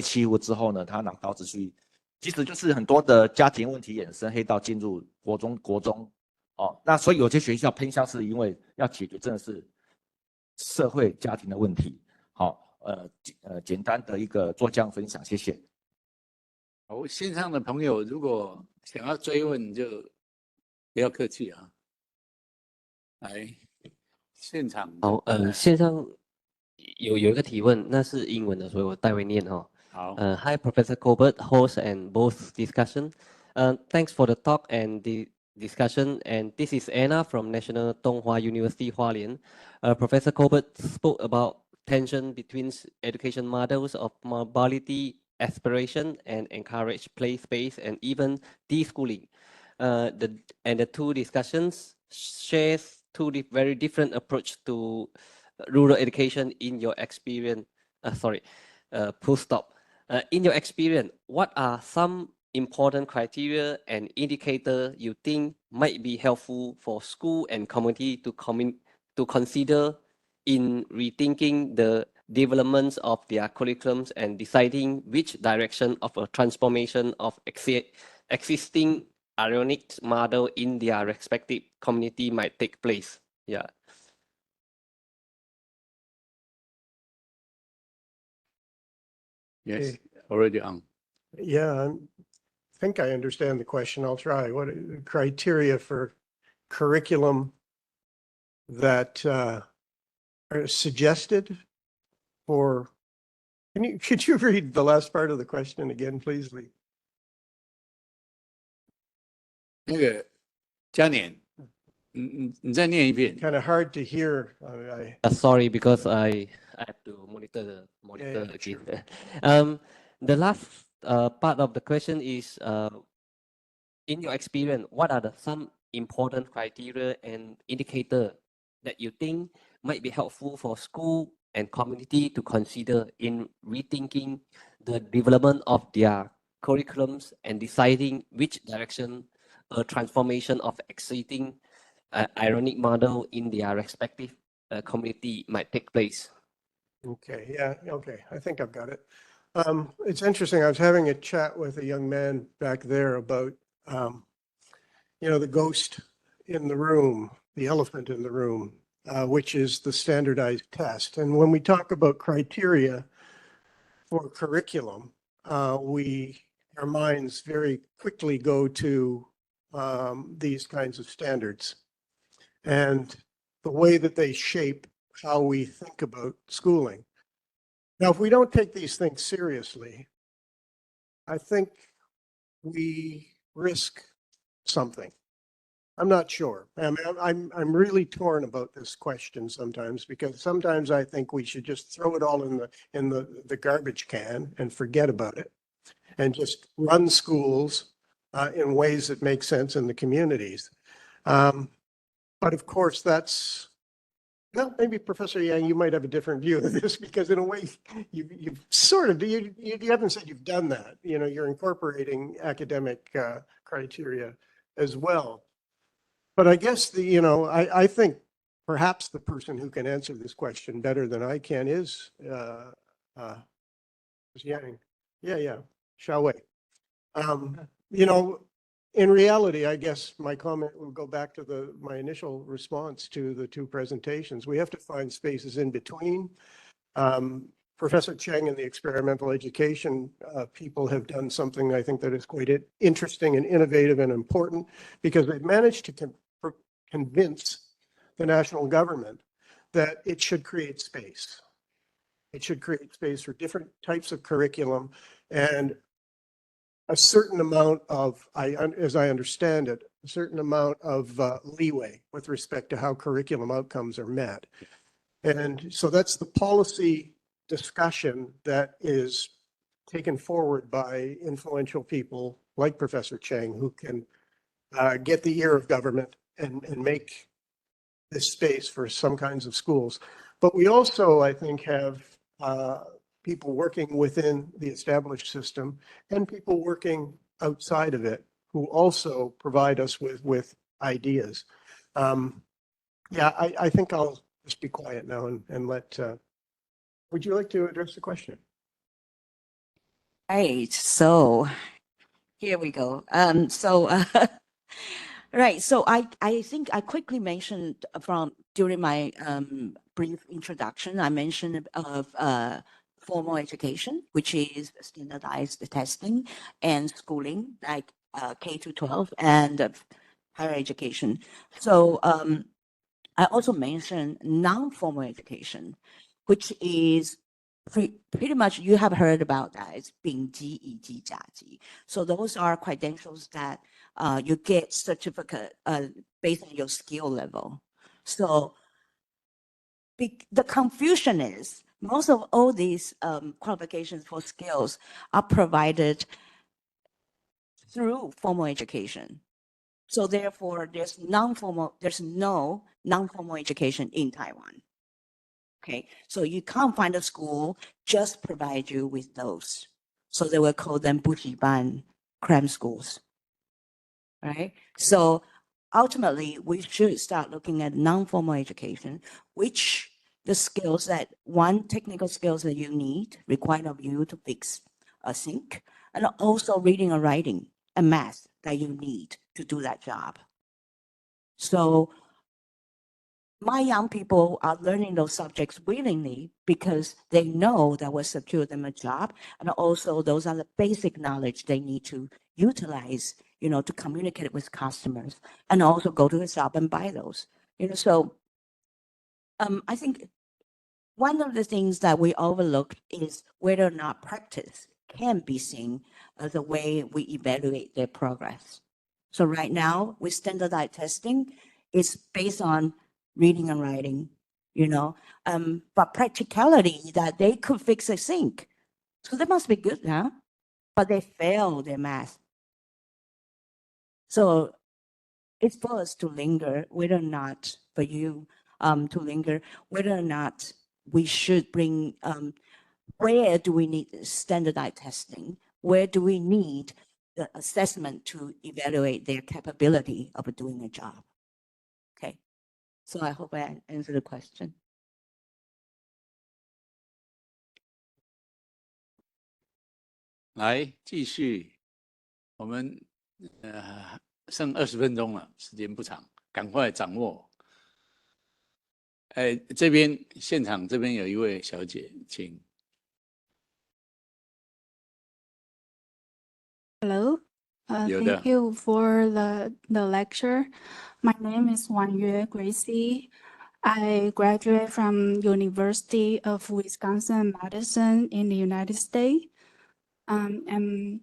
欺负之后呢，他拿刀子去，其实就是很多的家庭问题衍生，黑道进入国中哦，那所以有些学校偏向是因为要解决真的是社会家庭的问题，好。简单的一个做这样分享，谢谢。好，线上的朋友如果想要追问，就不要客气啊。来，现场好，线上有一个提问，那是英文的，所以我代为念哈。好。Hi, Professor Corbett, host and both discussion. Thanks for the talk and the discussion. And this is Anna from National Donghua University, Hualien. Professor Corbett spoke about tension between education models of mobility, aspiration, and encourage play space, and even deschooling. The two discussions shares two very different approach to rural education in your experience. full stop. In your experience, what are some important criteria and indicators you think might be helpful for school and community to consider in rethinking the developments of their curriculums and deciding which direction of a transformation of existing ironic model in their respective community might take place? Yeah. Yes, already on. Yeah, I think I understand the question. I'll try. What are the criteria for curriculum that are suggested for? Could you read the last part of the question again, please, Lee? 那个嘉年，你再念一遍。 Kind of hard to hear. Sorry, because I have to monitor the monitor Yeah, again. The last part of the question is, in your experience, what are some important criteria and indicator that you think might be helpful for school and community to consider in rethinking the development of their curriculums and deciding which direction a transformation of existing ironic model in their respective community might take place? Okay, yeah, okay. I think I've got it. It's interesting. I was having a chat with a young man back there about, the ghost in the room, the elephant in the room, which is the standardized test. And when we talk about criteria for curriculum, our minds very quickly go to these kinds of standards and the way that they shape how we think about schooling. Now, if we don't take these things seriously, I think we risk something. I'm not sure. I'm really torn about this question sometimes, because sometimes I think we should just throw it all in the garbage can and forget about it, and just run schools in ways that make sense in the communities. But of course, well, maybe Professor Yang, you might have a different view of this, because in a way, you've sort of, you haven't said you've done that. You're incorporating academic criteria as well. But I guess I think perhaps the person who can answer this question better than I can is Yang. Yeah, Xiaowei. In reality, I guess my comment will go back to my initial response to the two presentations. We have to find spaces in between. Professor Cheng and the experimental education people have done something I think that is quite interesting and innovative and important, because they've managed to convince the national government that it should create space. It should create space for different types of curriculum, and a certain amount of, as I understand it, a certain amount of leeway with respect to how curriculum outcomes are met. And so that's the policy discussion that is taken forward by influential people like Professor Cheng, who can get the ear of government and make this space for some kinds of schools. But we also, I think, have people working within the established system and people working outside of it who also provide us with ideas. I think I'll just be quiet now and let, would you like to address the question? Right, so here we go. Right, so I think I quickly mentioned during my brief introduction, I mentioned of formal education, which is standardized testing, and schooling like K-12 and higher education. So I also mentioned non-formal education, which is pretty much, you have heard about that. It's 丙级、乙级、甲级. So those are credentials that you get certificate based on your skill level. So the confusion is most of all these qualifications for skills are provided through formal education. So therefore, there's no non-formal education in Taiwan. Okay, so you can't find a school just provide you with those. So they will call them 补习班 cram schools, right? So ultimately, we should start looking at non-formal education, which the skills that one technical skills that you need required of you to fix a sink, and also reading and writing and math that you need to do that job. So my young people are learning those subjects willingly because they know that will secure them a job. And also those are the basic knowledge they need to utilize, to communicate with customers and also go to the shop and buy those. So I think one of the things that we overlook is whether or not practice can be seen as a way we evaluate their progress. So right now with standardized testing, it's based on reading and writing, but practicality that they could fix a sink. So they must be good now, but they fail their math. So it's for us to linger whether or not, for you to linger, whether or not we should bring, where do we need standardized testing? Where do we need the assessment to evaluate their capability of doing a job? Okay. So I hope I answered the question. 来继续，我们剩20分钟了，时间不长，赶快掌握。这边现场这边有一位小姐，请。Hello, thank you for the lecture. My name is Yue Gracie. I graduated from University of Wisconsin-Madison in the United States. And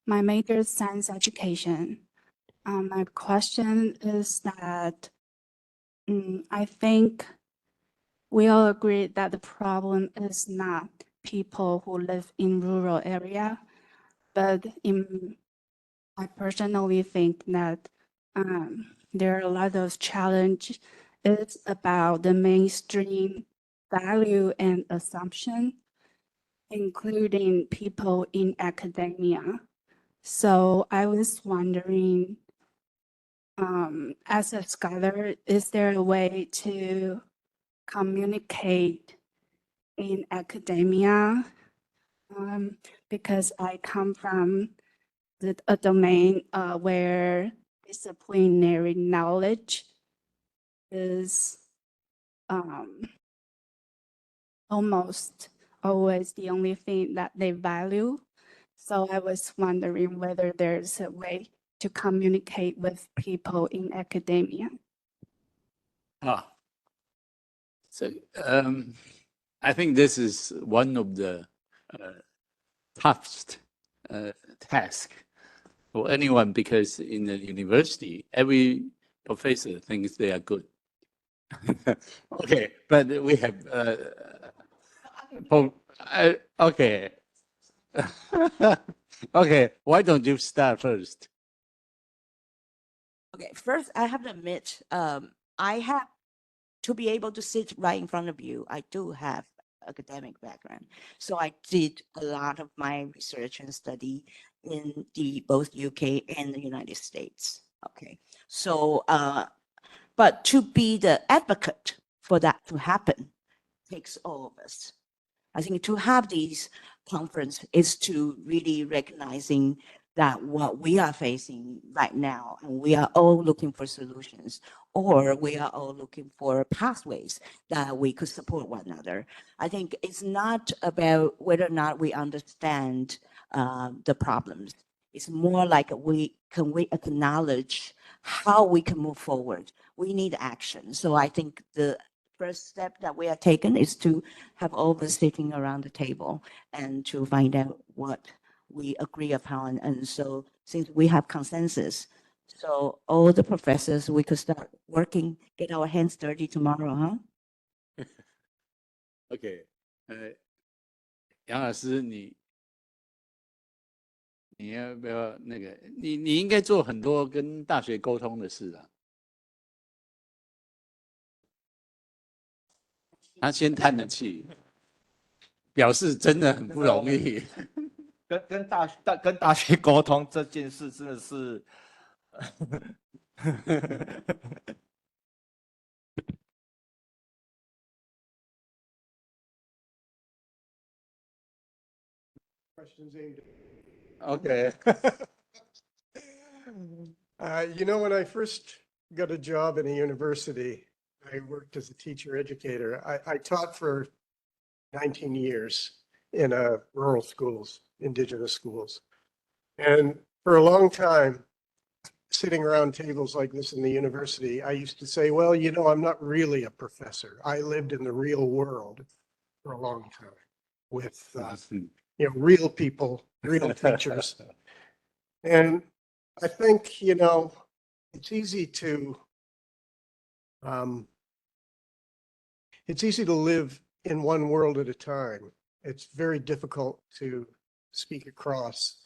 my major is science education. My question is that I think we all agree that the problem is not people who live in rural area, but I personally think that there are a lot of challenges. It's about the mainstream value and assumption, including people in academia. So I was wondering, as a scholar, is there a way to communicate in academia? Because I come from a domain where disciplinary knowledge is almost always the only thing that they value. So I was wondering whether there's a way to communicate with people in academia. So I think this is one of the toughest task for anyone, because in the university, every professor thinks they are good. Okay, but we have okay. Okay, why don't you start first? Okay, first I have to admit, I have to be able to sit right in front of you. I do have academic background, so I did a lot of my research and study in both UK and the United States. Okay, so but to be the advocate for that to happen takes all of us. I think to have these conference is to really recognizing that what we are facing right now, and we are all looking for solutions, or we are all looking for pathways that we could support one another. I think it's not about whether or not we understand the problems. It's more like we acknowledge how we can move forward. We need action. So I think the first step that we are taking is to have all of us sitting around the table and to find out what we agree upon. And so since we have consensus, so all the professors, we could start working, get our hands dirty tomorrow, huh? Okay, 杨老师，你要不要那个？你应该做很多跟大学沟通的事啊。他先叹了气，表示真的很不容易。跟大学沟通这件事真的是Questions aimed OK， You know, when I first got a job in a university, I worked as a teacher educator. I taught for 19 years in rural schools, indigenous schools. And for a long time, sitting around tables like this in the university, I used to say, well, you know, I'm not really a professor. I lived in the real world for a long time with, real people, real teachers. And I think, you know, it's easy to live in one world at a time. It's very difficult to speak across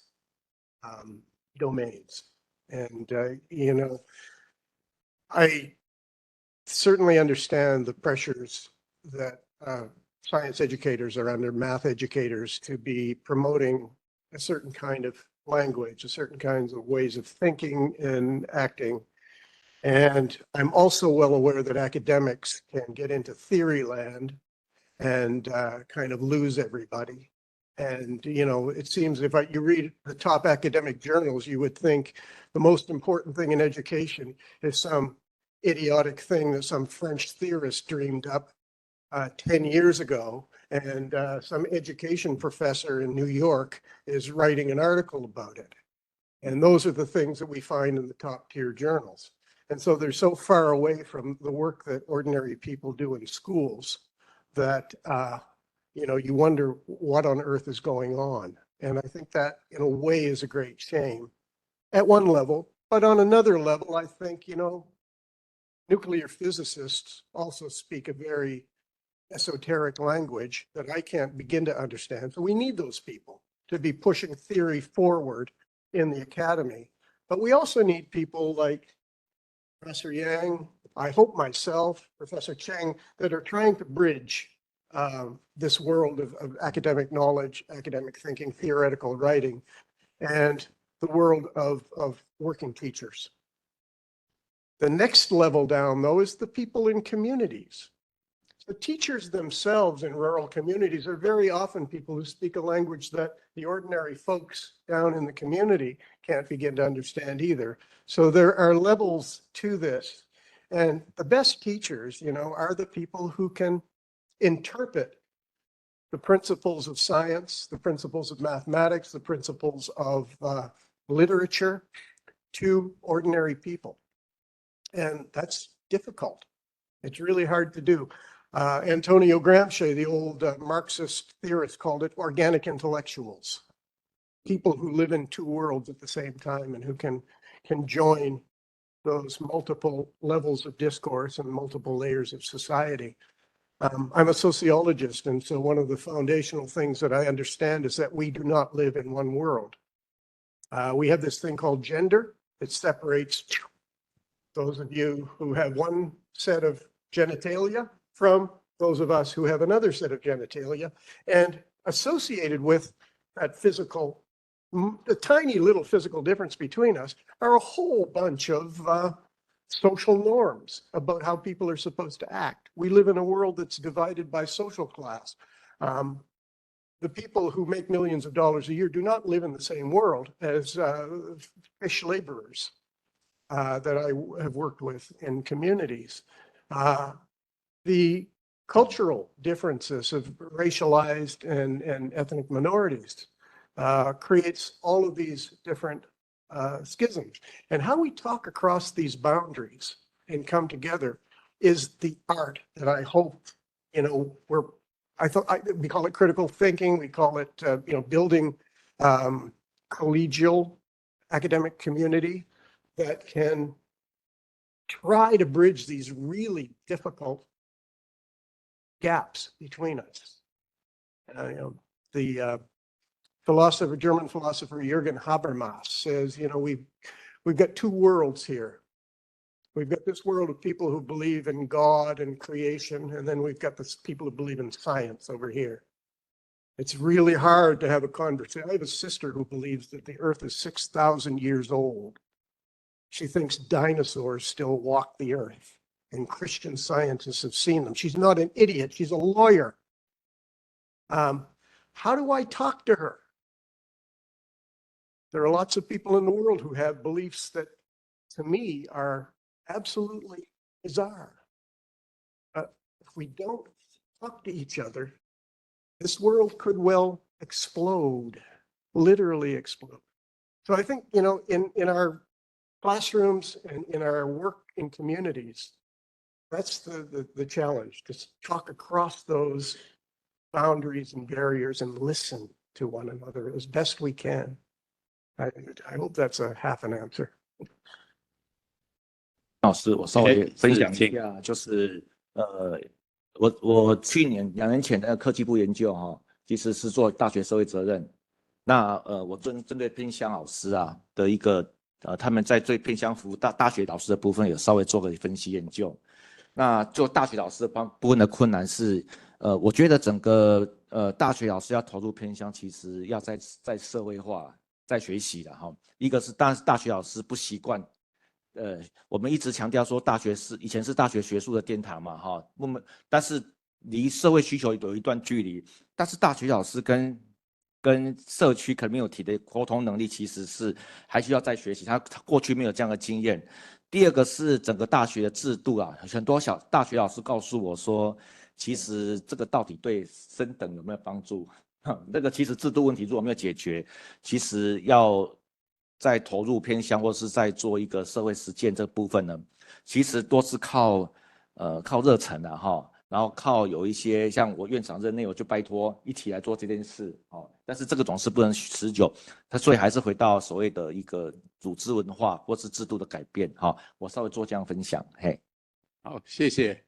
domains. And, you know, I certainly understand the pressures that science educators are under, math educators, to be promoting a certain kind of language, a certain kinds of ways of thinking and acting. And I'm also well aware that academics can get into theory land and kind of lose everybody. And, you know, it seems if you read the top academic journals, you would think the most important thing in education is some idiotic thing that some French theorist dreamed up 10 years ago. And some education professor in New York is writing an article about it. And those are the things that we find in the top tier journals. And so they're so far away from the work that ordinary people do in schools that, you know, you wonder what on earth is going on. And I think that in a way is a great shame at one level. But on another level, I think, you know, nuclear physicists also speak a very esoteric language that I can't begin to understand. So we need those people to be pushing theory forward in the academy. But we also need people like Professor Yang, I hope myself, Professor Cheng, that are trying to bridge this world of academic knowledge, academic thinking, theoretical writing, and the world of working teachers. The next level down, though, is the people in communities. The teachers themselves in rural communities are very often people who speak a language that the ordinary folks down in the community can't begin to understand either. So there are levels to this. And the best teachers, you know, are the people who can interpret the principles of science, the principles of mathematics, the principles of literature to ordinary people. And that's difficult. It's really hard to do. Antonio Gramsci, the old Marxist theorist, called it organic intellectuals, people who live in two worlds at the same time and who can join those multiple levels of discourse and multiple layers of society. I'm a sociologist, and so one of the foundational things that I understand is that we do not live in one world. We have this thing called gender. It separates those of you who have one set of genitalia from those of us who have another set of genitalia, and associated with that physical, the tiny little physical difference between us are a whole bunch of social norms about how people are supposed to act. We live in a world that's divided by social class. The people who make millions of dollars a year do not live in the same world as fish laborers that I have worked with in communities. The cultural differences of racialized and ethnic minorities creates all of these different schisms. And how we talk across these boundaries and come together is the art that I hope, you know, we call it critical thinking, we call it, you know, building collegial academic community that can try to bridge these really difficult gaps between us. You know, the German philosopher Jürgen Habermas says, you know, we've got two worlds here. We've got this world of people who believe in God and creation, and then we've got this people who believe in science over here. It's really hard to have a conversation. I have a sister who believes that the earth is 6,000 years old. She thinks dinosaurs still walk the earth, and Christian scientists have seen them. She's not an idiot, she's a lawyer. How do I talk to her? There are lots of people in the world who have beliefs that, to me, are absolutely bizarre. If we don't talk to each other, this world could well explode, literally explode. So I think, in our classrooms and in our work in communities, that's the challenge, to talk across those boundaries and barriers and listen to one another as best we can. I hope that's a half an answer. 老师，我稍微分享一下，就是我去年2年前的科技部研究其实是做大学社会责任。那我针对偏乡老师的一个他们在最偏乡服务大学老师的部分有稍微做个分析研究。那做大学老师的部分的困难是，我觉得整个大学老师要投入偏乡，其实要在社会化、在学习的一个是大学老师不习惯。我们一直强调说，以前是大学学术的殿堂嘛，但是离社会需求有一段距离。但是大学老师跟社区community的沟通能力，其实是还需要再学习，他过去没有这样的经验。第二个是整个大学的制度很多大学老师告诉我说，其实这个到底对升等有没有帮助？那个其实制度问题如果没有解决，其实要在投入偏乡或是在做一个社会实践这部分呢，其实多是靠热忱然后靠有一些像我院长任内，我就拜托一起来做这件事但是这个总是不能持久，所以还是回到所谓的一个组织文化或是制度的改变我稍微做这样分享。好，谢谢。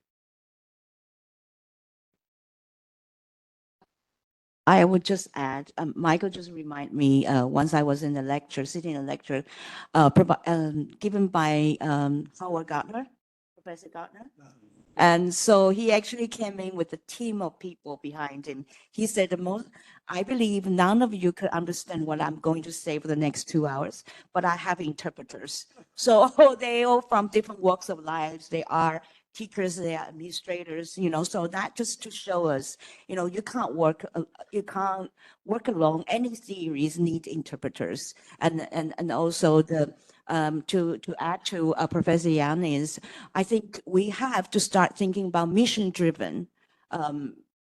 I would just add, Michael just remind me, once I was in a lecture, sitting in a lecture, given by Howard Gardner, Professor Gardner. And so he actually came in with a team of people behind him. He said, I believe none of you could understand what I'm going to say for the next 2 hours, but I have interpreters. So they all from different walks of life. They are teachers, they are administrators, so that just to show us, you can't work alone. Any theories need interpreters. And also to add to Professor Yang is, I think we have to start thinking about mission-driven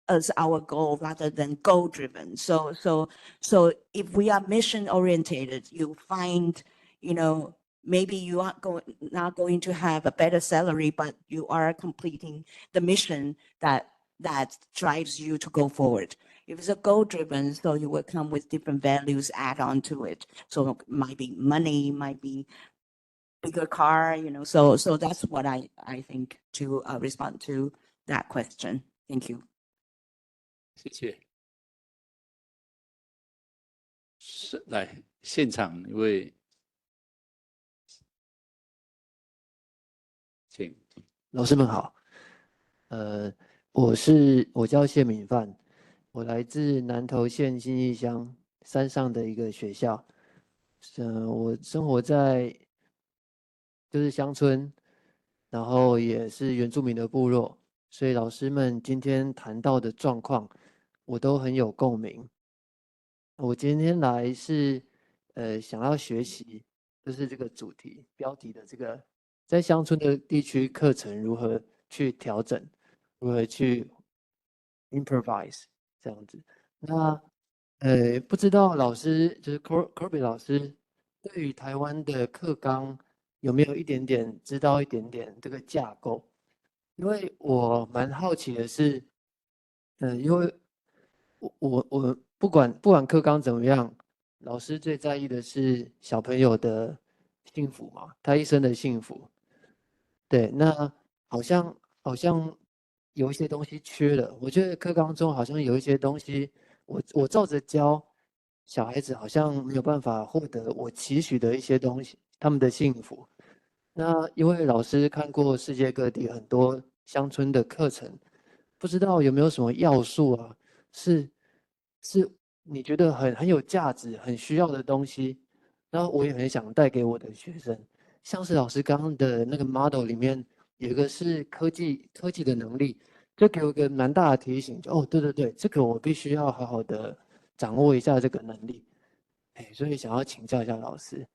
as our goal rather than goal-driven. So if we are mission-oriented, you find, maybe you are not going to have a better salary, but you are completing the mission that drives you to go forward. If it's a goal-driven, so you will come with different values add on to it. So it might be money, might be bigger car, So that's what I think to respond to that question. Thank you. 谢谢。来，现场一位，请。老师们好，我叫谢敏范，我来自南投县信义乡山上的一个学校，我生活在就是乡村，然后也是原住民的部落，所以老师们今天谈到的状况，我都很有共鸣。我今天来是想要学习，就是这个主题标题的这个，在乡村的地区课程如何去调整，如何去 improvise 这样子。那不知道老师就是 Corbett 老师对于台湾的课纲有没有知道一点点这个架构？因为我蛮好奇的是，因为我不管课纲怎么样，老师最在意的是小朋友的幸福嘛，他一生的幸福。对，那好像有一些东西缺了。我觉得课纲中好像有一些东西，我照着教小孩子，好像没有办法获得我期许的一些东西，他们的幸福。那因为老师看过世界各地很多乡村的课程，不知道有没有什么要素啊，是你觉得很有价值、很需要的东西，然后我也很想带给我的学生。像是老师刚刚的那个 model 里面有一个是科技的能力，就给我一个蛮大的提醒，就哦，对对对，这个我必须要好好的掌握一下这个能力。所以想要请教一下老师，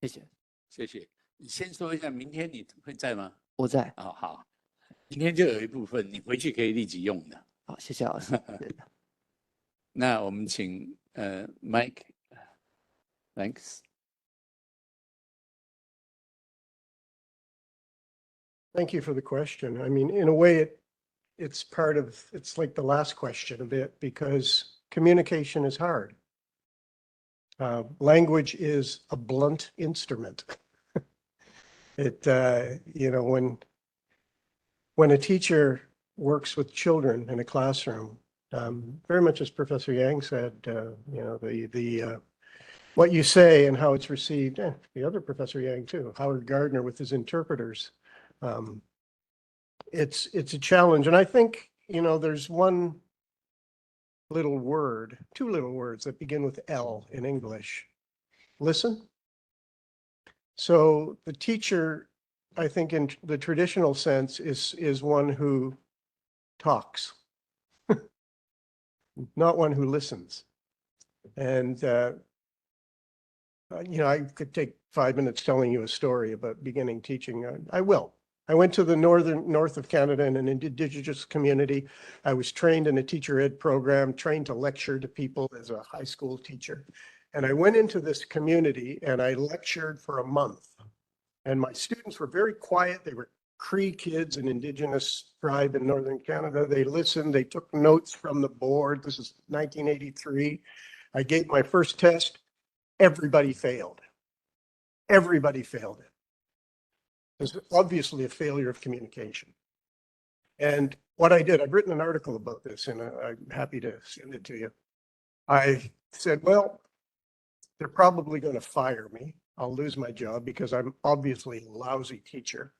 谢谢。谢谢。你先说一下，明天你会在吗？我在。哦，好，明天就有一部分你回去可以立即用的。好，谢谢老师。那我们请Mike，Thanks。Thank you for the question. I mean, in a way, it's like the last question a bit, because communication is hard. Language is a blunt instrument. You know, when a teacher works with children in a classroom, very much as Professor Yang said, you know, what you say and how it's received, the other Professor Yang too, Howard Gardner with his interpreters. It's a challenge. And I think, you know, there's two little words that begin with L in English. Listen. So the teacher, I think in the traditional sense, is one who talks, not one who listens. And, you know, I could take 5 minutes telling you a story about beginning teaching. I will. I went to the north of Canada in an Indigenous community. I was trained in a teacher ed program, trained to lecture to people as a high school teacher. And I went into this community and I lectured for a month. And my students were very quiet. They were Cree kids, an Indigenous tribe in northern Canada. They listened, they took notes from the board. This is 1983. I gave my first test. Everybody failed. Everybody failed it. It's obviously a failure of communication. And what I did, I've written an article about this and I'm happy to send it to you. I said, well, they're probably going to fire me. I'll lose my job because I'm obviously a lousy teacher.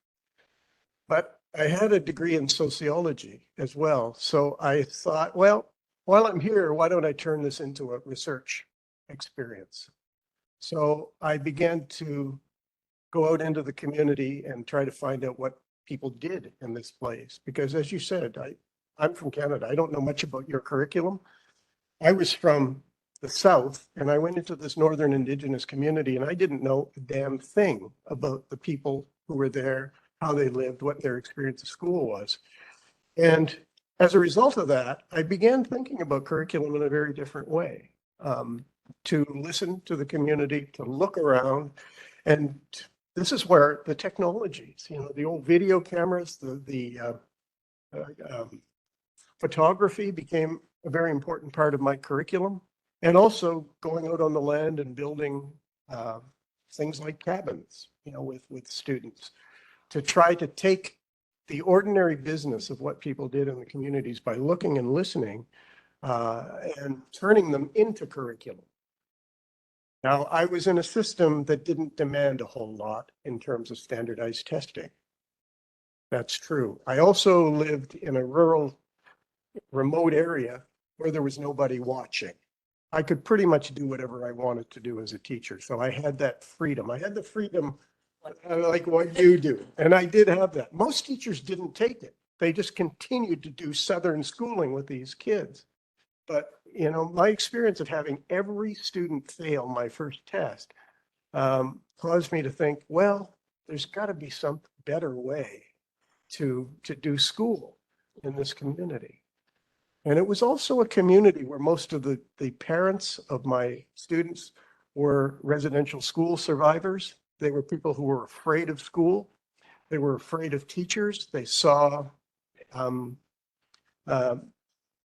But I had a degree in sociology as well. So I thought, well, while I'm here, why don't I turn this into a research experience? So I began to go out into the community and try to find out what people did in this place. Because as you said, I'm from Canada. I don't know much about your curriculum. I was from the South and I went into this Northern Indigenous community and I didn't know a damn thing about the people who were there, how they lived, what their experience of school was. And as a result of that, I began thinking about curriculum in a very different way, to listen to the community, to look around. And this is where the technologies, you know, the old video cameras, the photography became a very important part of my curriculum. And also going out on the land and building things like cabins, you know, with students, to try to take the ordinary business of what people did in the communities by looking and listening and turning them into curriculum. Now, I was in a system that didn't demand a whole lot in terms of standardized testing. That's true. I also lived in a rural, remote area where there was nobody watching. I could pretty much do whatever I wanted to do as a teacher. So I had that freedom. I had the freedom like what you do. And I did have that. Most teachers didn't take it. They just continued to do Southern schooling with these kids. But, you know, my experience of having every student fail my first test caused me to think, well, there's got to be some better way to do school in this community. And it was also a community where most of the parents of my students were residential school survivors. They were people who were afraid of school. They were afraid of teachers. They saw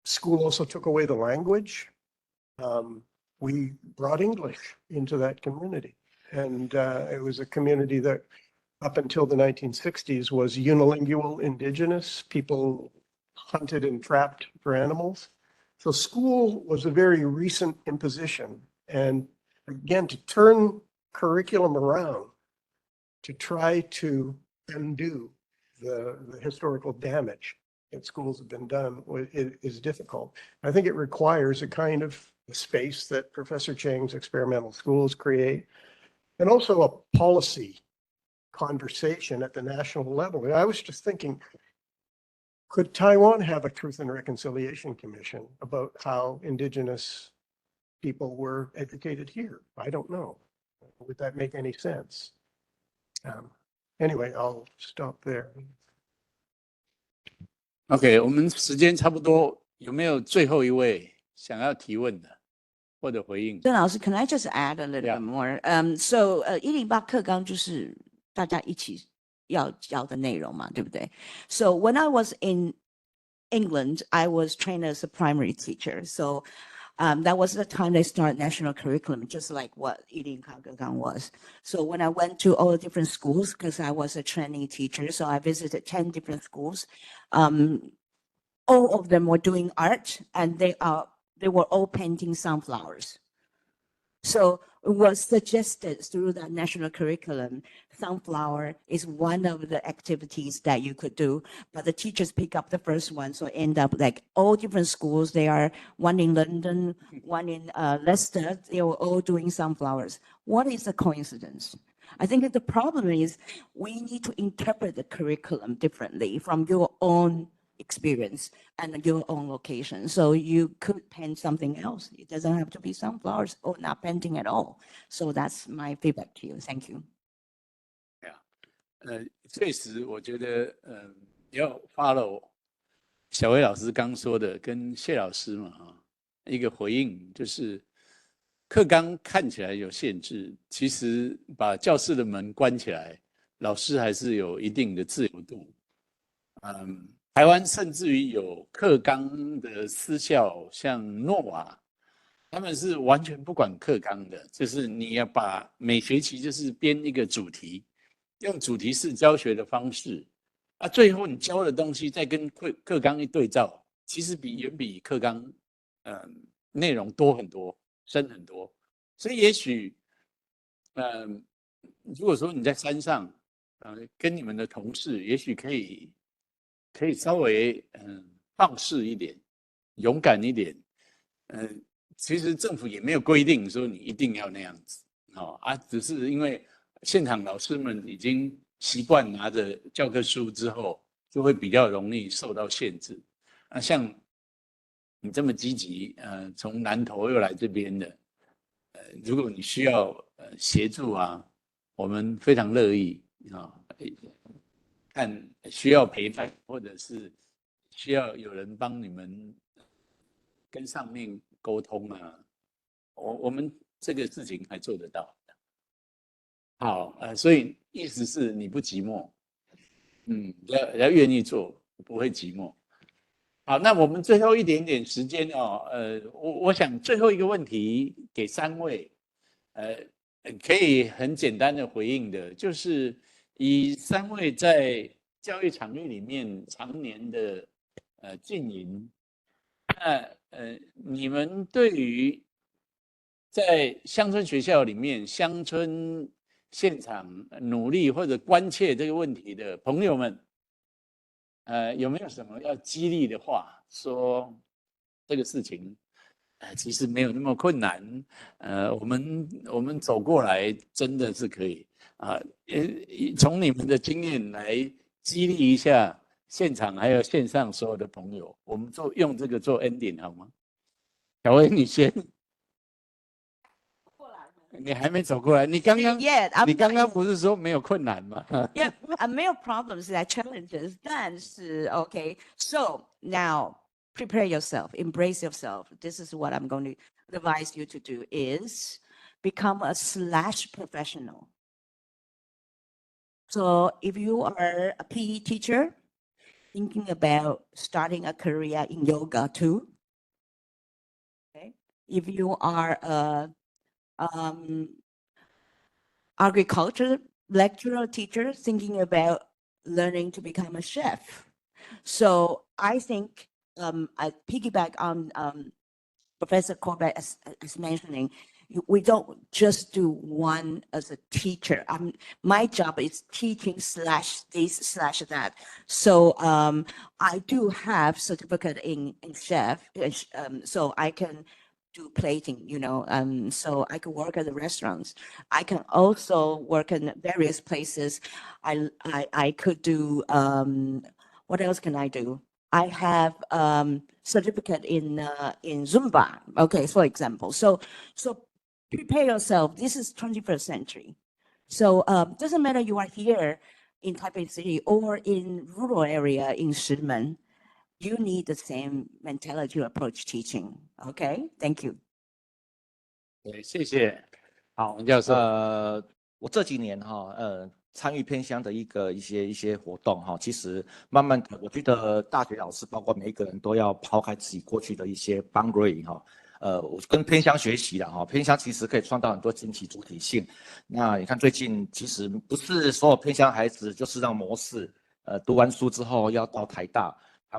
school also took away the language. We brought English into that community. And it was a community that up until the 1960s was unilingual Indigenous. People hunted and trapped for animals. So school was a very recent imposition. And again, to turn curriculum around to try to undo the historical damage that schools have been done is difficult. I think it requires a kind of space that Professor Cheng's experimental schools create, and also a policy conversation at the national level. I was just thinking, could Taiwan have a Truth and Reconciliation Commission about how Indigenous people were educated here? I don't know. Would that make any sense? Anyway, I'll stop there. OK， 我们时间差不多，有没有最后一位想要提问的或者回应？郑老师 ，Can I just add a little bit more? So 108课纲就是大家一起要教的内容嘛，对不对 ？So when I was in England, I was trained as a primary teacher. So that was the time they started national curriculum, just like what 108课纲 was. So when I went to all the different schools, because I was a training teacher, so I visited 10 different schools. All of them were doing art, and they were all painting sunflowers. So it was suggested through the national curriculum, sunflower is one of the activities that you could do, but the teachers pick up the first one, so end up like all different schools. They are one in London, one in Leicester. They were all doing sunflowers. What is the coincidence? I think that the problem is we need to interpret the curriculum differently from your own experience and your own location. So you could paint something else. It doesn't have to be sunflowers or not painting at all. So that's my feedback to you. Thank you. 确实，我觉得要 follow 小薇老师刚说的，跟谢老师嘛一个回应，就是课纲看起来有限制，其实把教室的门关起来，老师还是有一定的自由度。台湾甚至于有课纲的私校，像诺瓦，他们是完全不管课纲的，就是你要把每学期就是编一个主题，用主题式教学的方式，最后你教的东西再跟课纲一对照，其实远比课纲内容多很多，深很多。所以也许如果说你在山上跟你们的同事，也许可以稍微放肆一点，勇敢一点。其实政府也没有规定说你一定要那样子只是因为现场老师们已经习惯拿着教科书之后，就会比较容易受到限制。像你这么积极，从南投又来这边的，如果你需要协助我们非常乐意看需要陪伴，或者是需要有人帮你们跟上面沟通我们这个事情还做得到。好，所以意思是你不寂寞，要愿意做，不会寂寞。好，那我们最后一点点时间我想最后一个问题给3位，可以很简单的回应的，就是以3位在教育场域里面常年的经营，你们对于在乡村学校里面乡村现场努力或者关切这个问题的朋友们，有没有什么要激励的话，说这个事情其实没有那么困难，我们走过来真的是可以从你们的经验来激励一下现场还有线上所有的朋友，我们用这个做 ending 好吗？小薇你先。你还没走过来，你刚刚不是说没有困难吗？ Yeah, 没有 problems, that challenges. 但是 okay, so now prepare yourself, embrace yourself. This is what I'm going to advise you to do is become a / professional. So if you are a PE teacher thinking about starting a career in yoga too, okay? If you are a agriculture lecturer teacher thinking about learning to become a chef. So I think I piggyback on Professor Corbett as mentioning, We don't just do one as a teacher. My job is teaching / this / that. So I do have certificate in chef, so I can do plating, so I can work at the restaurants. I can also work in various places. I could do, what else can I do? I have certificate in Zumba, okay, for example. So prepare yourself. This is 21st century. So doesn't matter you are here in Taipei City or in rural area in Shimen, you need the same mentality to approach teaching. Okay, thank you. 对，谢谢。好，王教授。我这几年参与偏乡的一些活动其实慢慢的，我觉得大学老师包括每一个人都要抛开自己过去的一些 boundary 我跟偏乡学习了偏乡其实可以创造很多惊奇主体性。那你看最近其实不是所有偏乡孩子就是让模式，读完书之后要到台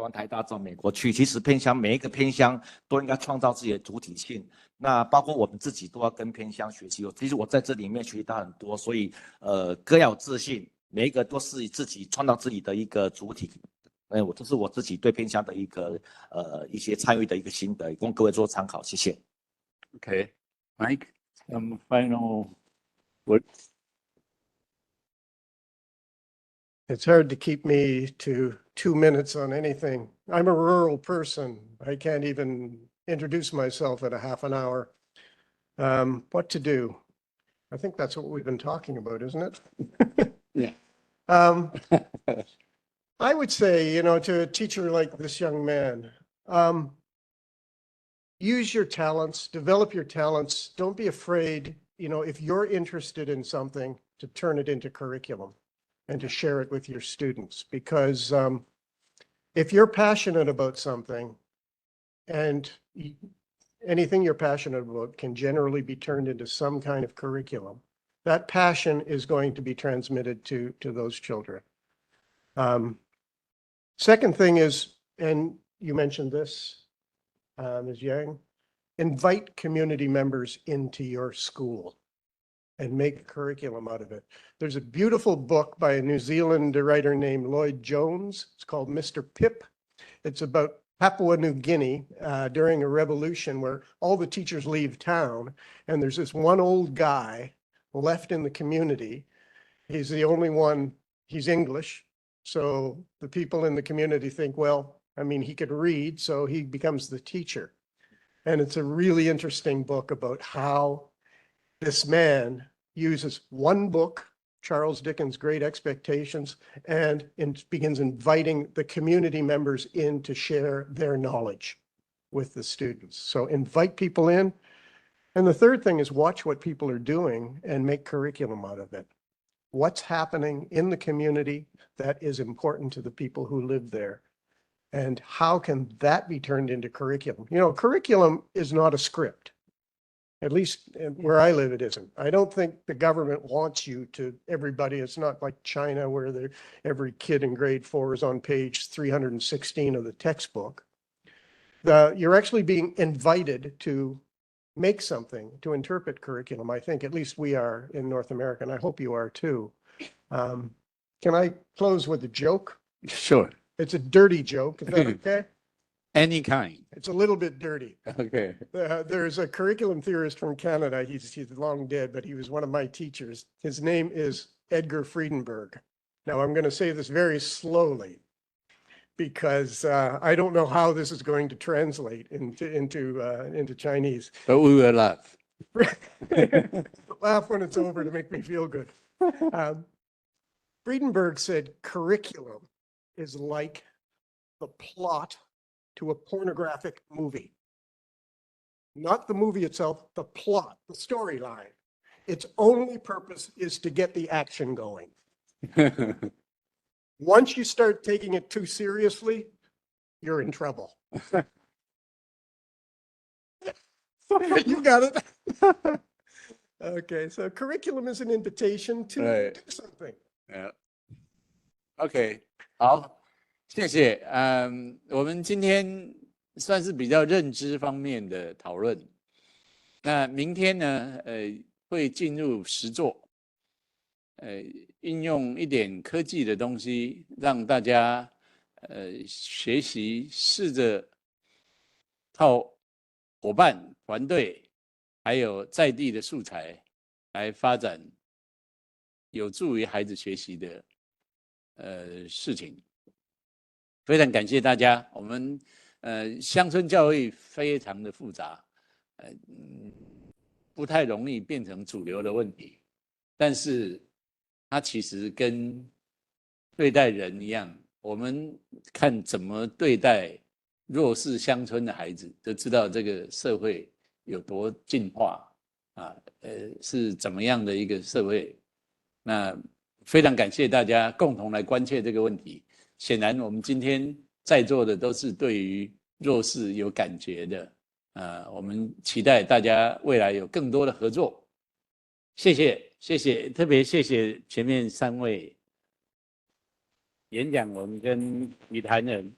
湾台大到美国去，其实每一个偏乡都应该创造自己的主体性。那包括我们自己都要跟偏乡学习。其实我在这里面学习到很多，所以各要有自信，每一个都是自己创造自己的一个主体。这是我自己对偏乡的一些参与的一个心得，供各位做参考。谢谢。Okay, Mike, some final words. It's hard to keep me to 2 minutes on anything. I'm a rural person. I can't even introduce myself at a half an hour. What to do? I think that's what we've been talking about, isn't it? Yeah. I would say, to a teacher like this young man, use your talents, develop your talents. Don't be afraid, if you're interested in something, to turn it into curriculum and to share it with your students. Because if you're passionate about something, and anything you're passionate about can generally be turned into some kind of curriculum, that passion is going to be transmitted to those children. Second thing is, and you mentioned this, Ms. Yang, invite community members into your school and make a curriculum out of it. There's a beautiful book by a New Zealand writer named Lloyd Jones. It's called Mr. Pip. It's about Papua New Guinea during a revolution where all the teachers leave town, and there's this one old guy left in the community. He's the only one, he's English. So the people in the community think, well, he could read, so he becomes the teacher. And it's a really interesting book about how this man uses one book, Charles Dickens' Great Expectations, and begins inviting the community members in to share their knowledge with the students. So invite people in. And the third thing is watch what people are doing and make curriculum out of it. What's happening in the community that is important to the people who live there? And how can that be turned into curriculum? Curriculum is not a script. At least where I live, it isn't. I don't think the government wants you to, everybody, it's not like China where every kid in grade 4 is on page 316 of the textbook. You're actually being invited to make something, to interpret curriculum. I think at least we are in North America, and I hope you are too. Can I close with a joke? Sure. It's a dirty joke. Is that okay? Any kind. It's a little bit dirty. Okay. There's a curriculum theorist from Canada. He's long dead, but he was one of my teachers. His name is Edgar Friedenberg. Now I'm going to say this very slowly because I don't know how this is going to translate into Chinese. But we will laugh. Laugh when it's over to make me feel good. Friedenberg said curriculum is like the plot to a pornographic movie. Not the movie itself, the plot, the storyline. Its only purpose is to get the action going. Once you start taking it too seriously, you're in trouble. You got it. Okay, so curriculum is an invitation to do something. Yeah. OK， 好，谢谢。我们今天算是比较认知方面的讨论。那明天呢，会进入实作，应用一点科技的东西，让大家学习，试着靠伙伴、团队，还有在地的素材来发展有助于孩子学习的事情。非常感谢大家。我们乡村教育非常的复杂，不太容易变成主流的问题，但是它其实跟对待人一样，我们看怎么对待弱势乡村的孩子，就知道这个社会有多进化啊，是怎么样的一个社会。那非常感谢大家共同来关切这个问题。显然我们今天在座的都是对于弱势有感觉的，我们期待大家未来有更多的合作。谢谢，特别谢谢前面3位演讲人跟语坛人。